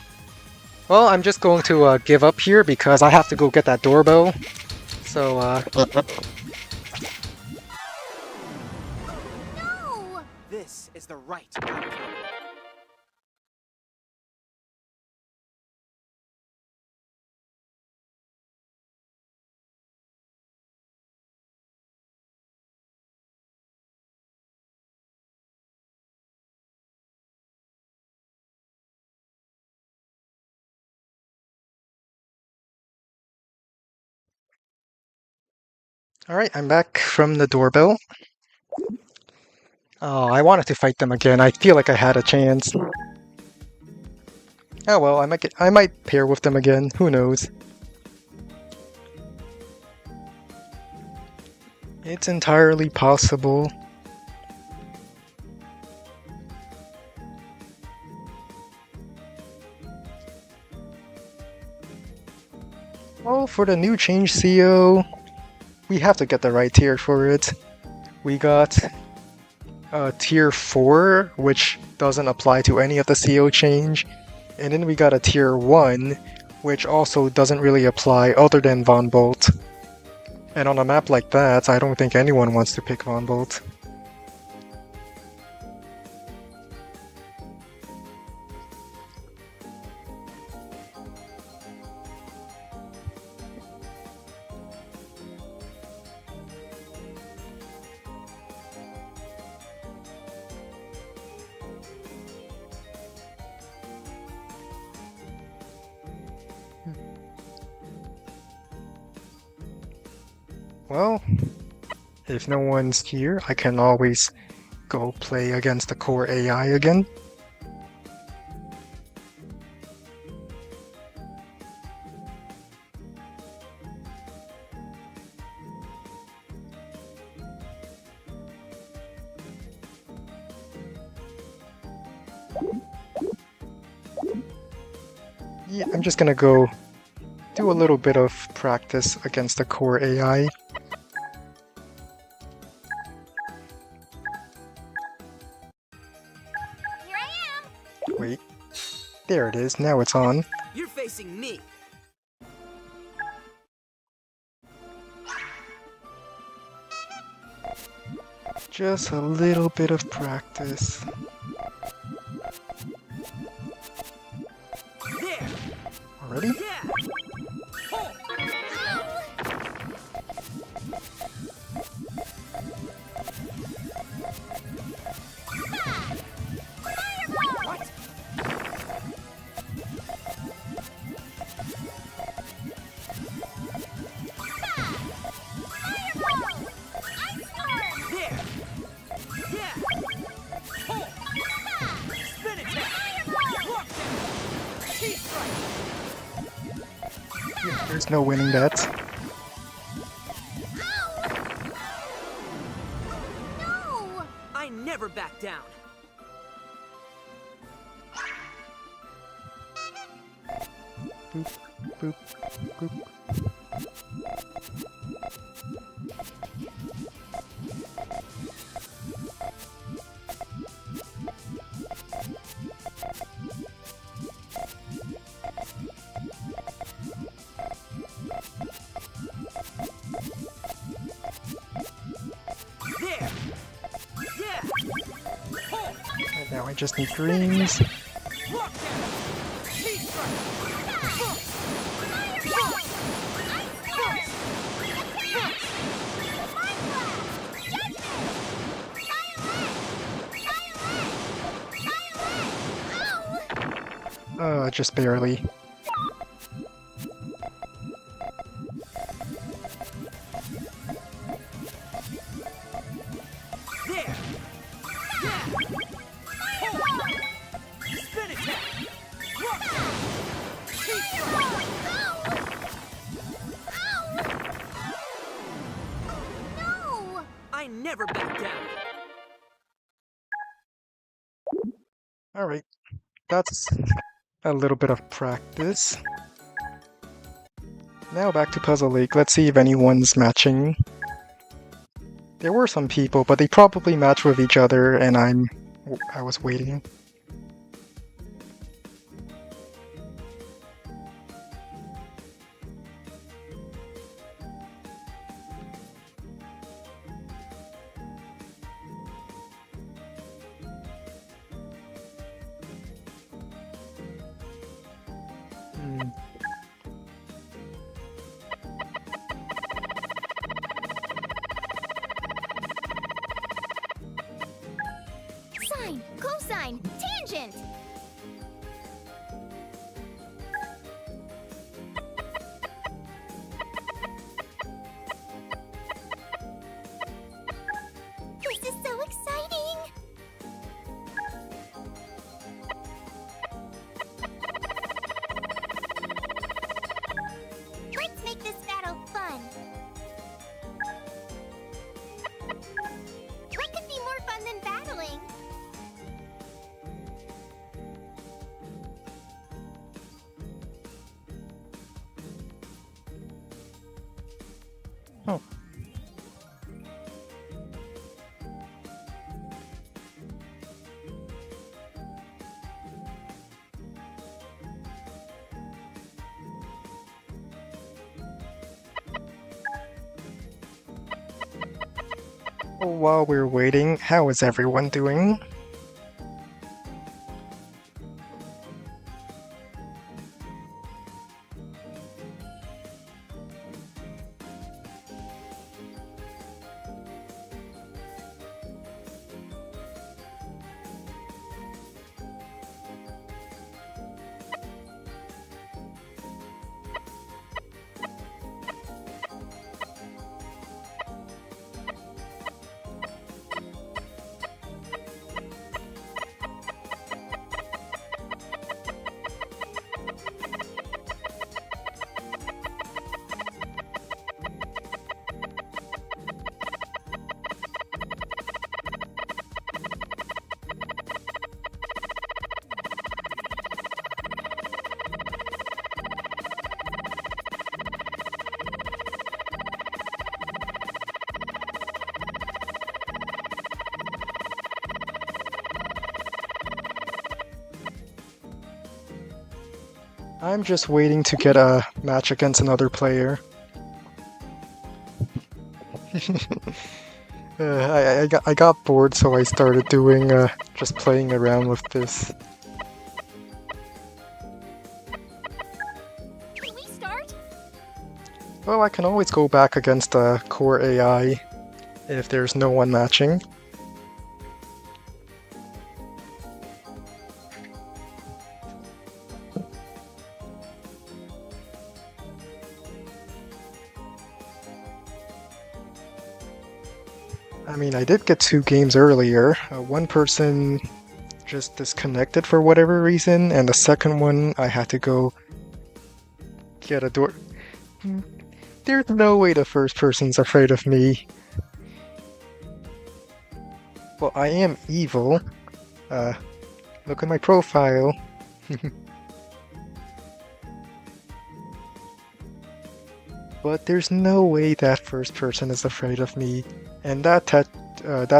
Well, I'm just going to give up here because I have to go get that doorbell. So, No! This is the right outcome. alright, I'm back from the doorbell. Oh, I wanted to fight them again. I feel like I had a chance. Oh well, I might pair with them again. Who knows? It's entirely possible. Well, for the new change CO, we have to get the right tier for it. We got tier 4, which doesn't apply to any of the CO change, and then we got a tier 1, which also doesn't really apply other than Von Bolt. And on a map like that, I don't think anyone wants to pick Von Bolt. Well, if no one's here, I can always go play against the core AI again. Yeah, I'm just gonna go do a little bit of practice against the core AI. Here I am! Wait. There it is, now it's on. You're facing me. Just a little bit of practice. There. Already? Yeah. Oh. What? There. Yeah. Oh. Spin attack. Look. T-strike. There's no winning that. No! I never back down. Boop, boop, boop. There. Yeah. Oh. And now I just need greens. Look. T-strike. Just barely. There. Yeah. Oh. Spin attack. Look. T-strike. No! I never back down. Alright, that's a little bit of practice. Now back to Puzzle League. Let's see if anyone's matching. There were some people, but they probably matched with each other, and I was waiting. Sine, cosine, tangent. This is so exciting. Let's make this battle fun. What could be more fun than battling? Oh. While we're waiting, how is everyone doing? I'm just waiting to get a match against another player. I got bored, so I started doing just playing around with this. Can we start? Well, I can always go back against a core AI if there's no one matching. I mean, I did get 2 games earlier. One person just disconnected for whatever reason, and the second one I had to go get a door. There's no way the first person's afraid of me. Well, I am evil. Look at my profile. But there's no way that first person is afraid of me. And that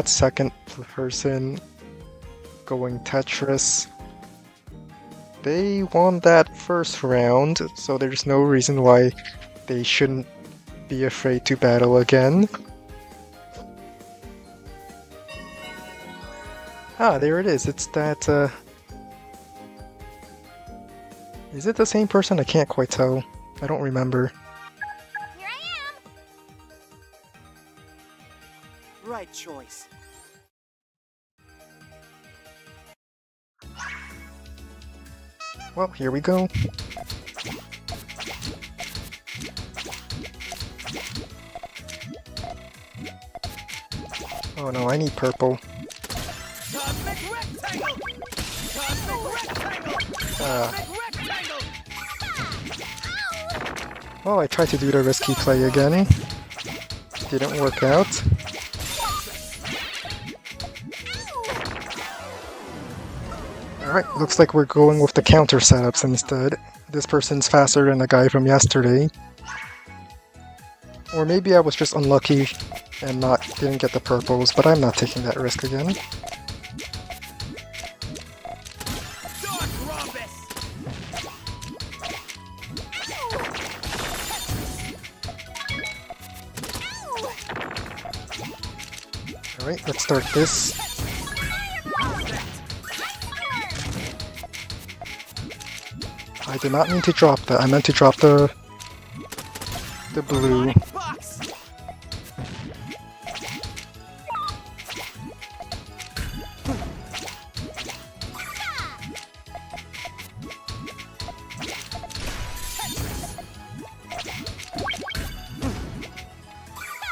second person going Tetris, they won that first round, so there's no reason why they shouldn't be afraid to battle again. Ah, there it is. It's that, is it the same person? I can't quite tell. I don't remember. Here I am. Right choice. Well, here we go. Oh no, I need purple. Cosmic rectangle. Cosmic rectangle. Cosmic rectangle. Well, I tried to do the risky play again. Didn't work out. Alright, looks like we're going with the counter setups instead. This person's faster than the guy from yesterday. Or maybe I was just unlucky and didn't get the purples, but I'm not taking that risk again. Dark Rhombus! Alright, let's start this. I did not mean to drop that. I meant to drop the blue. Box!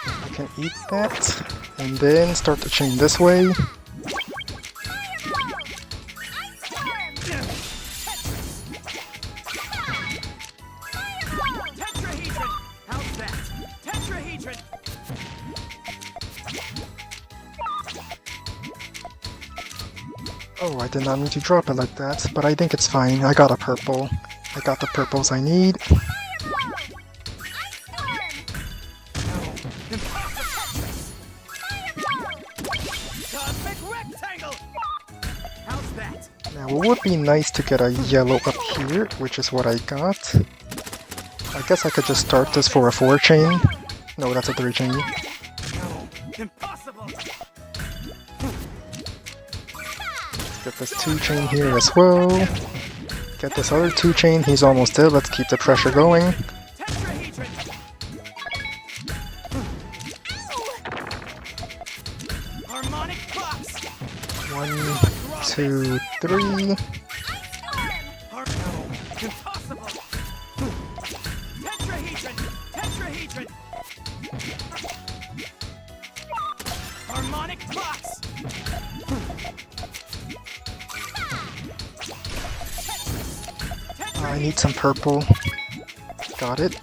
I can eat that, and then start the chain this way. Tetrahedron! How's that? Tetrahedron! Oh, I did not mean to drop it like that, but I think it's fine. I got a purple. I got the purples I need. Cosmic Rectangle! How's that? Now, it would be nice to get a yellow up here, which is what I got. I guess I could just start this for a 4 chain. No, that's a 3 chain. Impossible! Get this 2 chain here as well. Get this other 2 chain. He's almost dead. Let's keep the pressure going. Tetrahedron! Harmonic box! 1, 2, 3. Impossible! Tetrahedron! Tetrahedron! Harmonic box! I need some purple. Got it.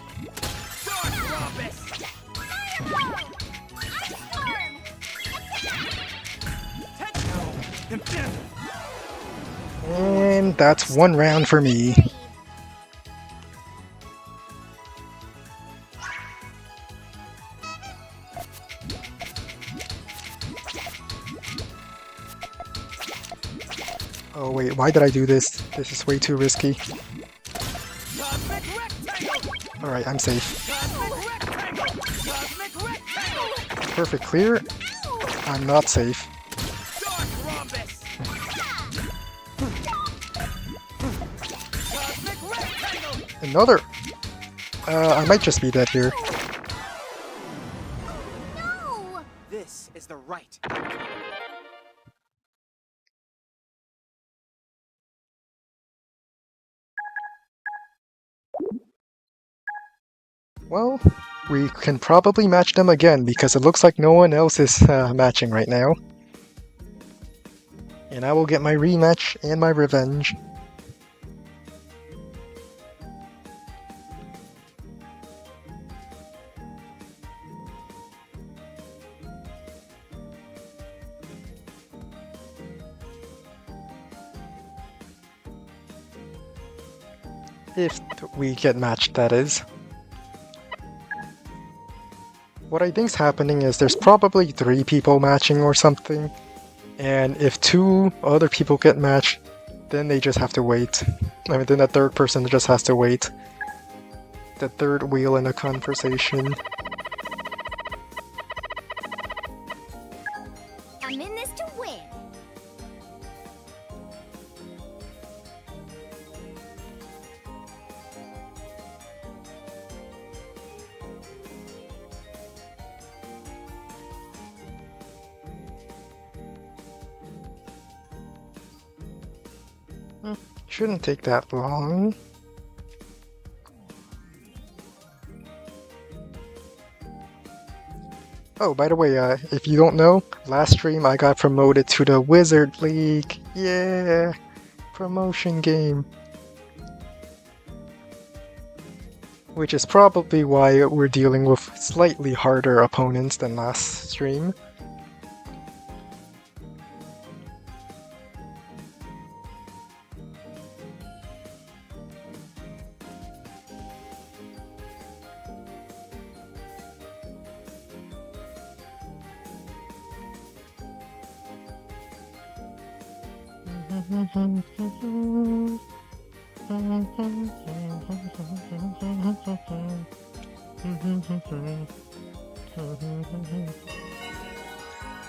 Dark Rhombus! And that's 1 round for me. Oh wait, why did I do this? This is way too risky. Cosmic Rectangle! Alright, I'm safe. Cosmic Rectangle! Cosmic Rectangle! Perfect clear. I'm not safe. Dark Rhombus! Cosmic Rectangle! Another! I might just be dead here. No! This is the right. Well, we can probably match them again because it looks like no one else is matching right now. And I will get my rematch and my revenge. If we get matched, that is. What I think's happening is there's probably 3 people matching or something, and if 2 other people get matched, then they just have to wait. I mean, then the 3rd person just has to wait. The 3rd wheel in a conversation. I'm in this to win. Shouldn't take that long. Oh, by the way, if you don't know, last stream I got promoted to the Wizard League. Yeah! Promotion game. Which is probably why we're dealing with slightly harder opponents than last stream.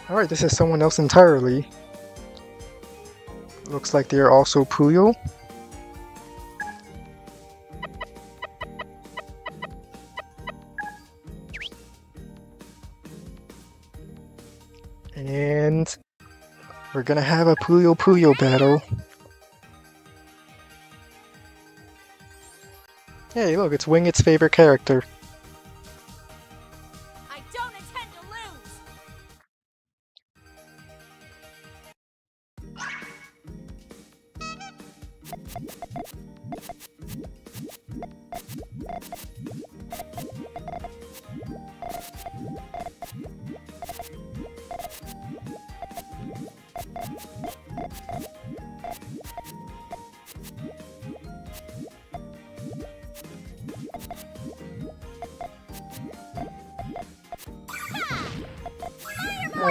Alright, this is someone else entirely. Looks like they're also Puyo. And we're gonna have a Puyo Puyo battle. Hey, look, it's Wingit's favorite character. I don't intend to lose.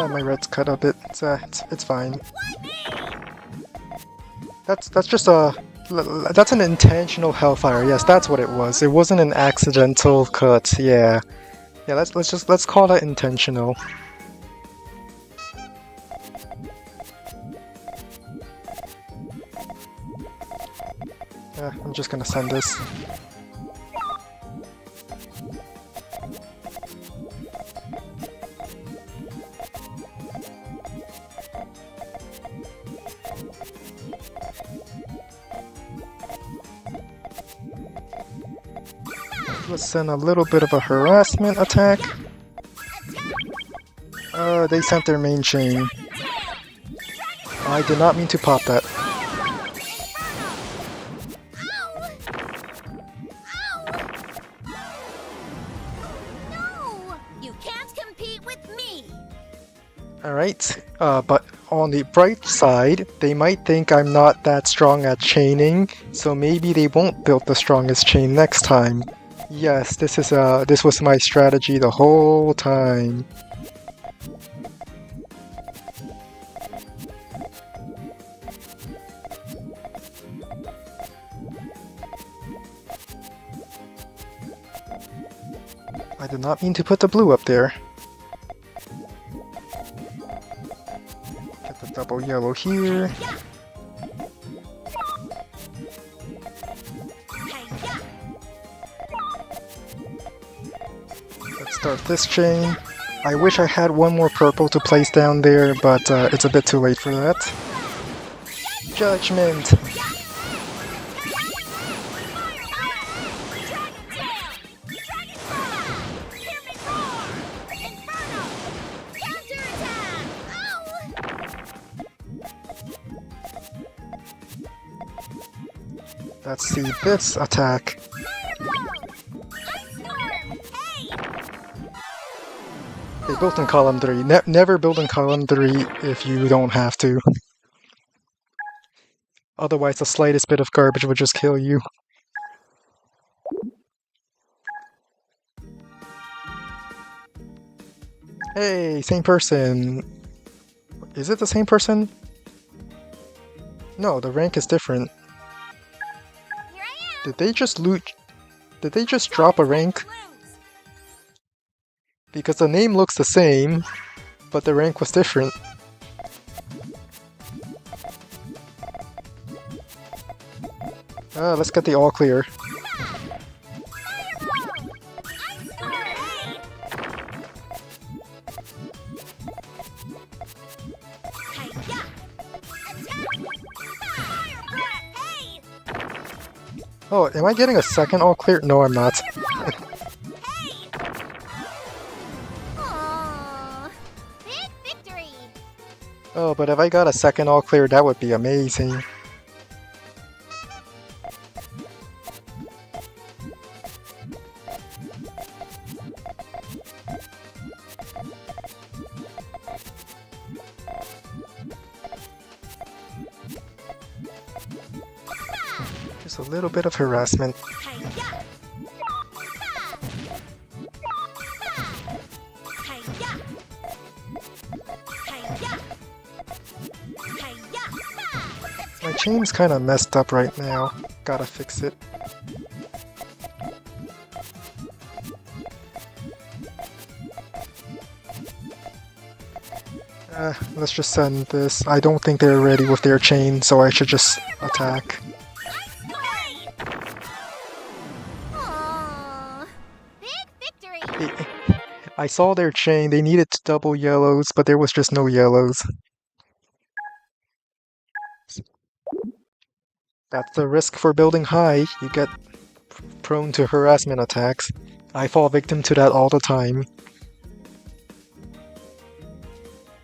My red's cut a bit. It's fine. That's just that's an intentional hellfire. Yes, that's what it was. It wasn't an accidental cut. Yeah. Yeah, let's call that intentional. I'm just gonna send this. Let's send a little bit of a harassment attack. They sent their main chain. I did not mean to pop that. No, you can't compete with me. Alright, but on the bright side, they might think I'm not that strong at chaining, so maybe they won't build the strongest chain next time. Yes, this was my strategy the whole time. I did not mean to put the blue up there. Get the double yellow here. Let's start this chain. I wish I had one more purple to place down there, but it's a bit too late for that. Judgment! Let's see this attack. They built in column 3. Never build in column 3 if you don't have to. Otherwise, the slightest bit of garbage would just kill you. Hey, same person. Is it the same person? No, the rank is different. Did they just loot? Did they just drop a rank? Because the name looks the same, but the rank was different. Let's get the all clear. Oh, am I getting a second all clear? No, I'm not. Big victory. Oh, but if I got a second all clear, that would be amazing. Just a little bit of harassment. chain's kind of messed up right now. Gotta fix it. Let's just send this. I don't think they're ready with their chain, so I should just attack. Aww. Big victory. I saw their chain. They needed to double yellows, but there was just no yellows. That's the risk for building high. You get prone to harassment attacks. I fall victim to that all the time.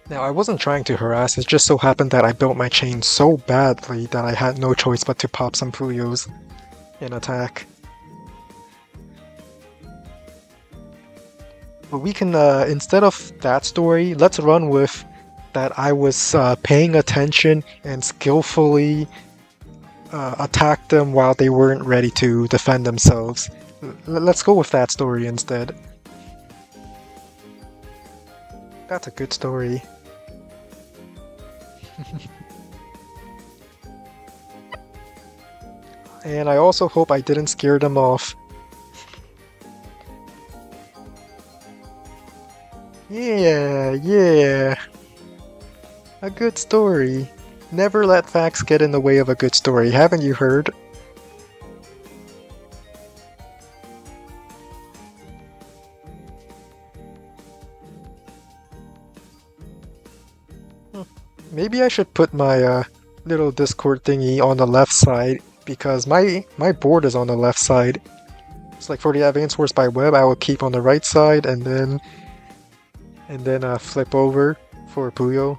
Now, I wasn't trying to harass, it just so happened that I built my chain so badly that I had no choice but to pop some Puyos in attack. But we can, instead of that story, let's run with that I was paying attention and skillfully attacked them while they weren't ready to defend themselves. Let's go with that story instead. That's a good story. And I also hope I didn't scare them off. Yeah. A good story. Never let facts get in the way of a good story, haven't you heard? Maybe I should put my little Discord thingy on the left side, because my board is on the left side. It's like for the Advanced Wars by Web, I will keep on the right side and then flip over for Puyo.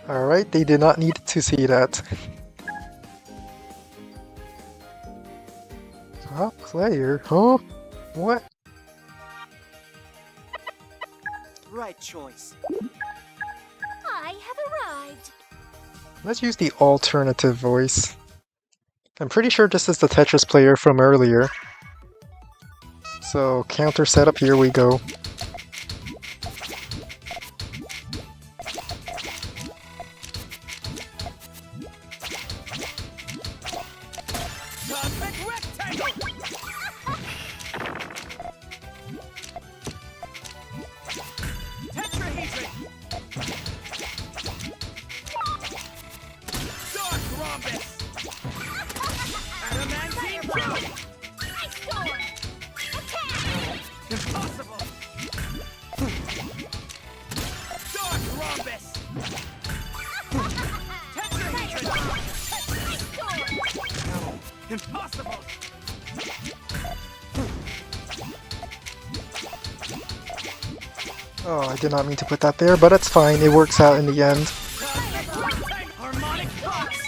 Alright, they did not need to see that. Top player? Huh? What? Right choice. I have arrived. Let's use the alternative voice. I'm pretty sure this is the Tetris player from earlier. So, counter setup, here we go. Cosmic rectangle. Tetrahedron. Dark rhombus. Adamantine drill. Ice storm. Attack. Impossible. Dark rhombus. Tetrahedron. Ice storm. Impossible. Oh, I did not mean to put that there, but it's fine, it works out in the end. Harmonic box.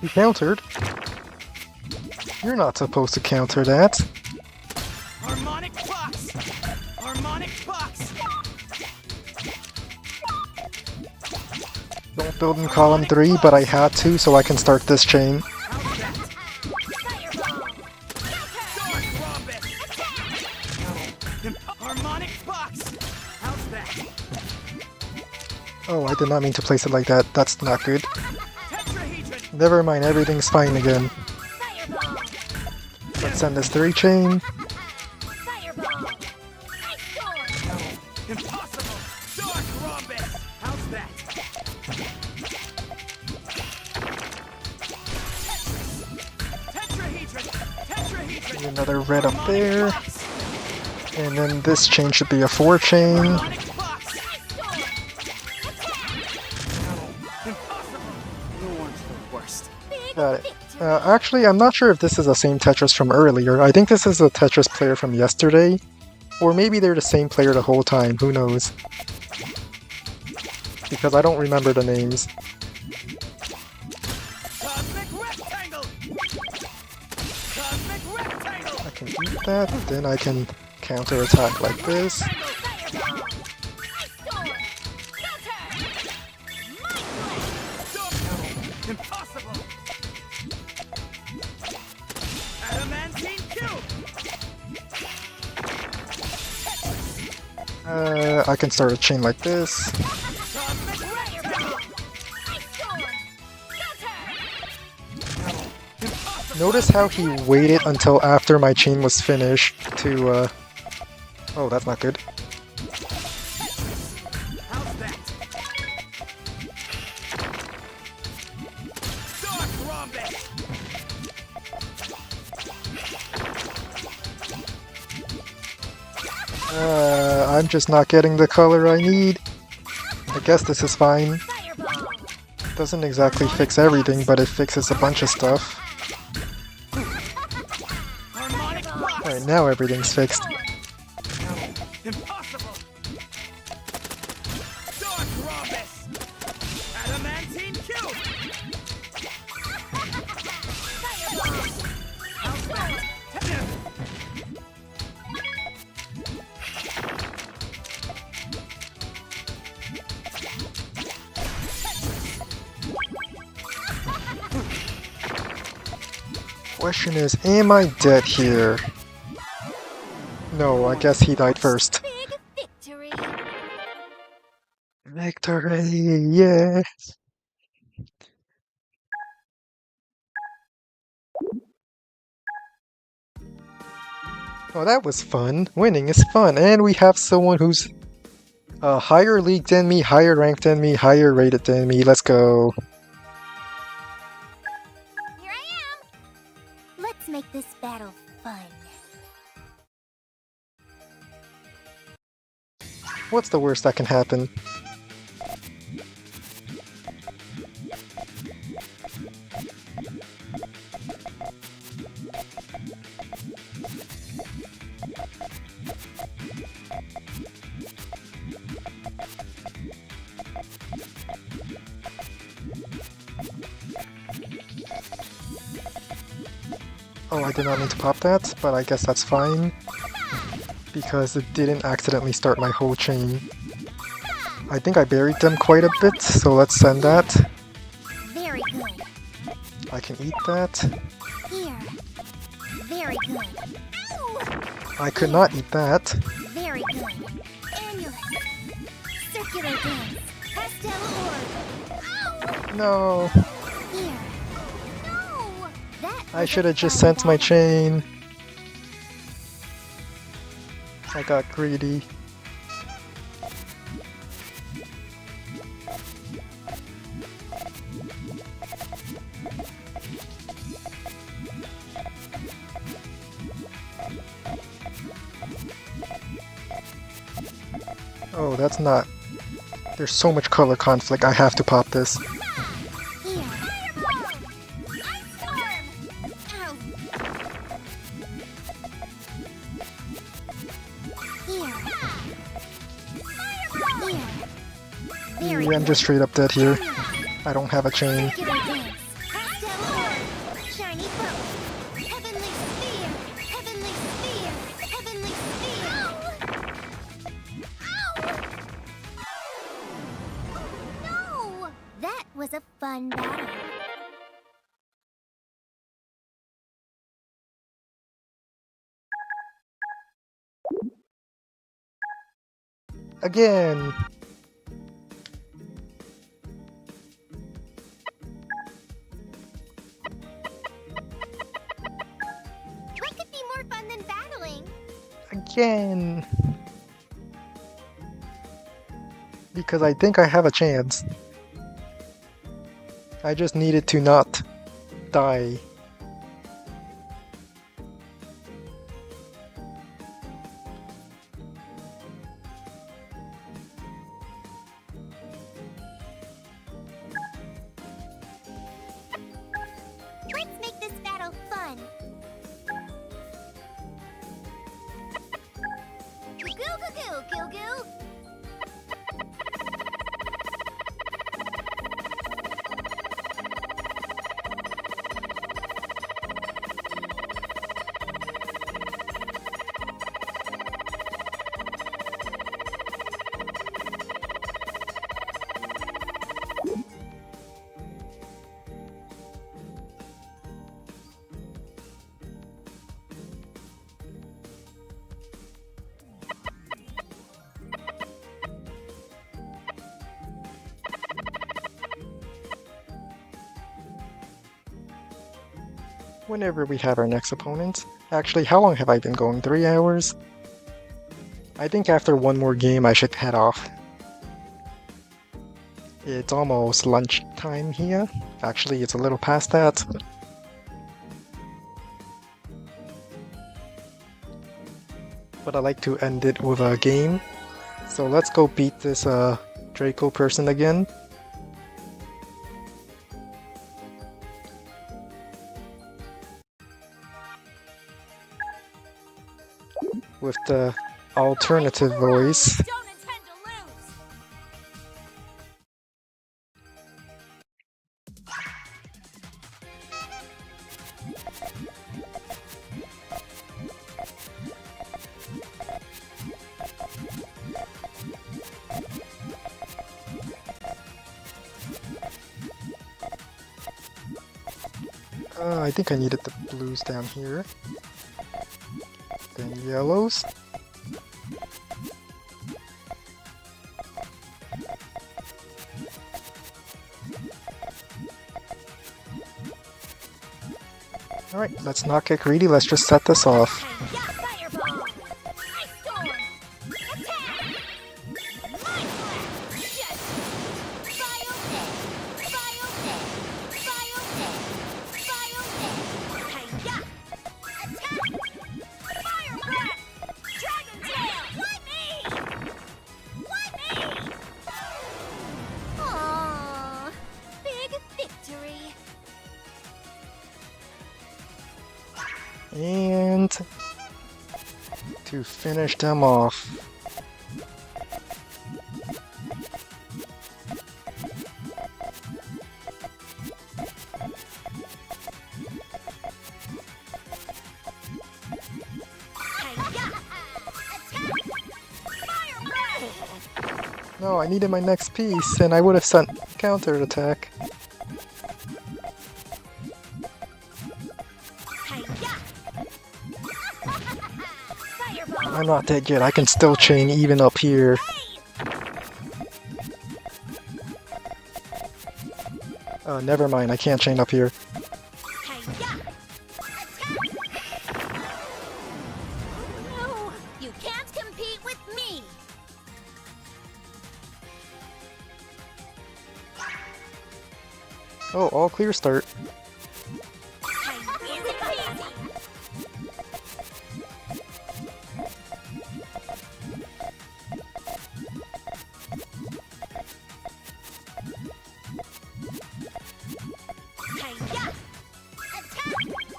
You countered. You're not supposed to counter that. Harmonic box. Harmonic box. Don't build in column 3, but I had to so I can start this chain. How's that? Dark rhombus. Harmonic box. How's that? Oh, I did not mean to place it like that. That's not good. Tetrahedron. Never mind, everything's fine again. Fireball. Let's send this 3 chain. Fireball. Ice storm. Impossible. Dark rhombus. How's that? Tetrahedron. Tetrahedron. Another red up Harmonic there. box. And then this chain should be a 4 chain. Harmonic box. Ice storm. Impossible. No one's the worst. Big Got it. victory. Actually, I'm not sure if this is the same Tetris from earlier. I think this is the Tetris player from yesterday. Or maybe they're the same player the whole time, who knows. Because I don't remember the names. Cosmic rectangle. Cosmic rectangle. I can eat that, then I can counter attack like this. Fireball. Ice storm. Counter. Micro. I can start a chain like this. Fireball! Ice storm! Counter! Notice how he waited until after my chain was finished to, Oh, that's not good. How's that? Dark Rhombus! I'm just not getting the color I need. I guess this is fine. Fireball! Doesn't exactly fix everything, but it fixes a bunch of stuff. Harmonic Blast! Alright, now everything's fixed. Impossible! Dark Rhombus! Adamantine Kill! Fireball! Ice storm! Question is, am I dead here? No, I guess he died first. Big victory! Victory, yeah! Oh, that was fun. Winning is fun, and we have someone who's higher league than me, higher ranked than me, higher rated than me. Let's go. Here I am! Let's make this battle fun. What's the worst that can happen? Oh, I did not mean to pop that, but I guess that's fine. Because it didn't accidentally start my whole chain. I think I buried them quite a bit, so let's send that. Very good. I can eat that. Here. Very good. Ow! I could not eat that. Very good. Amulet. Circular dance. Pastel orb. Ow! No, Here. No! That I was should a have just fun sent my battle. chain. I got greedy. Oh, that's not... There's so much color conflict, I have to pop this. Here. Fireball! Ice storm! Ow! Here. Fireball! Here. Very Yeah, I'm good. just straight up dead here. Amulet. I don't have a chain. Circular dance. Pastel orb. Shiny bow. Heavenly sphere. Heavenly sphere. Heavenly sphere. Ow! No! That was a fun battle. Again! What could be more fun than battling? Again! Because I think I have a chance. I just needed to not die. Let's make this battle fun. Goo goo goo goo goo. whenever we have our next opponent. Actually, how long have I been going? 3 hours? I think after one more game I should head off. It's almost lunchtime here. Actually, it's a little past that. But I like to end it with a game. So let's go beat this Draco person again. With the alternative voice. Don't intend to lose. I think I needed the blues down here. Then yellows. Alright, let's not get greedy, let's just set this off. Fireball. Ice storm. Attack. Mind blast. Yes. Biotech. Biotech. Biotech. Biotech. Hiya. Attack. Fire breath. Dragon tail. Why me? Why me? Aww. Big victory. And to finish them off. No, I needed my next piece, and I would have sent counterattack. I'm not dead yet, I can still chain even up here. Never mind, I can't chain up here. No, you can't compete with me. Oh, all clear start. Easy peasy.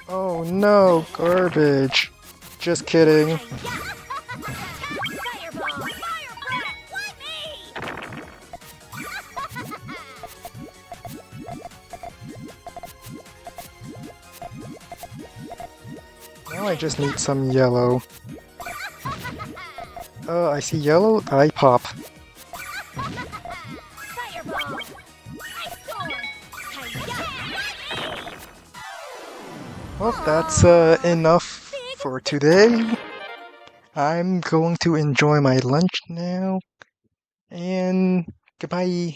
Oh no, garbage. Just kidding. Fireball. Fire breath. Why me? Now I just need some yellow. I see yellow, I pop. Fireball. Ice storm. Hiya. Well, that's enough for today. I'm going to enjoy my lunch now. And goodbye.